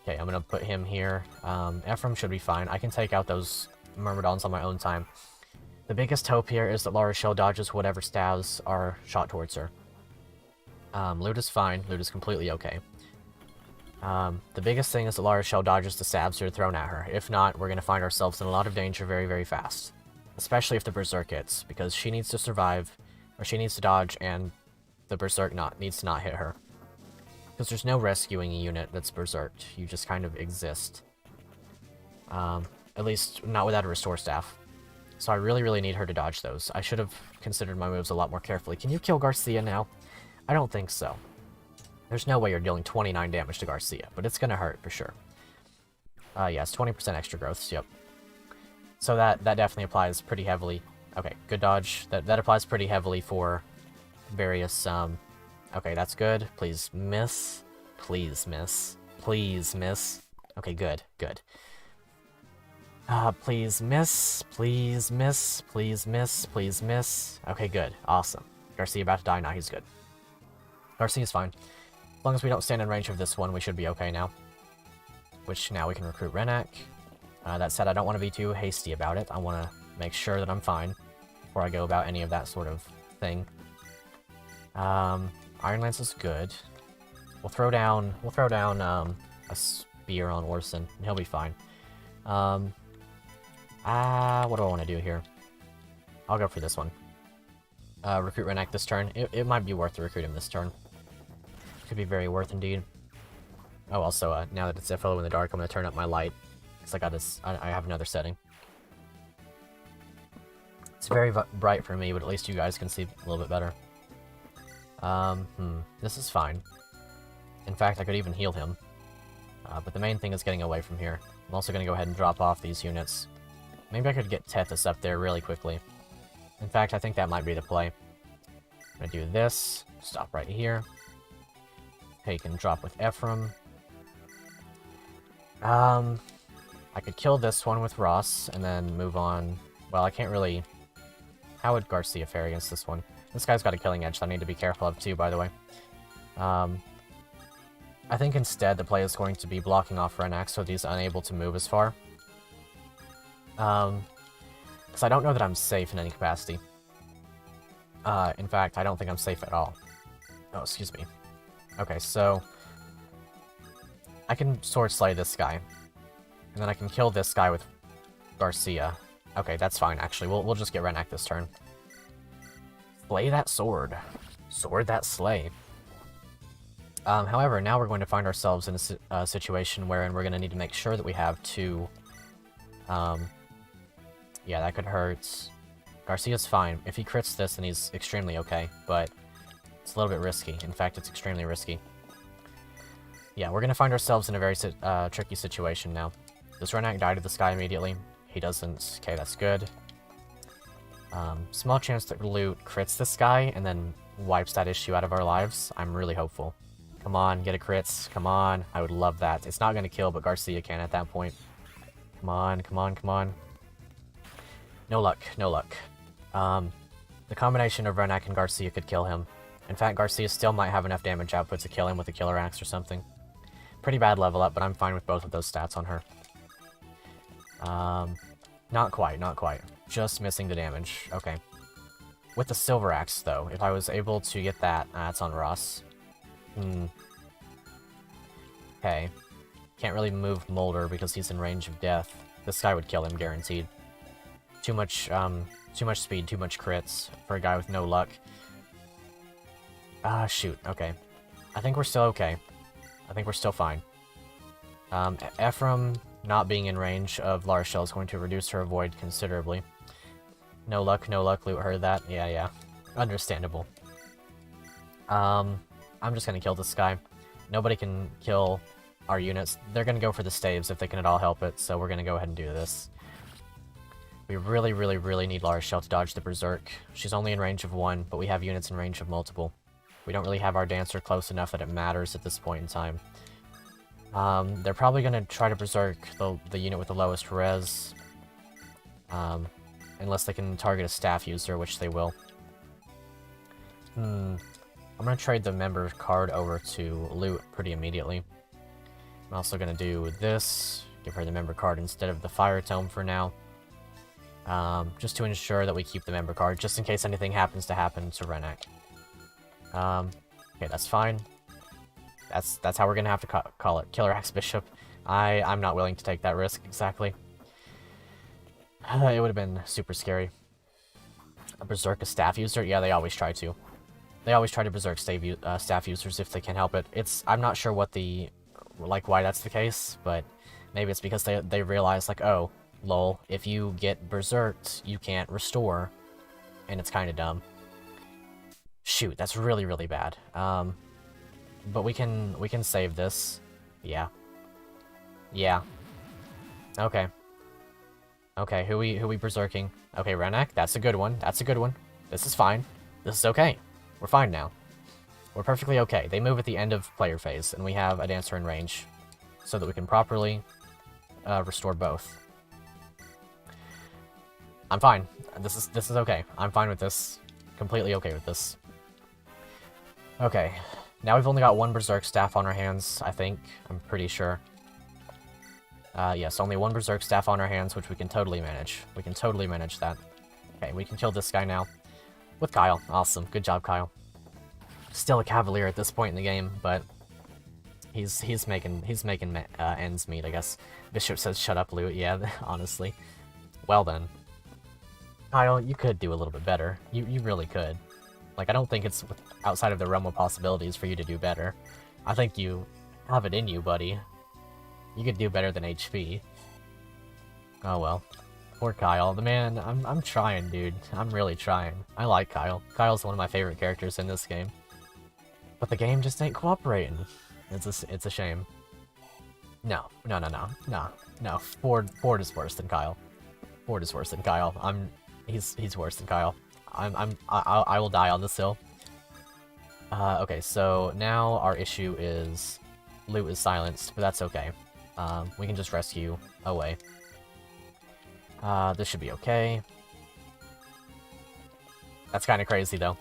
Okay, I'm going to put him here. Ephraim should be fine. I can take out those Myrmidons on my own time. The biggest hope here is that La Rochelle dodges whatever stabs are shot towards her. Loot is fine. Loot is completely okay. The biggest thing is that La Rochelle dodges the stabs that are thrown at her. If not, we're going to find ourselves in a lot of danger very, very fast. Especially if the Berserk hits, because she needs to survive, or she needs to dodge, and the Berserk needs to not hit her. Because there's no rescuing a unit that's Berserked. You just kind of exist. At least, not without a Restore Staff. So I really, really need her to dodge those. I should have considered my moves a lot more carefully. Can you kill Garcia now? I don't think so. There's no way you're dealing 29 damage to Garcia, but it's gonna hurt for sure. Yes, 20% extra growths, yep. So that definitely applies pretty heavily. Okay, good dodge. That applies pretty heavily for various, okay, that's good. Please miss. Please miss. Please miss. Okay, good. Please miss. Please miss. Please miss. Please miss. Okay, good. Awesome. Garcia about to die. Now he's good. Garcia's fine. As long as we don't stand in range of this one, we should be okay now. Which, now we can recruit Renak. That said, I don't want to be too hasty about it. I want to make sure that I'm fine before I go about any of that sort of thing. Iron Lance is good. We'll throw down a spear on Orson, and he'll be fine. What do I want to do here? I'll go for this one. Recruit Renak this turn. It might be worth to recruit him this turn. Could be very worth indeed. Oh, also, now that it's FLO in the dark, I'm going to turn up my light. Because I have another setting. It's very bright for me, but at least you guys can see a little bit better. This is fine. In fact, I could even heal him. But the main thing is getting away from here. I'm also going to go ahead and drop off these units. Maybe I could get Tethys up there really quickly. In fact, I think that might be the play. I'm going to do this. Stop right here. Okay, you can drop with Ephraim. I could kill this one with Ross, and then move on. Well, I can't really... How would Garcia fare against this one? This guy's got a killing edge, so I need to be careful of too, by the way. I think instead the play is going to be blocking off Renak so that he's unable to move as far. Because I don't know that I'm safe in any capacity. In fact, I don't think I'm safe at all. Oh, excuse me. Okay, so... I can Sword Slay this guy. And then I can kill this guy with Garcia. Okay, that's fine, actually. We'll just get Renak this turn. Slay that sword. Sword that slay. However, now we're going to find ourselves in a situation wherein we're going to need to make sure that we have two... yeah, that could hurt. Garcia's fine. If he crits this, then he's extremely okay, but it's a little bit risky. In fact, it's extremely risky. Yeah, we're going to find ourselves in a very tricky situation now. Does Renak die to this guy immediately? He doesn't. Okay, that's good. Small chance that loot crits this guy and then wipes that issue out of our lives. I'm really hopeful. Come on, get a crits. Come on. I would love that. It's not going to kill, but Garcia can at that point. Come on, come on, come on. No luck, no luck. The combination of Renak and Garcia could kill him. In fact, Garcia still might have enough damage output to kill him with a killer axe or something. Pretty bad level up, but I'm fine with both of those stats on her. Not quite, not quite. Just missing the damage. Okay. With the silver axe, though, if I was able to get that... it's on Ross. Okay. Can't really move Molder because he's in range of death. This guy would kill him, guaranteed. Too much speed, too much crits for a guy with no luck. Shoot. Okay. I think we're still okay. I think we're still fine. Ephraim not being in range of Lara Shell is going to reduce her avoid considerably. No luck, Loot heard that. Yeah. Understandable. I'm just gonna kill this guy. Nobody can kill our units. They're gonna go for the staves if they can at all help it, so we're gonna go ahead and do this. We really, really, really need Lara Shell to dodge the Berserk. She's only in range of 1, but we have units in range of multiple. We don't really have our Dancer close enough that it matters at this point in time. They're probably going to try to Berserk the unit with the lowest res. Unless they can target a staff user, which they will. I'm going to trade the member card over to Loot pretty immediately. I'm also going to do this. Give her the member card instead of the Fire Tome for now. Just to ensure that we keep the member card, just in case anything happens to happen to Renak. Okay, that's fine. That's how we're gonna have to call it. Killer Axe Bishop. I'm not willing to take that risk, exactly. It would have been super scary. A Berserk a staff user? Yeah, they always try to. They always try to Berserk staff users if they can help it. I'm not sure what why that's the case, but maybe it's because they realize, like, oh, lol, if you get berserked, you can't restore, and it's kind of dumb. Shoot, that's really, really bad. But we can save this. Yeah. Yeah. Okay. Okay, who we berserking? Okay, Renak, that's a good one. That's a good one. This is fine. This is okay. We're fine now. We're perfectly okay. They move at the end of player phase, and we have a Dancer in range, so that we can properly restore both. I'm fine. This is okay. I'm fine with this. Completely okay with this. Okay. Now we've only got one Berserk staff on our hands, I think. I'm pretty sure. Yes, only one Berserk staff on our hands, which we can totally manage. We can totally manage that. Okay, we can kill this guy now. With Kyle. Awesome. Good job, Kyle. Still a Cavalier at this point in the game, but he's making ends meet, I guess. Bishop says, "Shut up, Loot." Yeah, honestly. Well then. Kyle, you could do a little bit better. You really could. Like, I don't think it's outside of the realm of possibilities for you to do better. I think you have it in you, buddy. You could do better than HP. Oh well. Poor Kyle. The man, I'm trying, dude. I'm really trying. I like Kyle. Kyle's one of my favorite characters in this game. But the game just ain't cooperating. It's a shame. No. Ford is worse than Kyle. Ford is worse than Kyle. He's worse than Kyle. I will die on this hill. Okay, so now our issue is Loot is silenced, but that's okay. We can just rescue away. This should be okay. That's kind of crazy, though,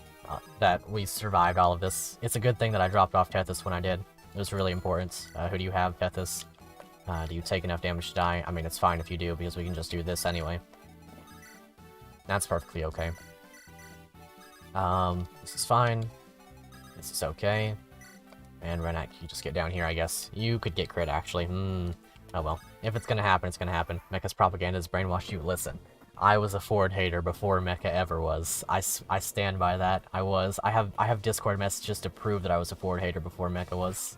that we survived all of this. It's a good thing that I dropped off Tethys when I did. It was really important. Who do you have, Tethys? Do you take enough damage to die? I mean, it's fine if you do, because we can just do this anyway. That's perfectly okay. This is fine. This is okay. And Renak, you just get down here, I guess. You could get crit, actually. Oh well. If it's gonna happen, it's gonna happen. Mecha's propaganda has brainwashed you. Listen, I was a Ford hater before Mecha ever was. I stand by that. I was. I have Discord messages to prove that I was a Ford hater before Mecha was.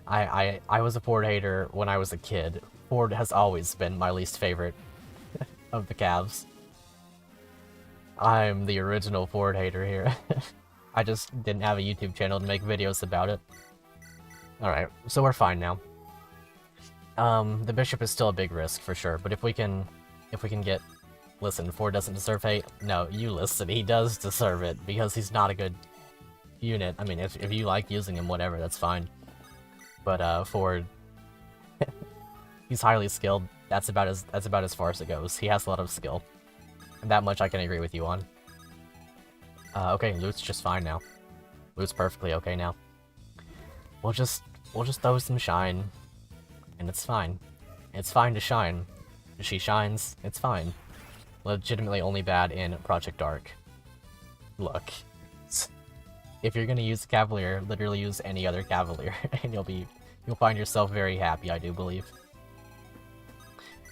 I was a Ford hater when I was a kid. Ford has always been my least favorite of the Cavs. I'm the original Ford hater here. I just didn't have a YouTube channel to make videos about it. Alright, so we're fine now. The bishop is still a big risk for sure, but if we can get... Listen, 4 doesn't deserve hate? No, you listen, he does deserve it, because he's not a good unit. I mean, if you like using him, whatever, that's fine. But, Ford... he's highly skilled. That's about as far as it goes. He has a lot of skill. And that much I can agree with you on. Okay, Loot's just fine now. Loot's perfectly okay now. We'll just throw some shine. And it's fine. It's fine to shine. She shines, it's fine. Legitimately only bad in Project Dark. Look. If you're gonna use Cavalier, literally use any other Cavalier, and you'll find yourself very happy, I do believe.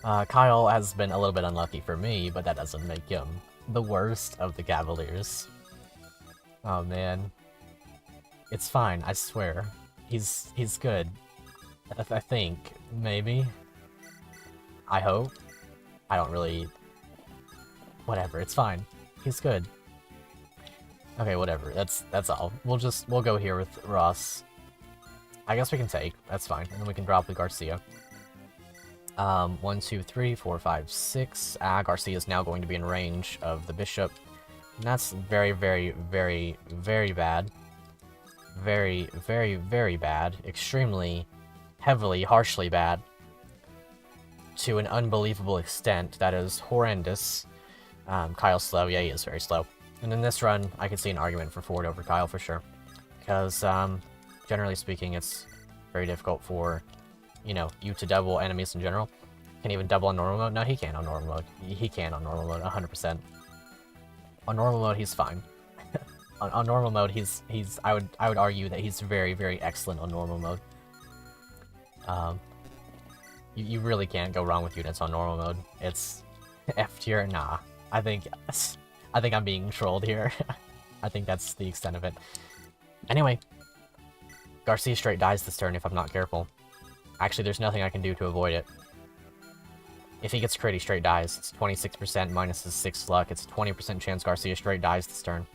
Kyle has been a little bit unlucky for me, but that doesn't make him the worst of the Cavaliers. Oh man. It's fine, I swear. He's good. I think. Maybe. I hope. I don't really... Whatever, it's fine. He's good. Okay, whatever. That's all. We'll go here with Ross. I guess we can take. That's fine. And then we can drop the Garcia. 1, 2, 3, 4, 5, 6. Garcia is now going to be in range of the bishop. And that's very, very, very, very bad. Very, very, very bad. Extremely, heavily, harshly bad. To an unbelievable extent. That is horrendous. Kyle's slow. Yeah, he is very slow. And in this run, I could see an argument for Ford over Kyle for sure. Because, generally speaking, it's very difficult for, you know, you to double enemies in general. Can he even double on normal mode? No, he can on normal mode. He can on normal mode, 100%. On normal mode, he's fine. on normal mode, I would argue that he's very, very excellent on normal mode. You really can't go wrong with units on normal mode. It's F tier, nah. I think I'm being trolled here. I think that's the extent of it. Anyway, Garcia straight dies this turn if I'm not careful. Actually, there's nothing I can do to avoid it. If he gets crit, he straight dies. It's 26% minus his 6 luck. It's a 20% chance Garcia straight dies this turn.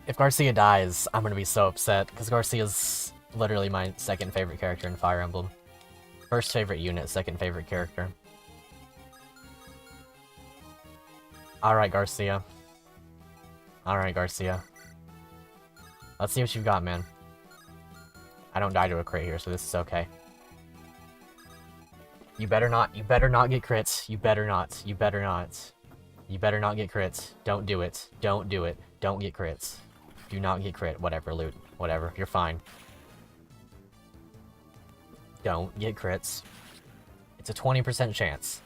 If Garcia dies, I'm gonna be so upset, because Garcia's literally my second favorite character in Fire Emblem. First favorite unit, second favorite character. Alright, Garcia. Alright, Garcia. Let's see what you've got, man. I don't die to a crit here, so this is okay. You better not get crits. You better not. You better not. You better not get crits. Don't do it. Don't do it. Don't get crits. Do not get crit. Whatever, Loot. Whatever. You're fine. Don't get crits. It's a 20% chance.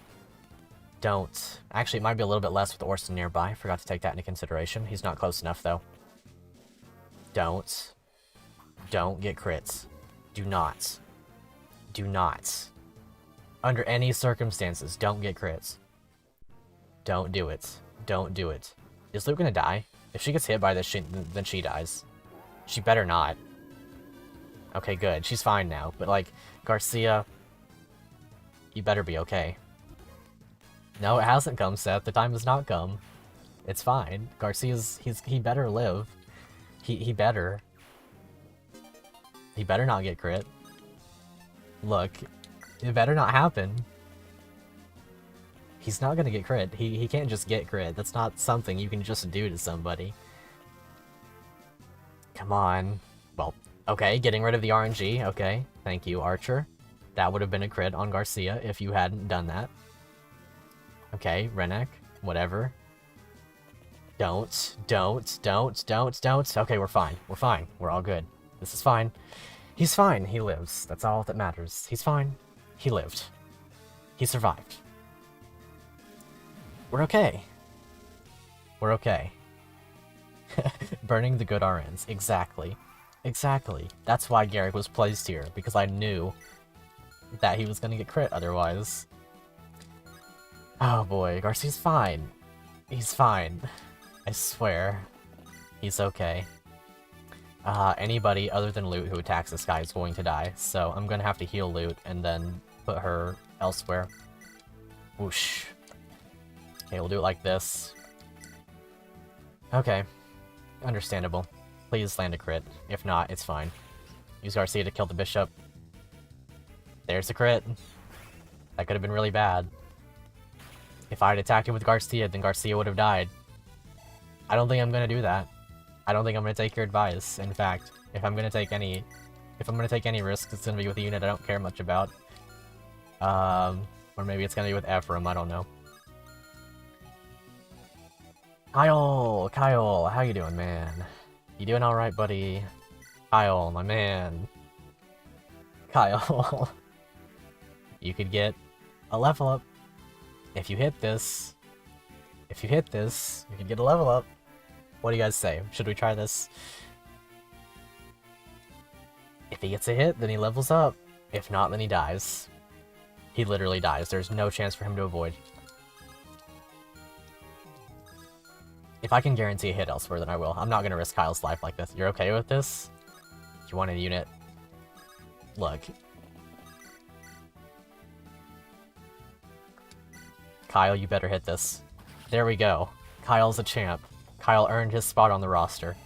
Don't. Actually, it might be a little bit less with Orson nearby. Forgot to take that into consideration. He's not close enough, though. Don't. Don't get crits. Do not. Do not. Under any circumstances, don't get crits. Don't do it. Don't do it. Is Luke gonna die? If she gets hit by this, then she dies. She better not. Okay, good. She's fine now. But, like, Garcia... You better be okay. No, it hasn't come, Seth. The time has not come. It's fine. Garcia's... He better live. He better. He better not get crit. Look. It better not happen. He's not gonna get crit. He can't just get crit. That's not something you can just do to somebody. Come on. Well, okay, getting rid of the RNG. Okay, thank you, Archer. That would have been a crit on Garcia if you hadn't done that. Okay, Renek. Whatever. Don't. Okay, we're fine. We're fine. We're all good. This is fine. He's fine. He lives. That's all that matters. He's fine. He lived. He survived. We're okay. We're okay. Burning the good RNs. Exactly. Exactly. That's why Garrick was placed here, because I knew that he was gonna get crit otherwise. Oh boy, Garcia's fine. He's fine. I swear. He's okay. Anybody other than Loot who attacks this guy is going to die, so I'm gonna have to heal Loot and then put her elsewhere. Whoosh. Okay, we'll do it like this. Okay. Understandable. Please land a crit. If not, it's fine. Use Garcia to kill the bishop. There's the crit. That could have been really bad. If I had attacked him with Garcia, then Garcia would have died. I don't think I'm gonna do that. I don't think I'm gonna take your advice. In fact, if I'm gonna take any risks, it's gonna be with a unit I don't care much about. Or maybe it's gonna be with Ephraim, I don't know. Kyle, how you doing, man? You doing alright, buddy? Kyle, my man. Kyle. You could get a level up. If you hit this, you could get a level up. What do you guys say? Should we try this? If he gets a hit, then he levels up. If not, then he dies. He literally dies. There's no chance for him to avoid. If I can guarantee a hit elsewhere, then I will. I'm not gonna risk Kyle's life like this. You're okay with this? You want a unit? Look. Kyle, you better hit this. There we go. Kyle's a champ. Kyle earned his spot on the roster.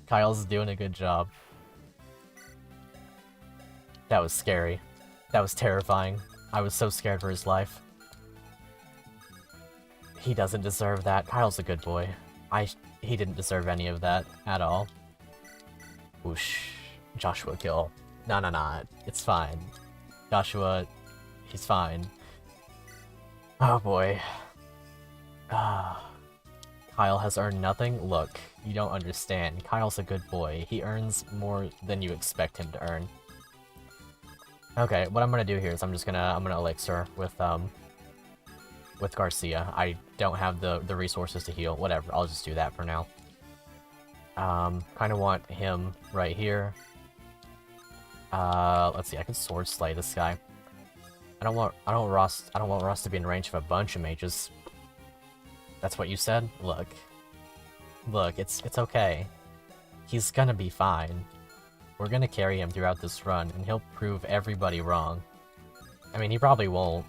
Kyle's doing a good job. That was scary. That was terrifying. I was so scared for his life. He doesn't deserve that. Kyle's a good boy. He didn't deserve any of that at all. Whoosh. Joshua kill. Nah. It's fine. Joshua, he's fine. Oh boy. Kyle has earned nothing? Look, you don't understand. Kyle's a good boy. He earns more than you expect him to earn. Okay, what I'm gonna do here is I'm gonna elixir with Garcia. I don't have the resources to heal. Whatever, I'll just do that for now. Kind of want him right here. Let's see. I can sword slay this guy. I don't want Ross to be in range of a bunch of mages. That's what you said? Look, it's okay. He's gonna be fine. We're gonna carry him throughout this run, and he'll prove everybody wrong. I mean, he probably won't,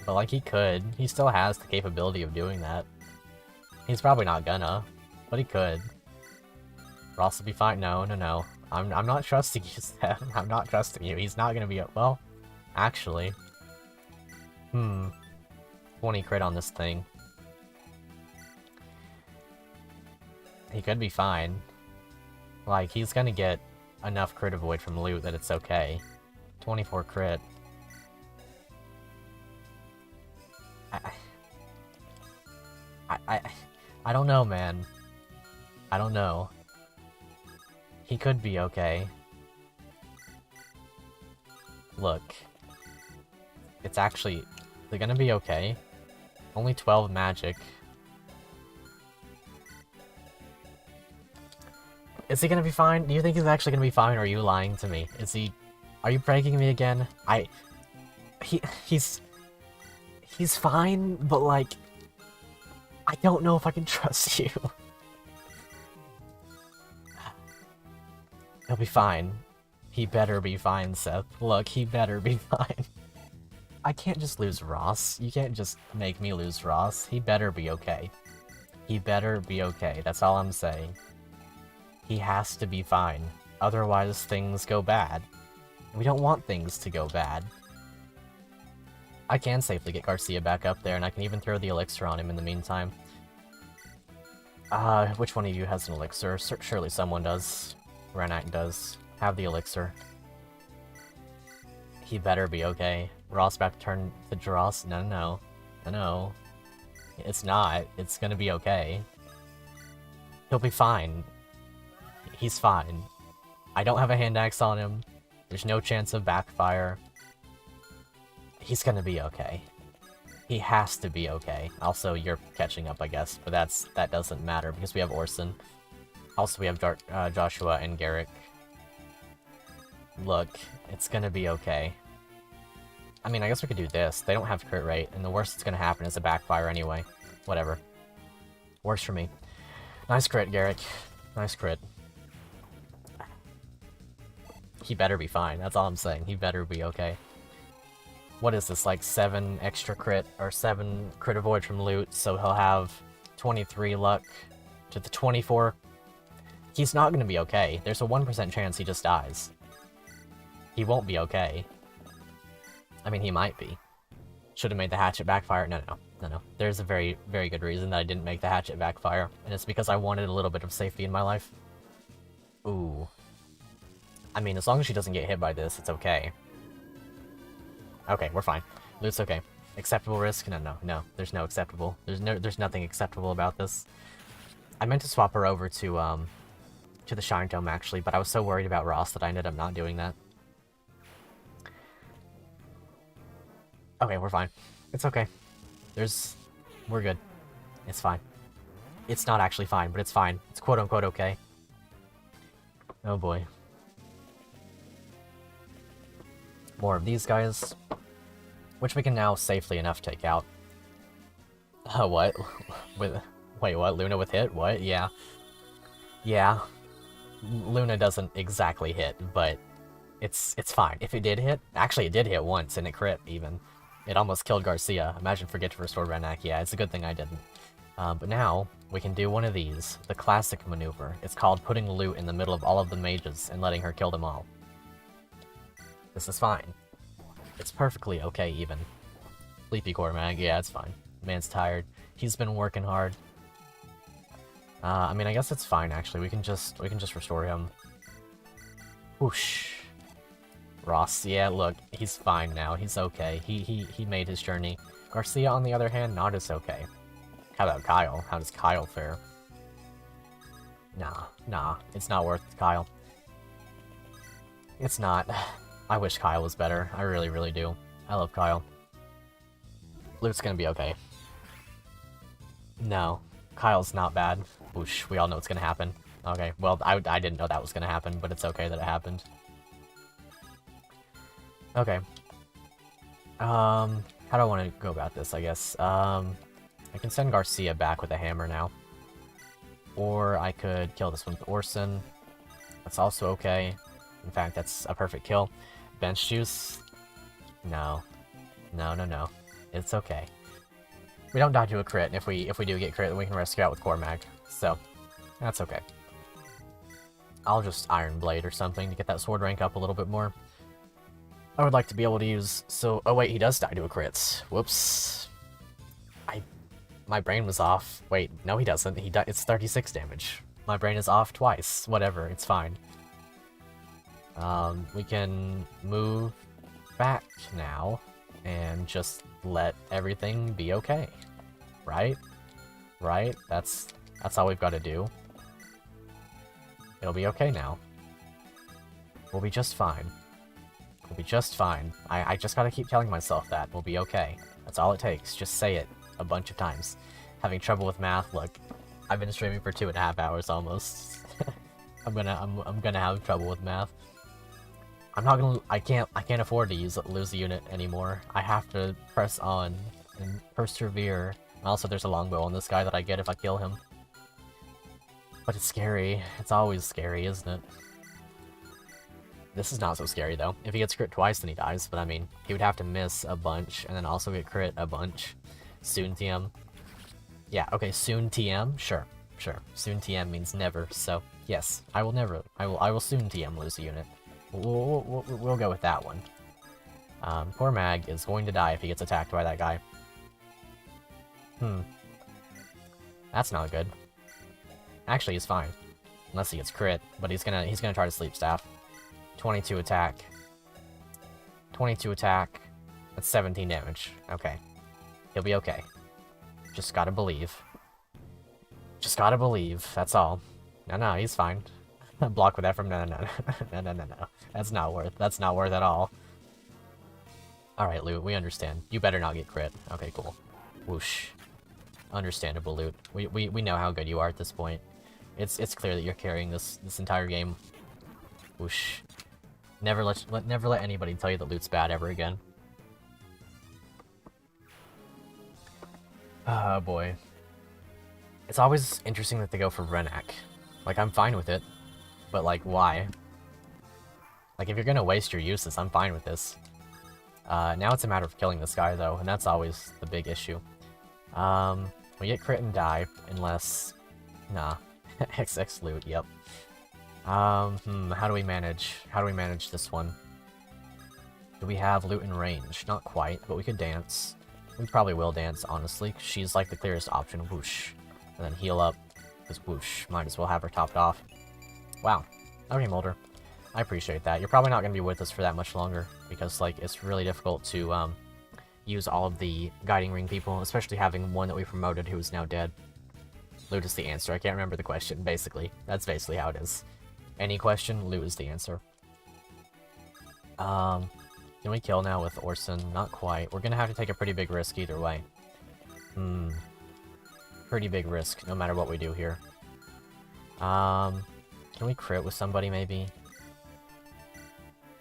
but like he could. He still has the capability of doing that. He's probably not gonna, but he could. Ross will be fine. No. I'm not trusting you, Seth. I'm not trusting you. He's not gonna be well, actually. 20 crit on this thing. He could be fine. Like, he's gonna get enough crit avoid from loot that it's okay. 24 crit. I don't know, man. I don't know. He could be okay. Look. It's actually... They're gonna be okay. Only 12 magic. Is he gonna be fine? Do you think he's actually gonna be fine, or are you lying to me? Are you pranking me again? He's fine, but like... I don't know if I can trust you. He'll be fine. He better be fine, Seth. Look, he better be fine. I can't just lose Ross. You can't just make me lose Ross. He better be okay. He better be okay. That's all I'm saying. He has to be fine. Otherwise, things go bad. We don't want things to go bad. I can safely get Garcia back up there, and I can even throw the elixir on him in the meantime. Which one of you has an elixir? Surely someone does. Renite does. Have the elixir. He better be okay. Ross about to turn to Dross? No. It's not. It's gonna be okay. He'll be fine. He's fine. I don't have a hand axe on him. There's no chance of backfire. He's gonna be okay. He has to be okay. Also, you're catching up, I guess, but that doesn't matter because we have Orson. Also, we have Joshua and Garrick. Look, it's gonna be okay. I mean, I guess we could do this. They don't have crit rate, and the worst that's gonna happen is a backfire anyway. Whatever. Works for me. Nice crit, Garrick. Nice crit. He better be fine. That's all I'm saying. He better be okay. What is this, like 7 extra crit, or 7 crit avoid from loot, so he'll have 23 luck to the 24. He's not gonna be okay. There's a 1% chance he just dies. He won't be okay. I mean, he might be. Should have made the hatchet backfire. No. There's a very, very good reason that I didn't make the hatchet backfire, and it's because I wanted a little bit of safety in my life. Ooh. I mean, as long as she doesn't get hit by this, it's okay. Okay, we're fine. Loot's okay. Acceptable risk? No. There's no acceptable. There's nothing acceptable about this. I meant to swap her over to the Shine Tome, actually, but I was so worried about Ross that I ended up not doing that. Okay, we're fine. It's okay. We're good. It's fine. It's not actually fine, but it's fine. It's quote-unquote okay. Oh boy. More of these guys, which we can now safely enough take out. What? Wait, what? Luna with hit? What? Yeah. Yeah. Luna doesn't exactly hit, but it's fine. If it did hit, actually it did hit once, and it crit, even. It almost killed Garcia. Imagine forget to restore Renak. Yeah, it's a good thing I didn't. But now, we can do one of these, the classic maneuver. It's called putting loot in the middle of all of the mages and letting her kill them all. This is fine. It's perfectly okay, even. Sleepy Core Mag, yeah, it's fine. Man's tired. He's been working hard. I mean, I guess it's fine, actually. We can just restore him. Whoosh. Ross, yeah, look, he's fine now. He's okay. He made his journey. Garcia, on the other hand, not as okay. How about Kyle? How does Kyle fare? Nah, it's not worth it, Kyle. It's not. I wish Kyle was better. I really, really do. I love Kyle. Loot's gonna be okay. No, Kyle's not bad. Whoosh, we all know what's gonna happen. Okay, well, I didn't know that was gonna happen, but it's okay that it happened. Okay. How do I want to go about this, I guess? I can send Garcia back with a hammer now. Or I could kill this one with Orson. That's also okay. In fact, that's a perfect kill. Bench juice? No. No. It's okay. We don't die to a crit, and if we do get crit, then we can rescue out with Core Mag. So, that's okay. I'll just Iron Blade or something to get that sword rank up a little bit more. I would like to be able to use... So, oh wait, he does die to a crit. Whoops. My brain was off. Wait, no he doesn't. It's 36 damage. My brain is off twice. Whatever, it's fine. We can move back now and just let everything be okay. Right? Right? That's all we've got to do. It'll be okay now. We'll be just fine. We'll be just fine. I just gotta keep telling myself that. We'll be okay. That's all it takes. Just say it a bunch of times. Having trouble with math, look. I've been streaming for 2.5 hours almost. I'm gonna have trouble with math. I can't afford to lose a unit anymore. I have to press on and persevere. Also, there's a longbow on this guy that I get if I kill him. But it's scary. It's always scary, isn't it? This is not so scary, though. If he gets crit twice, then he dies. But, I mean, he would have to miss a bunch, and then also get crit a bunch. Soon TM. Yeah, okay, soon TM? Sure. Soon TM means never, so, yes. I will soon TM lose a unit. We'll go with that one. Core Mag is going to die if he gets attacked by that guy. That's not good. Actually, he's fine. Unless he gets crit, but he's gonna try to sleep staff. 22 attack. 22 attack. That's 17 damage. Okay. He'll be okay. Just gotta believe. Just gotta believe, that's all. No, he's fine. Block with that from no. That's not worth at all. Alright, Loot, we understand. You better not get crit. Okay, cool. Whoosh. Understandable, Loot. We know how good you are at this point. It's clear that you're carrying this entire game. Whoosh. Never let anybody tell you that Loot's bad ever again. Oh boy. It's always interesting that they go for Renak. Like, I'm fine with it. But, like, why? Like, if you're gonna waste your uses, I'm fine with this. Now it's a matter of killing this guy, though, and that's always the big issue. We get crit and die, unless... Nah. XX Loot, yep. How do we manage? How do we manage this one? Do we have loot in range? Not quite, but we could dance. We probably will dance, honestly. She's like the clearest option. Whoosh. And then heal up. Because whoosh. Might as well have her topped off. Wow. Okay, Mulder. I appreciate that. You're probably not going to be with us for that much longer. Because, like, it's really difficult to, use all of the guiding ring people. Especially having one that we promoted who is now dead. Loot is the answer. I can't remember the question, basically. That's basically how it is. Any question, loot is the answer. Can we kill now with Orson? Not quite. We're gonna have to take a pretty big risk either way. Pretty big risk, no matter what we do here. Can we crit with somebody, maybe?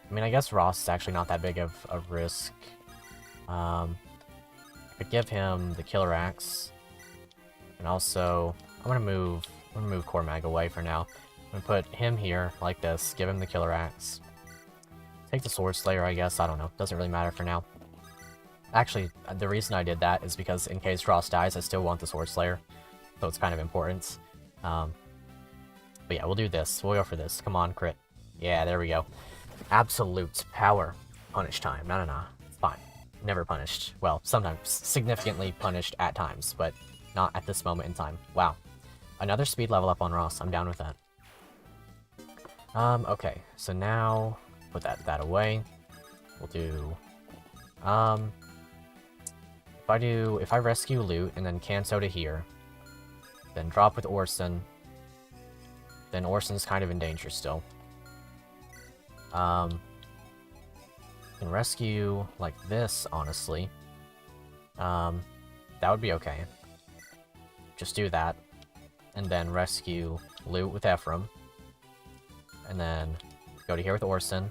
I mean, I guess Ross is actually not that big of a risk. I could give him the Killer Axe. And also, I'm gonna move Cormag away for now. I'm gonna put him here, like this, give him the Killer Axe. Take the Sword Slayer, I guess, I don't know. Doesn't really matter for now. Actually, the reason I did that is because in case Ross dies, I still want the Sword Slayer. So it's kind of important. But yeah, we'll do this. We'll go for this. Come on, crit. Yeah, there we go. Absolute power. Punish time. No. It's fine. Never punished. Well, sometimes significantly punished at times, but not at this moment in time. Wow. Another speed level up on Ross. I'm down with that. Okay. So now, put that away. We'll do, if I rescue loot and then Kanto to here, then drop with Orson, then Orson's kind of in danger still. Can rescue like this, honestly. That would be okay. Just do that. And then rescue loot with Ephraim. And then go to here with Orson.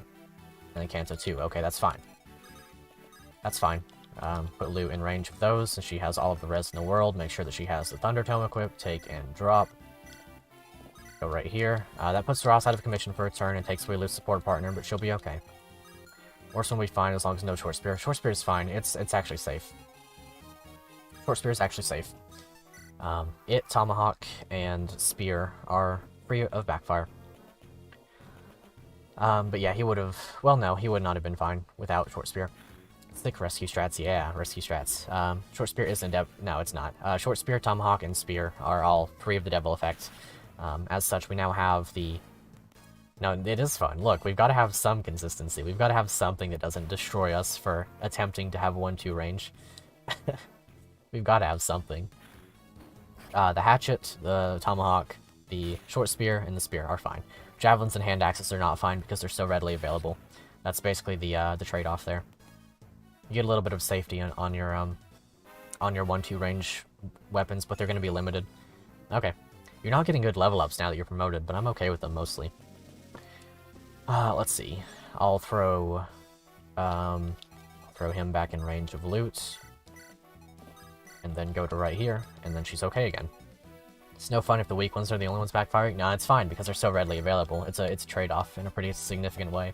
And then Kanto too. Okay, that's fine. That's fine. Put loot in range of those, and she has all of the res in the world. Make sure that she has the Thunder Tome equipped. Take and drop. Go right here. That puts Ross out of commission for a turn and takes away loot support partner, but she'll be okay. Orson will be fine as long as no Short Spear. Short Spear is fine. It's actually safe. Short Spear is actually safe. Tomahawk, and Spear are free of backfire. But yeah, he would have... Well, no, he would not have been fine without Short Spear. Thick rescue strats, yeah, rescue strats. Short Spear isn't no, it's not. Short Spear, Tomahawk, and Spear are all free of the Devil effect. As such, we now have the... No, it is fun. Look, we've got to have some consistency. We've got to have something that doesn't destroy us for attempting to have 1-2 range. We've got to have something. The Hatchet, the Tomahawk, the Short Spear, and the Spear are fine. Javelins and Hand Axes are not fine because they're so readily available. That's basically the trade-off there. You get a little bit of safety on your 1-2 range weapons, but they're going to be limited. Okay. You're not getting good level ups now that you're promoted, but I'm okay with them mostly. Let's see. I'll throw him back in range of loot. And then go to right here, and then she's okay again. It's no fun if the weak ones are the only ones backfiring. No, it's fine because they're so readily available. It's a trade-off in a pretty significant way.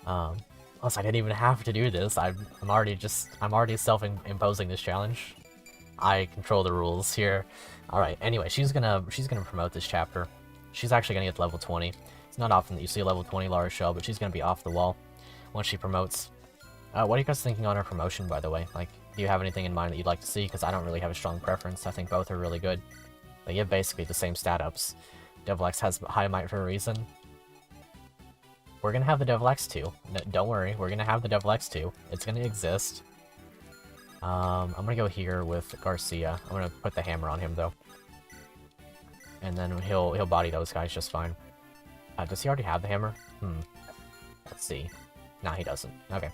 Plus, I didn't even have to do this. I'm already self-imposing this challenge. I control the rules here. All right. Anyway, she's gonna promote this chapter. She's actually gonna get to level 20. It's not often that you see a level 20 Lara Shell, but she's gonna be off the wall once she promotes. What are you guys thinking on her promotion, by the way? Like, do you have anything in mind that you'd like to see? Because I don't really have a strong preference. I think both are really good. They give basically the same stat ups. Devil X has high might for a reason. We're gonna have the Devil X too. No, don't worry, we're gonna have the Devil X too. It's gonna exist. I'm gonna go here with Garcia. I'm gonna put the hammer on him though. And then he'll body those guys just fine. Does he already have the hammer? Let's see. Nah, he doesn't. Okay.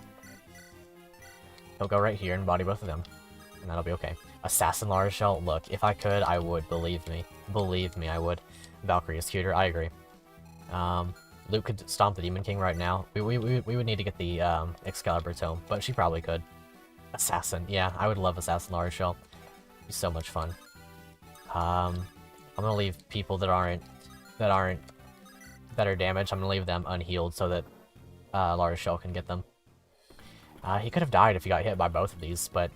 He'll go right here and body both of them. And that'll be okay. Assassin Lara Shell? Look, if I could, I would. Believe me. Believe me, I would. Valkyrie is cuter. I agree. Luke could stomp the Demon King right now. We would need to get the Excalibur Tome, but she probably could. Assassin. Yeah, I would love Assassin Lara Shell. It'd be so much fun. I'm gonna leave people that are damaged. I'm gonna leave them unhealed so that Lara Shell can get them. He could have died if he got hit by both of these, but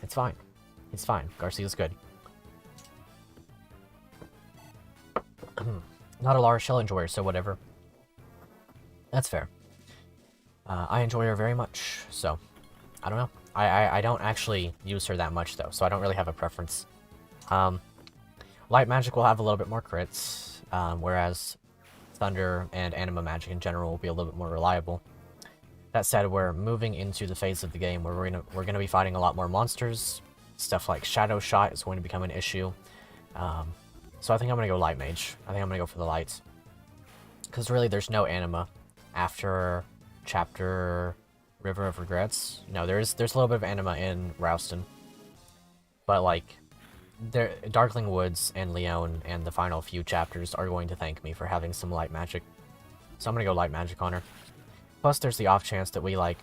it's fine. It's fine. Garcia's good. Not a Lara Shell enjoyer, so whatever. That's fair. I enjoy her very much, so I don't know. I don't actually use her that much though, so I don't really have a preference. Light magic will have a little bit more crits, whereas thunder and anima magic in general will be a little bit more reliable. That said, we're moving into the phase of the game where we're gonna be fighting a lot more monsters. Stuff like Shadow Shot is going to become an issue. So I think I'm gonna go Light Mage. I think I'm gonna go for the lights. Because really, there's no anima after chapter River of Regrets. No, there's a little bit of anima in Rouston. But like, Darkling Woods and Leon and the final few chapters are going to thank me for having some light magic. So I'm gonna go light magic on her. Plus, there's the off chance that we, like,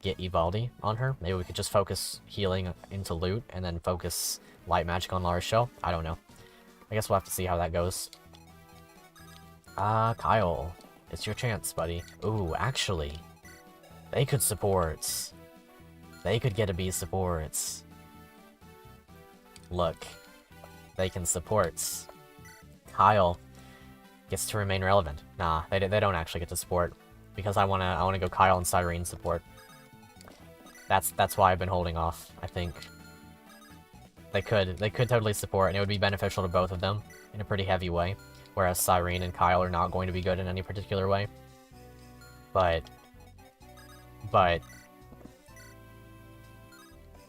get Ivaldi on her. Maybe we could just focus healing into loot and then focus light magic on Lara Shell. I don't know. I guess we'll have to see how that goes. Kyle. It's your chance, buddy. Ooh, actually. They could support. They could get a B supports. Look. They can support. Kyle gets to remain relevant. Nah, they don't actually get to support. Because I wanna go Kyle and Cyrene support. That's why I've been holding off, I think. They could totally support, and it would be beneficial to both of them in a pretty heavy way. Whereas Cyrene and Kyle are not going to be good in any particular way. But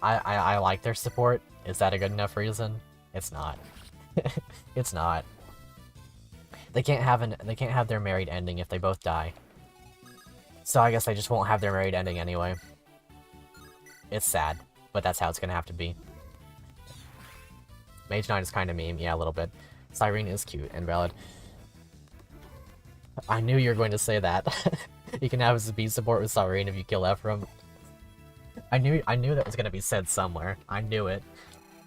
I like their support. Is that a good enough reason? It's not. It's not. They can't have their married ending if they both die. So I guess they just won't have their married ending anyway. It's sad, but that's how it's gonna have to be. Mage Knight is kind of meme, yeah, a little bit. Cyrene is cute and valid. I knew you were going to say that. You can have speed support with Cyrene if you kill Ephraim. I knew that was gonna be said somewhere. I knew it.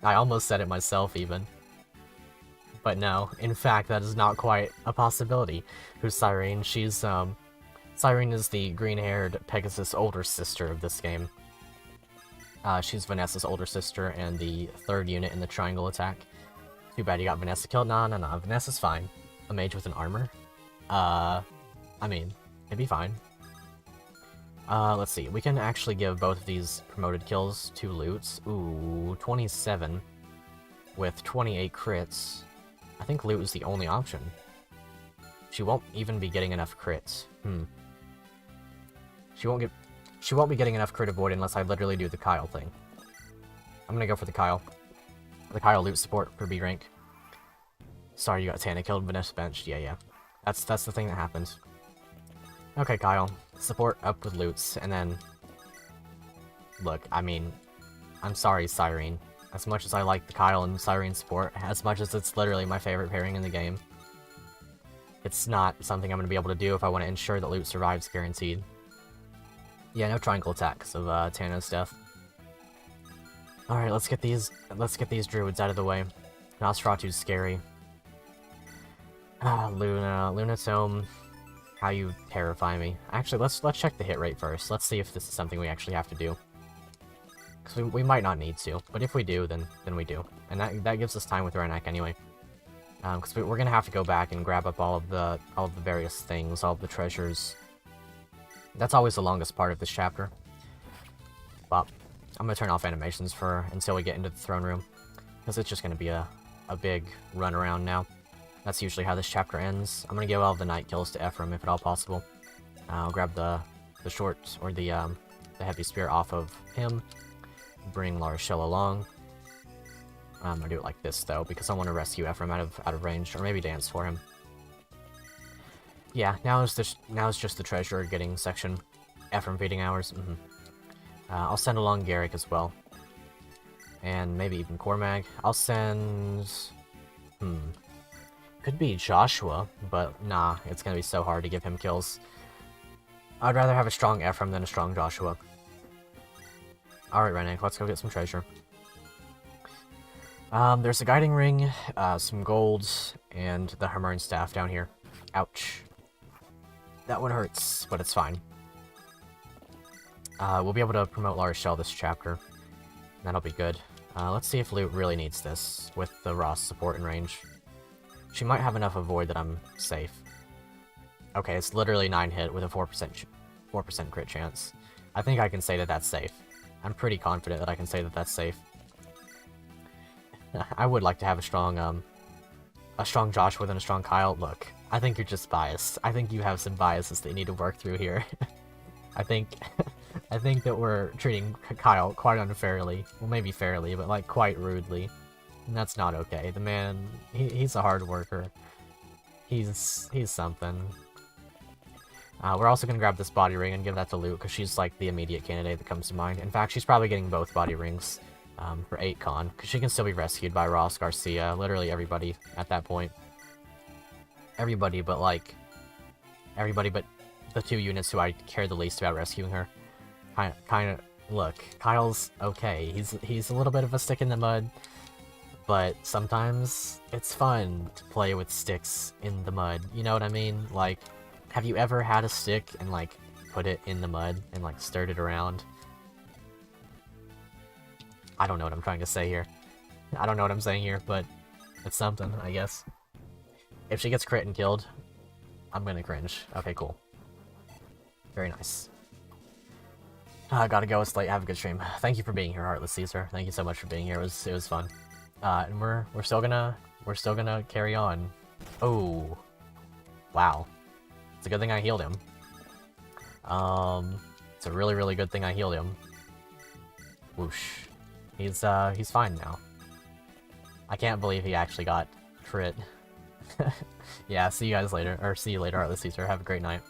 I almost said it myself even. But no, in fact, that is not quite a possibility. Who's Cyrene? She's Cyrene is the green-haired Pegasus older sister of this game. She's Vanessa's older sister and the third unit in the triangle attack. Too bad you got Vanessa killed. Nah. Vanessa's fine. A mage with an armor? I mean, it'd be fine. Let's see. We can actually give both of these promoted kills to Loots. Ooh, 27 with 28 crits. I think Loot is the only option. She won't even be getting enough crits. She won't be getting enough crit avoid unless I literally do the Kyle thing. I'm gonna go for the Kyle. The Kyle loot support for B rank. Sorry you got Tana killed, Vanessa benched. Yeah. That's the thing that happens. Okay, Kyle. Support up with loots, and then... Look, I mean... I'm sorry, Cyrene. As much as I like the Kyle and Cyrene support, as much as it's literally my favorite pairing in the game, it's not something I'm gonna be able to do if I want to ensure that loot survives guaranteed. Yeah, no triangle attacks of Tana's death. Alright, let's get these druids out of the way. Nosferatu's scary. Luna Tome. How you terrify me. Actually, let's check the hit rate first. Let's see if this is something we actually have to do. Because we might not need to, but if we do, then we do. And that gives us time with Renek anyway. Because we're gonna have to go back and grab up all of the various things, all of the treasures. That's always the longest part of this chapter. But I'm gonna turn off animations until we get into the throne room. Because it's just gonna be a big run around now. That's usually how this chapter ends. I'm gonna give all of the night kills to Ephraim if at all possible. I'll grab the short, or the heavy spear off of him. Bring Lara Shell along. I'm gonna do it like this though, because I want to rescue Ephraim out of range, or maybe dance for him. Yeah, now is just the treasure getting section. Ephraim feeding hours. I'll send along Garrick as well. And maybe even Cormag. I'll send... Could be Joshua, but nah, it's gonna be so hard to give him kills. I'd rather have a strong Ephraim than a strong Joshua. Alright, Renek, let's go get some treasure. There's a guiding ring, some golds, and the Hermern staff down here. Ouch. That one hurts, but it's fine. We'll be able to promote Lara Shell this chapter. That'll be good. Let's see if Loot really needs this, with the Ross support and range. She might have enough avoid that I'm safe. Okay, it's literally 9 hit with a 4% crit chance. I think I can say that that's safe. I'm pretty confident that I can say that that's safe. I would like to have a strong Joshua than a strong Kyle. Look, I think you're just biased. I think you have some biases that you need to work through here. I think that we're treating Kyle quite unfairly. Well, maybe fairly, but like quite rudely. And that's not okay. The man, he's a hard worker. He's something. We're also gonna grab this body ring and give that to Lute, because she's like the immediate candidate that comes to mind. In fact, she's probably getting both body rings for 8 con, because she can still be rescued by Ross, Garcia, literally everybody at that point. Everybody but the 2 units who I care the least about rescuing her. Kinda, look, Kyle's okay. He's a little bit of a stick in the mud, but sometimes it's fun to play with sticks in the mud. You know what I mean? Like, have you ever had a stick and, like, put it in the mud and, like, stirred it around? I don't know what I'm trying to say here. I don't know what I'm saying here, but it's something, I guess. If she gets crit and killed, I'm gonna cringe. Okay, cool. Very nice. Gotta go, it's late. Have a good stream. Thank you for being here, Heartless Caesar. Thank you so much for being here. It was fun. And we're still gonna carry on. Oh, wow. It's a good thing I healed him. It's a really good thing I healed him. Whoosh. He's fine now. I can't believe he actually got crit. Yeah, see you guys later, or see you later, Heartless Caesar. Have a great night.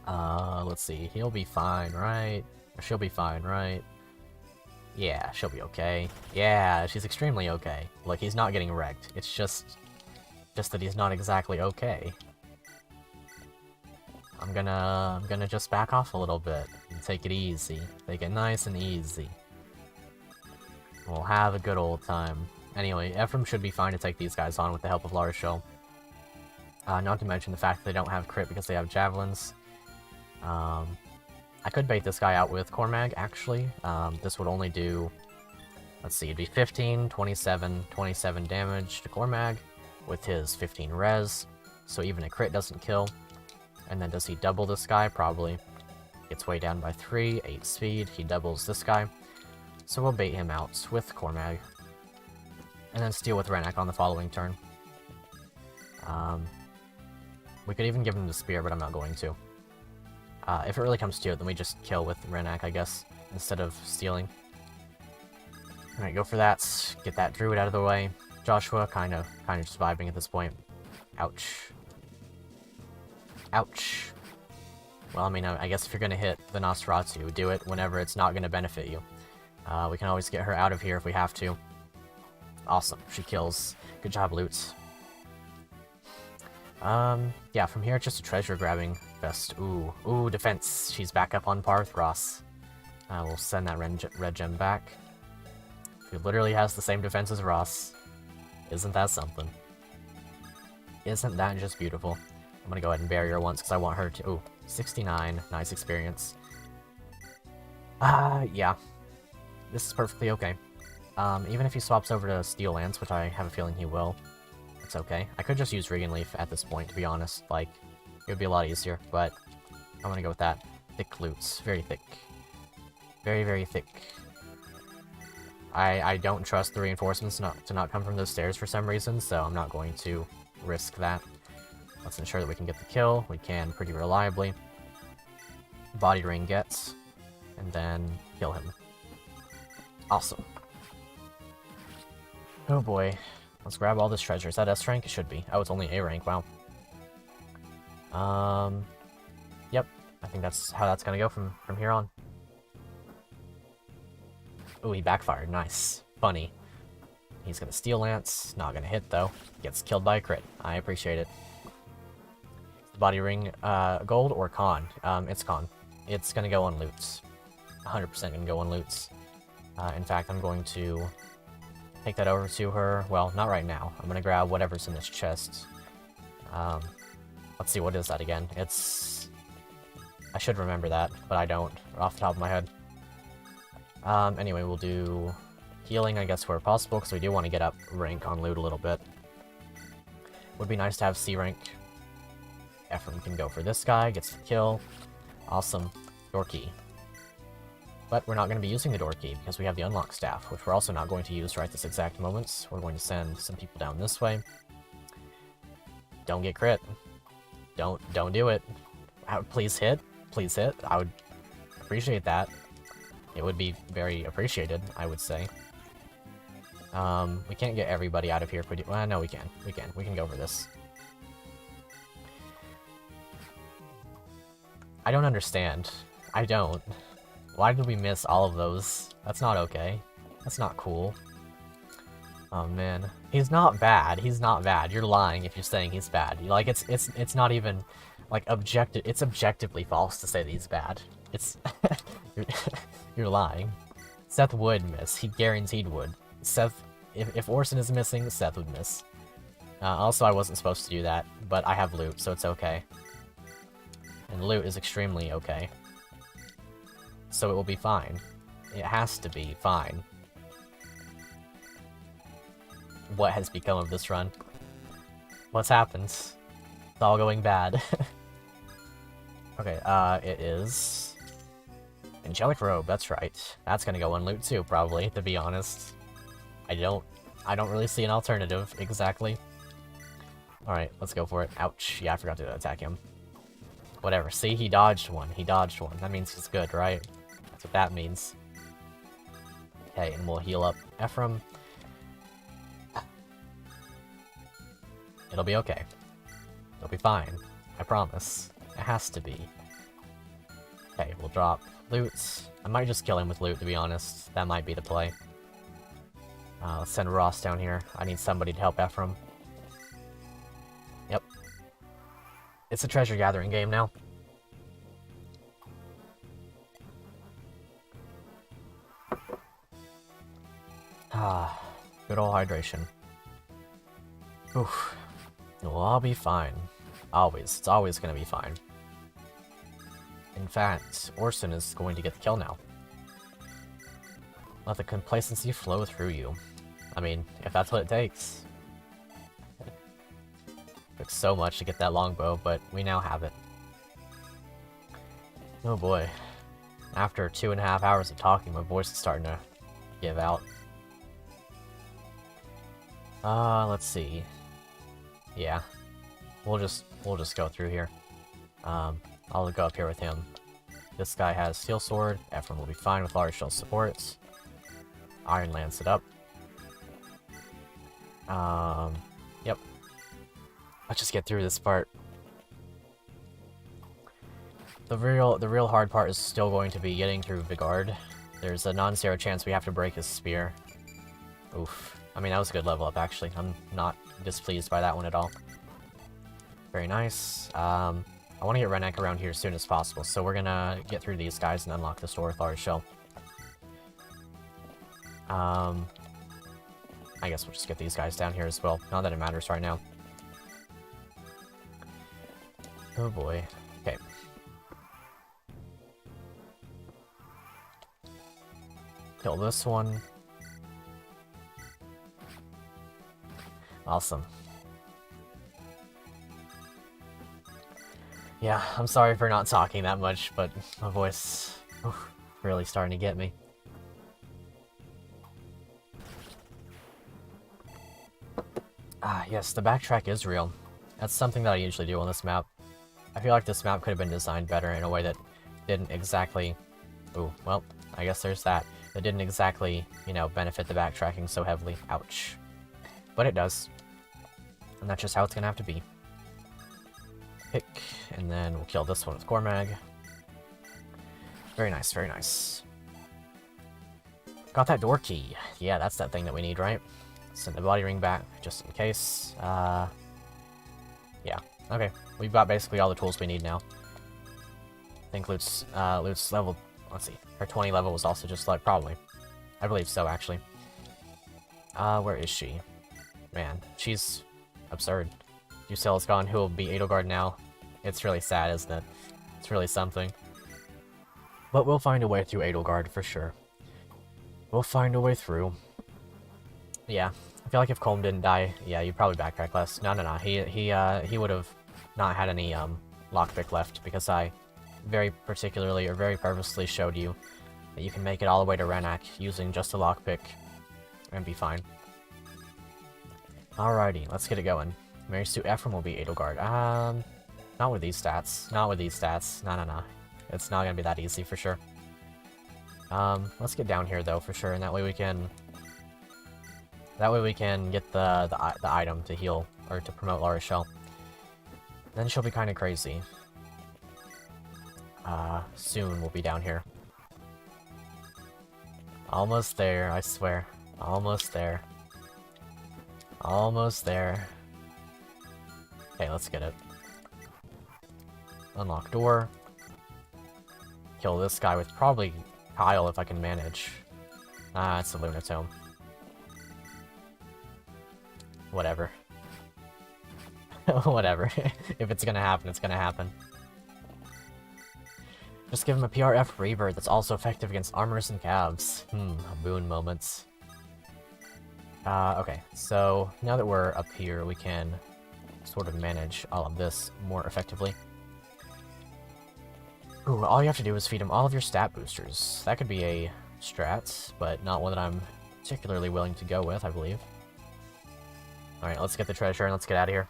Let's see. He'll be fine, right? Or she'll be fine, right? Yeah, she'll be okay. Yeah, she's extremely okay. Look, he's not getting wrecked. It's just that he's not exactly okay. I'm gonna just back off a little bit and take it easy. Take it nice and easy. We'll have a good old time. Anyway, Ephraim should be fine to take these guys on with the help of Larshel. Not to mention the fact that they don't have crit because they have javelins. I could bait this guy out with Cormag, actually. This would only do, let's see, it'd be 15, 27, 27 damage to Cormag with his 15 res, so even a crit doesn't kill. And then does he double this guy? Probably. Gets way down by 3, 8 speed, he doubles this guy. So we'll bait him out with Cormag. And then steal with Renak on the following turn. We could even give him the spear, but I'm not going to. If it really comes to it, then we just kill with Renak, I guess, instead of stealing. Alright, go for that. Get that druid out of the way. Joshua, kind of just vibing at this point. Ouch. Ouch. Well, I mean, I guess if you're gonna hit the Nosferatu, do it whenever it's not gonna benefit you. We can always get her out of here if we have to. Awesome. She kills. Good job, Lute. Yeah, from here, it's just a treasure grabbing fest. Ooh, defense. She's back up on par with Ross. We'll send that red gem back. He literally has the same defense as Ross. Isn't that something? Isn't that just beautiful? I'm gonna go ahead and bury her once because I want her to... Ooh, 69. Nice experience. Yeah. This is perfectly okay. Even if he swaps over to Steel Lance, which I have a feeling he will, it's okay. I could just use Regan Leaf at this point, to be honest. Like, it would be a lot easier, but I'm gonna go with that. Thick loots. Very thick. Very thick. I don't trust the reinforcements to not come from those stairs for some reason, so I'm not going to risk that. Let's ensure that we can get the kill. We can pretty reliably. Body ring gets, and then kill him. Awesome. Oh boy. Let's grab all this treasure. Is that S rank? It should be. Oh, it's only A rank. Wow. Yep. I think that's how that's gonna go from here on. Ooh, he backfired. Nice. Funny. He's gonna Steel Lance. Not gonna hit, though. Gets killed by a crit. I appreciate it. The body ring, gold or con? It's con. It's gonna go on loots. 100% gonna go on loots. In fact, I'm going to take that over to her. Well, not right now. I'm gonna grab whatever's in this chest. Let's see, what is that again? It's... I should remember that, but I don't, off the top of my head. Anyway, we'll do healing, I guess, where possible, because we do want to get up rank on loot a little bit. Would be nice to have C rank. Ephraim can go for this guy, gets the kill. Awesome. Door key. But we're not going to be using the door key because we have the unlock staff, which we're also not going to use right this exact moment. We're going to send some people down this way. Don't get crit. Don't do it. Please hit. Please hit. I would appreciate that. It would be very appreciated, I would say. We can't get everybody out of here if we do. Well, no, we can. We can go for this. I don't understand. I don't. Why did we miss all of those? That's not okay. That's not cool. Oh man. He's not bad. He's not bad. You're lying if you're saying he's bad. Like, it's not even, like, it's objectively false to say that he's bad. It's... you're lying. Seth would miss. He guaranteed would. Seth... If Orson is missing, Seth would miss. Also, I wasn't supposed to do that, but I have loot, so it's okay. And loot is extremely okay. So it will be fine. It has to be fine. What has become of this run? What's happened? It's all going bad. Okay, it is... Angelic Robe, that's right. That's gonna go on loot too, probably, to be honest. I don't really see an alternative, exactly. Alright, let's go for it. Ouch. Yeah, I forgot to attack him. Whatever. See, he dodged one. He dodged one. That means he's good, right? That's what that means. Okay, and we'll heal up Ephraim. It'll be okay. It'll be fine. I promise. It has to be. Okay, we'll drop loot. I might just kill him with loot, to be honest. That might be the play. Let's send Ross down here. I need somebody to help Ephraim. Yep. It's a treasure gathering game now. Ah, good old hydration. Oof. We'll all be fine. Always. It's always gonna be fine. In fact, Orson is going to get the kill now. Let the complacency flow through you. I mean, if that's what it takes. Took so much to get that longbow, but we now have it. Oh boy. After 2.5 hours of talking, my voice is starting to give out. Let's see. Yeah. We'll just go through here. I'll go up here with him. This guy has Steel Sword. Ephraim will be fine with large shell supports. Iron Lance it up. Yep. Let's just get through this part. The real hard part is still going to be getting through Vigard. There's a non-zero chance we have to break his spear. Oof. I mean, that was a good level up, actually. I'm not displeased by that one at all. Very nice. I want to get Renek around here as soon as possible, so we're gonna get through these guys and unlock this door with large shell. I guess we'll just get these guys down here as well. Not that it matters right now. Oh boy. Okay. Kill this one. Awesome. Yeah, I'm sorry for not talking that much, but my voice really starting to get me. Ah, yes, the backtrack is real. That's something that I usually do on this map. I feel like this map could have been designed better in a way that didn't exactly... Ooh, well, I guess there's that. That didn't exactly, you know, benefit the backtracking so heavily. Ouch. But it does. And that's just how it's gonna have to be. Pick, and then we'll kill this one with Cormag. Very nice, very nice. Got that door key. Yeah, that's that thing that we need, right? Send the body ring back, just in case. Yeah. Okay. We've got basically all the tools we need now. I think Lute's level... Let's see. Her 20 level was also just like... Probably. I believe so, actually. Where is she? Man, she's absurd. Yusel is gone, who will be Edelgard now. It's really sad, isn't it? It's really something. But we'll find a way through Edelgard, for sure. We'll find a way through. Yeah, I feel like if Colm didn't die, yeah, you'd probably backtrack less. No, no, no. He would have not had any lockpick left because I very particularly or very purposely showed you that you can make it all the way to Renak using just a lockpick and be fine. Alrighty, let's get it going. Mary Sue Ephraim will be Edelgard. Not with these stats. Not with these stats. No, no, no. It's not gonna be that easy for sure. Let's get down here though for sure, and that way we can get the item to heal or to promote La Rochelle. Then she'll be kind of crazy. Soon we'll be down here. Almost there, I swear. Almost there. Almost there. Okay, let's get it. Unlock door. Kill this guy with probably Kyle if I can manage. Ah, it's a Lunatome. Whatever. Whatever. If it's gonna happen, it's gonna happen. Just give him a PRF Reaver that's also effective against armors and calves. Boon moments. Okay, so now that we're up here, we can sort of manage all of this more effectively. Ooh, all you have to do is feed him all of your stat boosters. That could be a strat, but not one that I'm particularly willing to go with, I believe. Alright, let's get the treasure and let's get out of here.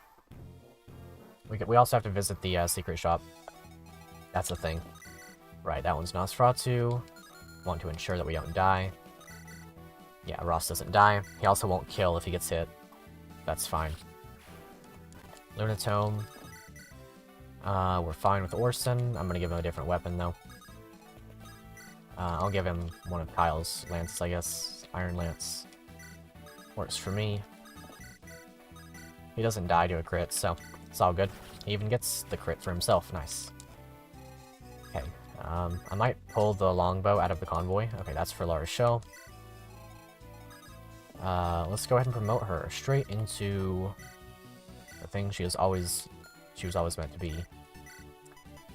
We also have to visit the secret shop. That's a thing. Right, that one's Nosferatu. Want to ensure that we don't die. Yeah, Ross doesn't die. He also won't kill if he gets hit. That's fine. Lunatome. We're fine with Orson. I'm gonna give him a different weapon, though. I'll give him one of Kyle's lances, I guess. Iron Lance. Works for me. He doesn't die to a crit, so it's all good. He even gets the crit for himself. Nice. Okay. I might pull the longbow out of the convoy. Okay, that's for La Rochelle. Let's go ahead and promote her straight into the thing she was always meant to be.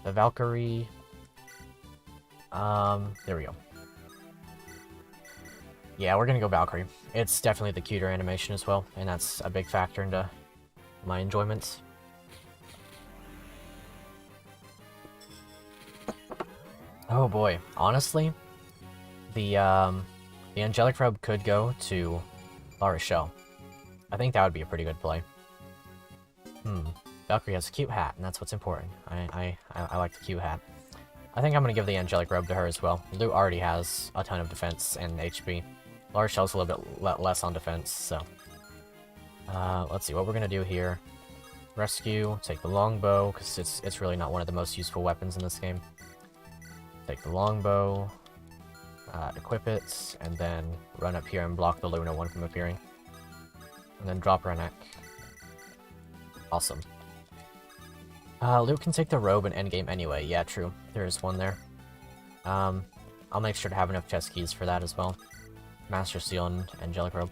The Valkyrie. There we go. Yeah, we're gonna go Valkyrie. It's definitely the cuter animation as well, and that's a big factor into my enjoyment. Oh boy, honestly, the Angelic Robe could go to La Rochelle. I think that would be a pretty good play. Valkyrie has a cute hat, and that's what's important. I like the cute hat. I think I'm gonna give the Angelic Robe to her as well. Lou already has a ton of defense and HP. La Rochelle's a little bit less on defense, so... let's see what we're gonna do here. Rescue, take the longbow, because it's really not one of the most useful weapons in this game. Take the longbow, equip it, and then run up here and block the Luna one from appearing. And then drop Renak. Awesome. Luke can take the robe in endgame anyway. Yeah, true. There is one there. I'll make sure to have enough chest keys for that as well. Master Seal and Angelic Robe.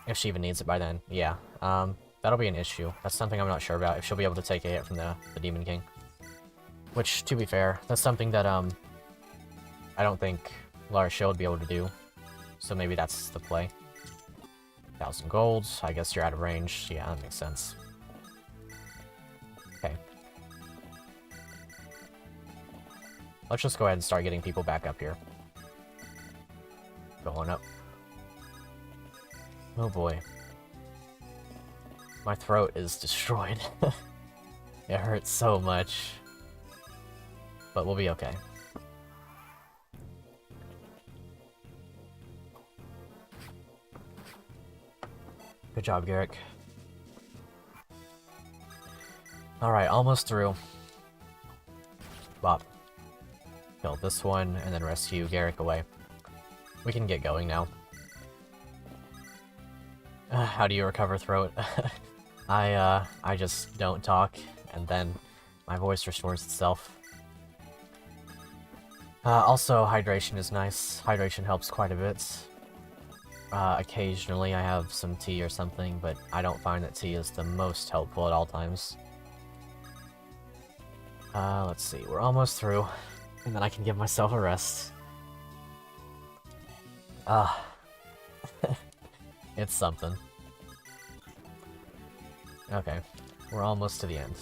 If she even needs it by then. Yeah. That'll be an issue. That's something I'm not sure about, if she'll be able to take a hit from the Demon King. Which, to be fair, that's something that, I don't think La Rochelle would be able to do. So maybe that's the play. 1,000 gold. I guess you're out of range. Yeah, that makes sense. Okay. Let's just go ahead and start getting people back up here. Going up. Oh boy. My throat is destroyed. It hurts so much. But we'll be okay. Good job, Garrick. Alright, almost through. Bop. Kill this one, and then rescue Garrick away. We can get going now. How do you recover throat? I just don't talk, and then my voice restores itself. Also, hydration is nice. Hydration helps quite a bit. Occasionally I have some tea or something, but I don't find that tea is the most helpful at all times. Let's see, we're almost through, and then I can give myself a rest. It's something. Okay, we're almost to the end.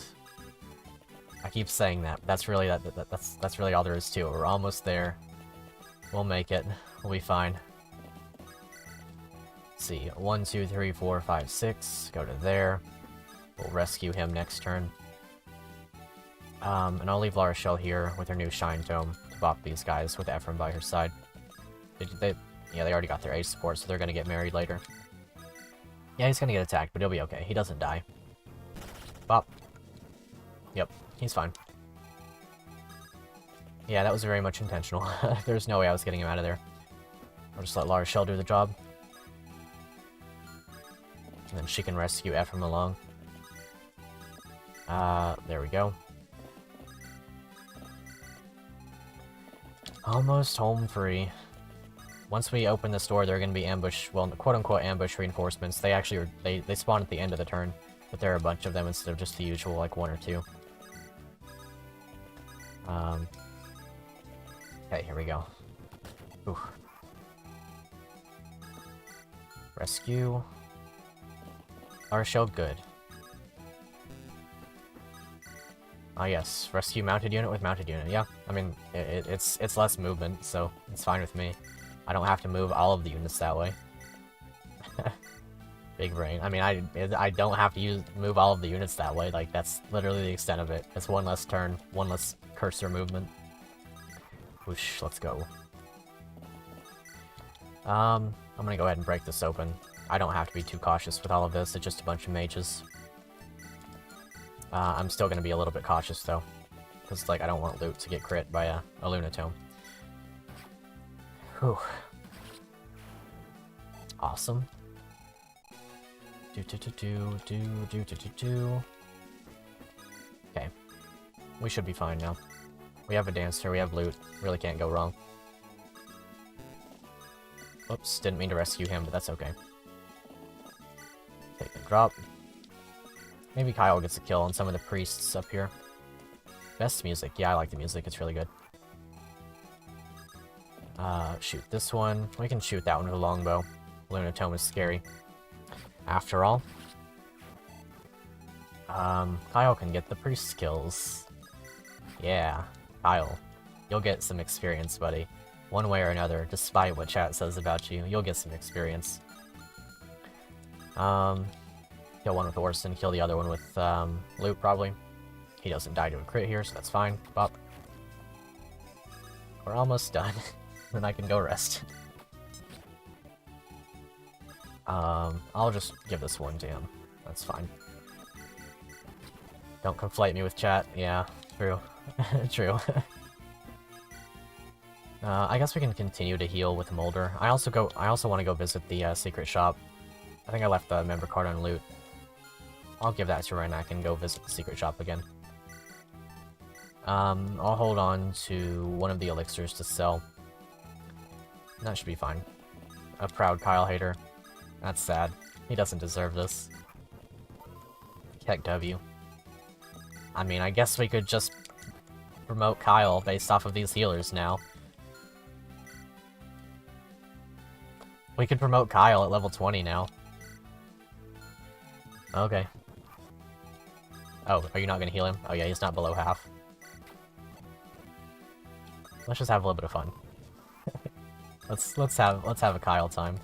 I keep saying that. That's really that's really all there is to it. We're almost there. We'll make it. We'll be fine. Let's see, 1, 2, 3, 4, 5, 6. Go to there. We'll rescue him next turn. And I'll leave La Rochelle here with her new Shine Tome to bop these guys with Ephraim by her side. Yeah, they already got their ace support, so they're gonna get married later. Yeah, he's gonna get attacked, but he'll be okay. He doesn't die. Bop. Yep, he's fine. Yeah, that was very much intentional. There's no way I was getting him out of there. I'll just let La Rochelle do the job. And then she can rescue Ephraim along. There we go. Almost home free. Once we open this door, there are going to be ambush, well, quote-unquote ambush reinforcements. They actually they spawn at the end of the turn, but there are a bunch of them instead of just the usual, like, 1 or 2. Okay, here we go. Ooh. Rescue. La Rochelle, good. Ah yes, rescue mounted unit with mounted unit. Yeah, I mean, it's less movement, so it's fine with me. I don't have to move all of the units that way. Big brain. I mean, I don't have to move all of the units that way. Like, that's literally the extent of it. It's 1 less turn, 1 less cursor movement. Whoosh, let's go. I'm gonna go ahead and break this open. I don't have to be too cautious with all of this. It's just a bunch of mages. I'm still gonna be a little bit cautious though, because like I don't want loot to get crit by a Lunatome. Whew. Awesome. Okay. We should be fine now. We have a dancer, we have loot. Really can't go wrong. Oops, didn't mean to rescue him, but that's okay. Take the drop. Maybe Kyle gets a kill on some of the priests up here. Best music. Yeah, I like the music. It's really good. Shoot this one. We can shoot that one with a longbow. Lunatome is scary. After all. Kyle can get the priest kills. Yeah, Kyle. You'll get some experience, buddy. One way or another, despite what chat says about you, you'll get some experience. Kill one with Orson, kill the other one with, loot, probably. He doesn't die to a crit here, so that's fine. Bop. We're almost done. Then I can go rest. I'll just give this one to him. That's fine. Don't conflate me with chat. Yeah, true. True. I guess we can continue to heal with Molder. I also want to go visit the secret shop. I think I left the member card on loot. I'll give that to Renak and go visit the secret shop again. I'll hold on to one of the elixirs to sell. That should be fine. A proud Kyle hater. That's sad. He doesn't deserve this. Heck W. I mean, I guess we could just promote Kyle based off of these healers now. We could promote Kyle at level 20 now. Okay. Oh, are you not gonna heal him? Oh yeah, he's not below half. Let's just have a little bit of fun. let's have a Kyle time.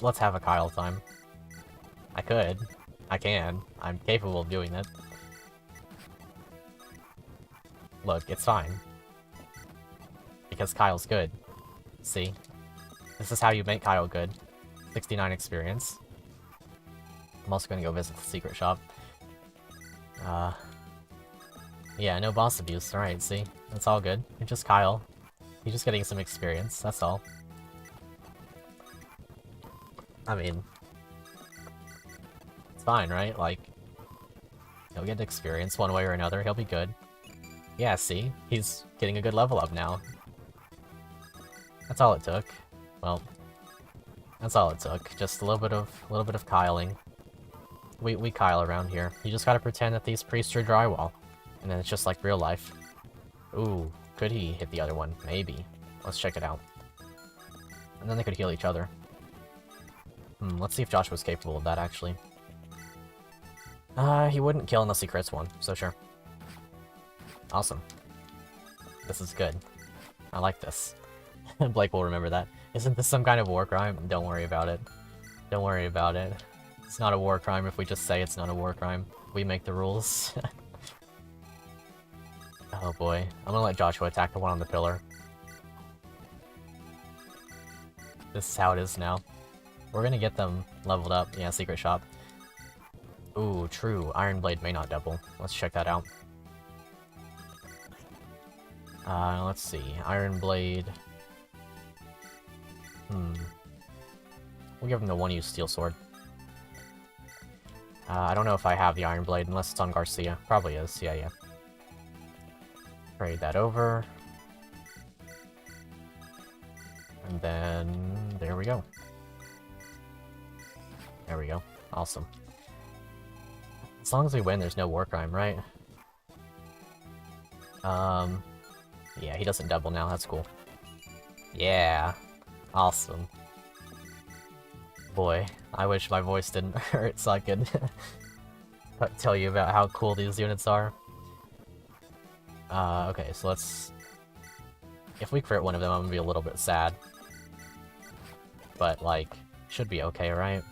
Let's have a Kyle time. I could. I can. I'm capable of doing that. Look, it's fine. Because Kyle's good. See? This is how you make Kyle good. 69 experience. I'm also gonna go visit the secret shop. Yeah, no boss abuse. Alright, see? That's all good. It's just Kyle. He's just getting some experience, that's all. I mean... it's fine, right? Like... he'll get experience one way or another, he'll be good. Yeah, see? He's getting a good level up now. That's all it took. Well... that's all it took. Just a little bit of Kyling. We Kyle around here. You just gotta pretend that these priests are drywall. And then it's just like real life. Ooh, could he hit the other one? Maybe. Let's check it out. And then they could heal each other. Let's see if Joshua's capable of that, actually. He wouldn't kill unless he crits one, so sure. Awesome. This is good. I like this. Blake will remember that. Isn't this some kind of war crime? Don't worry about it. Don't worry about it. It's not a war crime if we just say it's not a war crime. We make the rules. Oh boy. I'm gonna let Joshua attack the one on the pillar. This is how it is now. We're gonna get them leveled up. Yeah, secret shop. Ooh, true. Iron Blade may not double. Let's check that out. Let's see. Iron Blade. We'll give him the one-use steel sword. I don't know if I have the Iron Blade, unless it's on Garcia. Probably is. Yeah. Trade that over. And then... there we go. There we go. Awesome. As long as we win, there's no war crime, right? Yeah, he doesn't double now. That's cool. Yeah. Awesome. Boy, I wish my voice didn't hurt so I could tell you about how cool these units are. Okay, so let's... if we crit one of them, I'm gonna be a little bit sad. But, like, should be okay, right?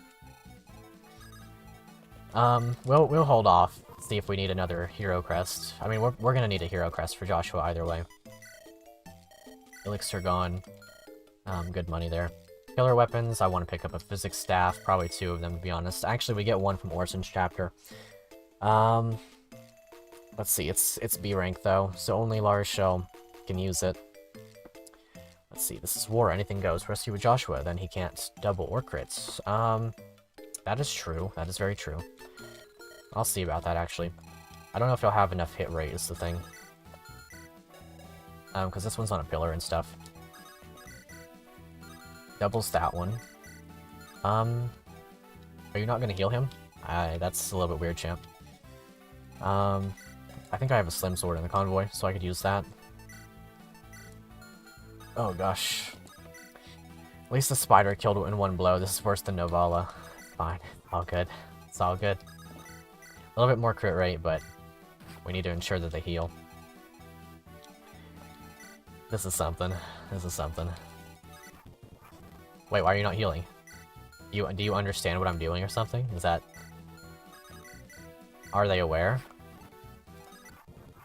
We'll hold off, see if we need another hero crest. I mean, we're gonna need a hero crest for Joshua either way. Elixir gone. Good money there. Killer weapons, I want to pick up a physics staff, probably 2 of them to be honest. Actually, we get 1 from Orson's chapter. Let's see, it's B rank though, so only Lars Shell can use it. Let's see, this is war, anything goes. Rescue with Joshua, then he can't double or crits. That is true, that is very true. I'll see about that actually. I don't know if he'll have enough hit rate is the thing. Because this one's on a pillar and stuff. Doubles that one. Are you not gonna heal him? That's a little bit weird, champ. I think I have a slim sword in the convoy, so I could use that. Oh gosh. At least the spider killed it in one blow. This is worse than Novala. Fine. All good. It's all good. A little bit more crit rate, but we need to ensure that they heal. This is something. This is something. Wait, why are you not healing? Do you understand what I'm doing or something? Is that... Are they aware?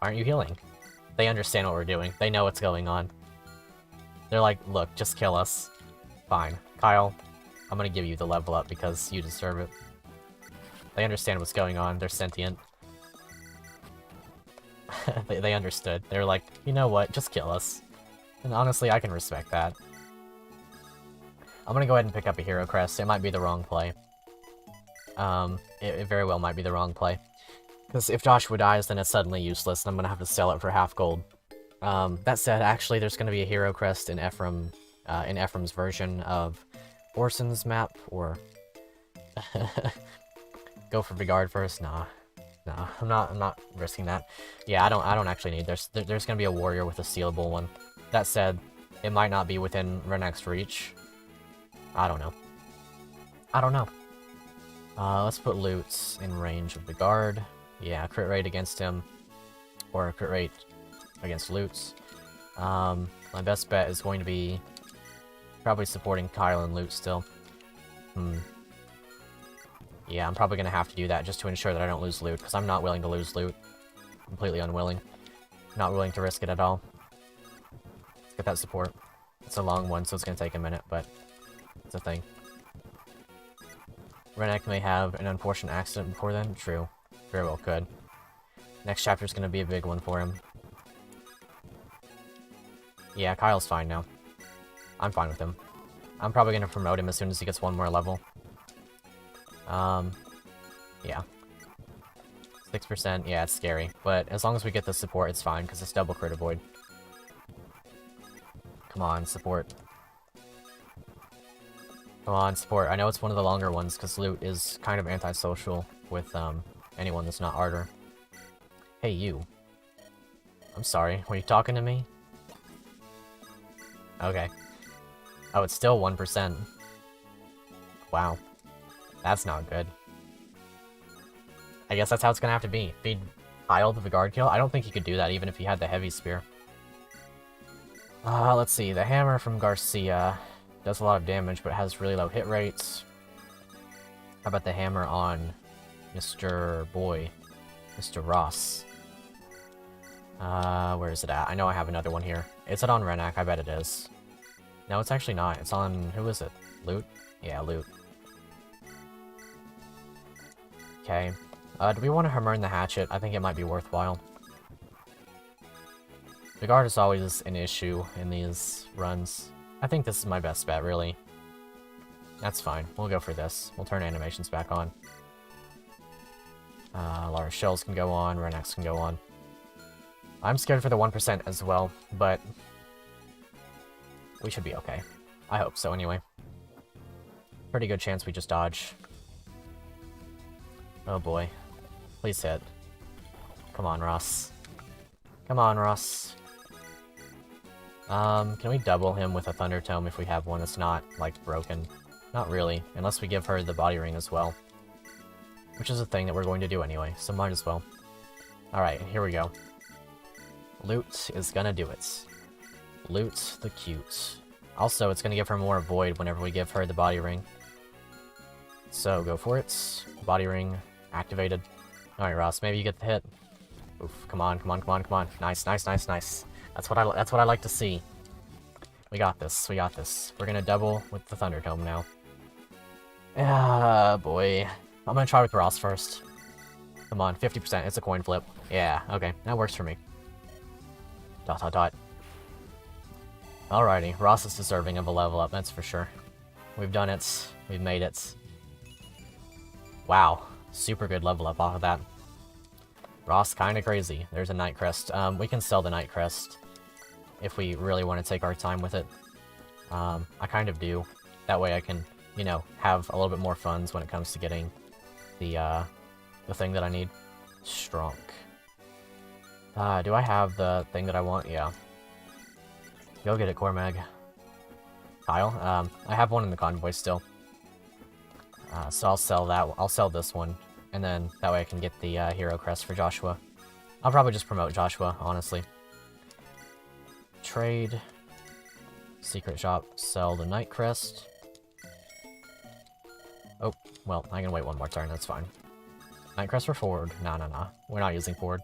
Aren't you healing? They understand what we're doing. They know what's going on. They're like, look, just kill us. Fine. Kyle, I'm gonna give you the level up because you deserve it. They understand what's going on. They're sentient. they understood. They're like, you know what? Just kill us. And honestly, I can respect that. I'm gonna go ahead and pick up a hero crest. It might be the wrong play. It very well might be the wrong play. Because if Joshua dies, then it's suddenly useless, and I'm gonna have to sell it for half gold. That said, actually, there's gonna be a hero crest in Ephraim's version of Orson's map, or... Go for Vigard first? Nah. Nah, I'm not risking that. Yeah, I don't actually need... There's gonna be a warrior with a sealable one. That said, it might not be within Renek's reach. I don't know. I don't know. Let's put Lutz in range of the guard. Yeah, crit rate against him. Or crit rate against Lutz. My best bet is going to be probably supporting Kyle and Lutz still. Yeah, I'm probably going to have to do that just to ensure that I don't lose loot, because I'm not willing to lose loot. Completely unwilling. Not willing to risk it at all. Let's get that support. It's a long one, so it's going to take a minute, but it's a thing. Renek may have an unfortunate accident before then. True. Very well could. Next chapter's going to be a big one for him. Yeah, Kyle's fine now. I'm fine with him. I'm probably going to promote him as soon as he gets one more level. Yeah. 6%, yeah, it's scary. But as long as we get the support, it's fine, because it's double crit avoid. Come on, support. Come on, support. I know it's one of the longer ones, because loot is kind of antisocial with, anyone that's not Ardor. Hey, you. I'm sorry, were you talking to me? Okay. Oh, it's still 1%. Wow. That's not good. I guess that's how it's gonna have to be. Feed Kyle the guard kill? I don't think he could do that even if he had the heavy spear. Let's see. The hammer from Garcia does a lot of damage, but has really low hit rates. How about the hammer on Mr. Boy? Mr. Ross? Where is it at? I know I have another one here. Is it on Renak? I bet it is. No, it's actually not. It's on... who is it? Loot? Yeah, Loot. Okay. Do we want to hammer in the hatchet? I think it might be worthwhile. The guard is always an issue in these runs. I think this is my best bet, really. That's fine. We'll go for this. We'll turn animations back on. Large shells can go on, Renax can go on. I'm scared for the 1% as well, but we should be okay. I hope so, anyway. Pretty good chance we just dodge. Oh boy. Please hit. Come on, Ross. Come on, Ross. Can we double him with a Thunder Tome if we have one that's not, like, broken? Not really, unless we give her the body ring as well. Which is a thing that we're going to do anyway, so might as well. Alright, here we go. Loot is gonna do it. Loot the cute. Also, it's gonna give her more Void whenever we give her the body ring. So, go for it. Body ring activated. Alright, Ross, maybe you get the hit. Oof, come on, come on, come on, come on. Nice, nice, nice, nice. That's what I like to see. We got this, we got this. We're gonna double with the Thunder Tome now. Ah, boy. I'm gonna try with Ross first. Come on, 50%, it's a coin flip. Yeah, okay, that works for me. Dot, dot, dot. Alrighty, Ross is deserving of a level up, that's for sure. We've done it. We've made it. Wow, super good level up off of that. Ross, kinda crazy. There's a Night Crest. We can sell the Night Crest if we really want to take our time with it. I kind of do. That way I can, you know, have a little bit more funds when it comes to getting the thing that I need. Strong. Do I have the thing that I want? Yeah. Go get it, Cormag. Kyle? I have one in the convoy still. So I'll sell that. I'll sell this one. And then that way I can get the hero crest for Joshua. I'll probably just promote Joshua, honestly. Trade. Secret shop. Sell the Night Crest. Oh, well, I can wait one more turn, that's fine. Night Crest for Ford. Nah, nah, nah. We're not using Ford.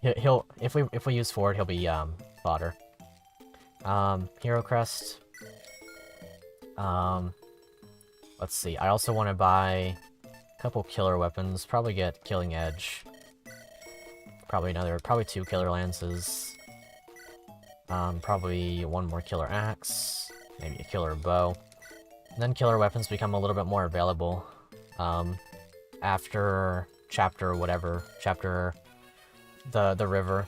If we use Ford, he'll be fodder. Hero Crest. Let's see. I also want to buy a couple killer weapons. Probably get Killing Edge. Probably 2 killer lances. Probably one more killer axe. Maybe a killer bow. And then killer weapons become a little bit more available. After chapter whatever. Chapter the river.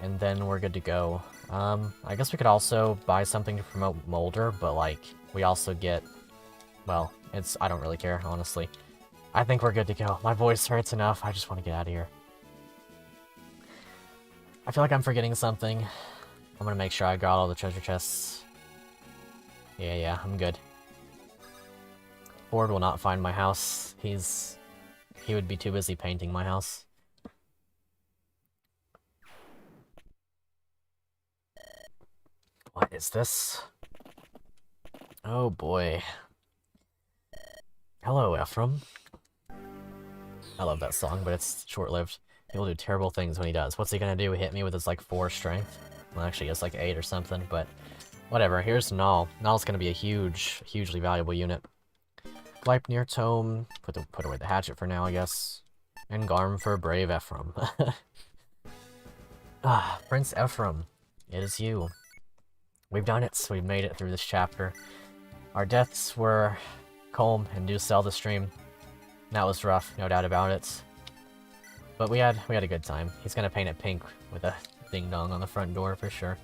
And then we're good to go. I guess we could also buy something to promote Molder, but like, we also get, well, I don't really care, honestly. I think we're good to go. My voice hurts enough, I just want to get out of here. I feel like I'm forgetting something. I'm gonna make sure I got all the treasure chests. Yeah, I'm good. Ford will not find my house. He would be too busy painting my house. What is this? Oh boy. Hello, Ephraim. I love that song, but it's short-lived. He'll do terrible things when he does. What's he gonna do? Hit me with his, like, 4 strength? Well, actually, it's like 8 or something, but whatever. Here's Null. Null's gonna be a hugely valuable unit. Gleipnir Tome. Put away the hatchet for now, I guess. And Garm for brave Ephraim. Prince Ephraim. It is you. We've done it, so we've made it through this chapter. Our deaths were calm and do sell the stream. That was rough, no doubt about it. But we had a good time. He's gonna paint it pink with a ding-dong on the front door for sure.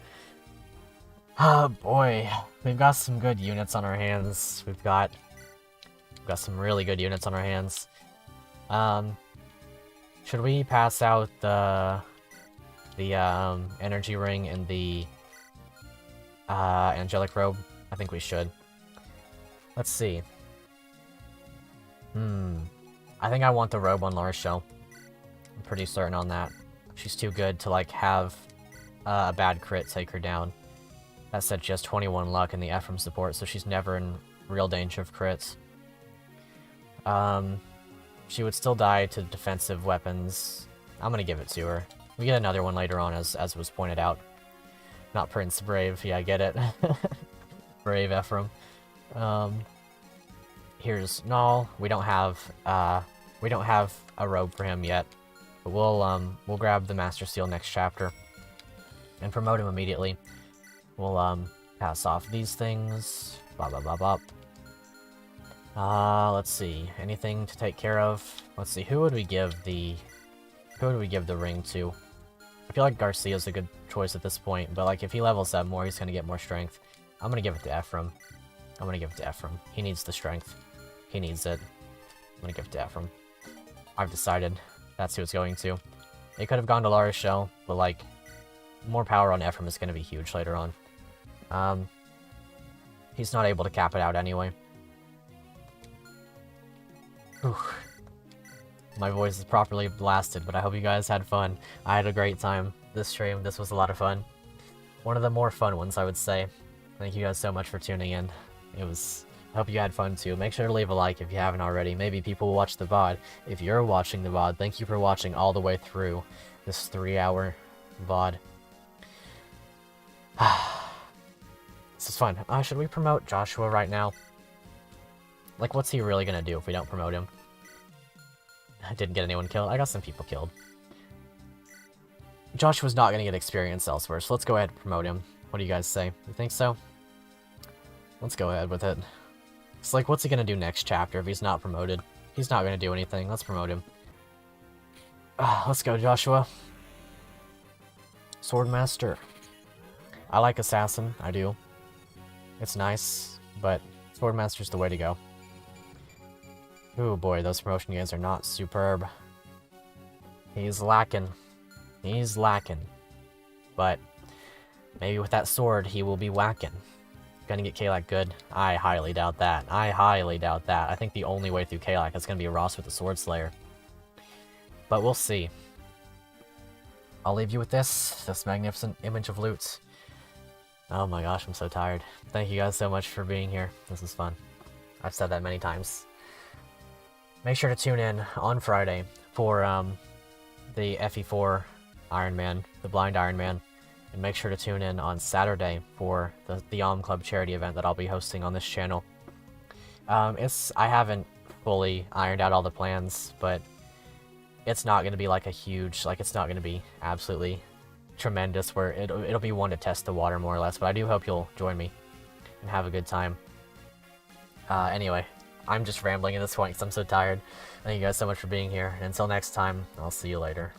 Oh boy, we've got some good units on our hands. We've got some really good units on our hands. Should we pass out the energy ring and the angelic robe? I think we should. Let's see. I think I want the robe on Laura's shell. I'm pretty certain on that. She's too good to, like, have a bad crit take her down. That said, she has 21 luck in the Ephraim support, so she's never in real danger of crits. She would still die to defensive weapons. I'm gonna give it to her. We get another one later on, as was pointed out. Not Prince Brave, yeah, I get it. Brave Ephraim. Here's Null. We don't have a robe for him yet, but we'll grab the Master Seal next chapter and promote him immediately. We'll pass off these things. Blah blah blah blah. Let's see. Anything to take care of? Let's see. Who would we give the ring to? I feel like Garcia's a good choice at this point, but like if he levels up more, he's gonna get more strength. I'm gonna give it to Ephraim. He needs the strength. He needs it. I'm gonna give it to Ephraim. I've decided that's who it's going to. It could have gone to Laura's shell, but like more power on Ephraim is gonna be huge later on. He's not able to cap it out anyway. Whew. My voice is properly blasted, but I hope you guys had fun. I had a great time this stream. This was a lot of fun. One of the more fun ones, I would say. Thank you guys so much for tuning in. I hope you had fun too. Make sure to leave a like if you haven't already. Maybe people will watch the VOD. If you're watching the VOD, thank you for watching all the way through this 3-hour VOD. This is fun. Should we promote Joshua right now? Like, what's he really gonna do if we don't promote him? I didn't get anyone killed. I got some people killed. Joshua's not gonna get experience elsewhere, so let's go ahead and promote him. What do you guys say? You think so? Let's go ahead with it. It's like, what's he gonna do next chapter if he's not promoted? He's not gonna do anything. Let's promote him. Let's go, Joshua. Swordmaster. I like Assassin. I do. It's nice, but Swordmaster's the way to go. Oh boy, those promotion games are not superb. He's lacking. He's lacking. But maybe with that sword, he will be whacking. Gonna get Kalak good? I highly doubt that. I think the only way through Kalak is gonna be a Ross with the Sword Slayer. But we'll see. I'll leave you with this magnificent image of loot. Oh my gosh, I'm so tired. Thank you guys so much for being here. This is fun. I've said that many times. Make sure to tune in on Friday for the FE4 Ironman, the Blind Ironman. And make sure to tune in on Saturday for the Club charity event that I'll be hosting on this channel. I haven't fully ironed out all the plans, but it's not going to be like a huge, it's not going to be absolutely tremendous where it'll be one to test the water more or less, but I do hope you'll join me and have a good time. Anyway, I'm just rambling at this point because I'm so tired. Thank you guys so much for being here, and until next time, I'll see you later.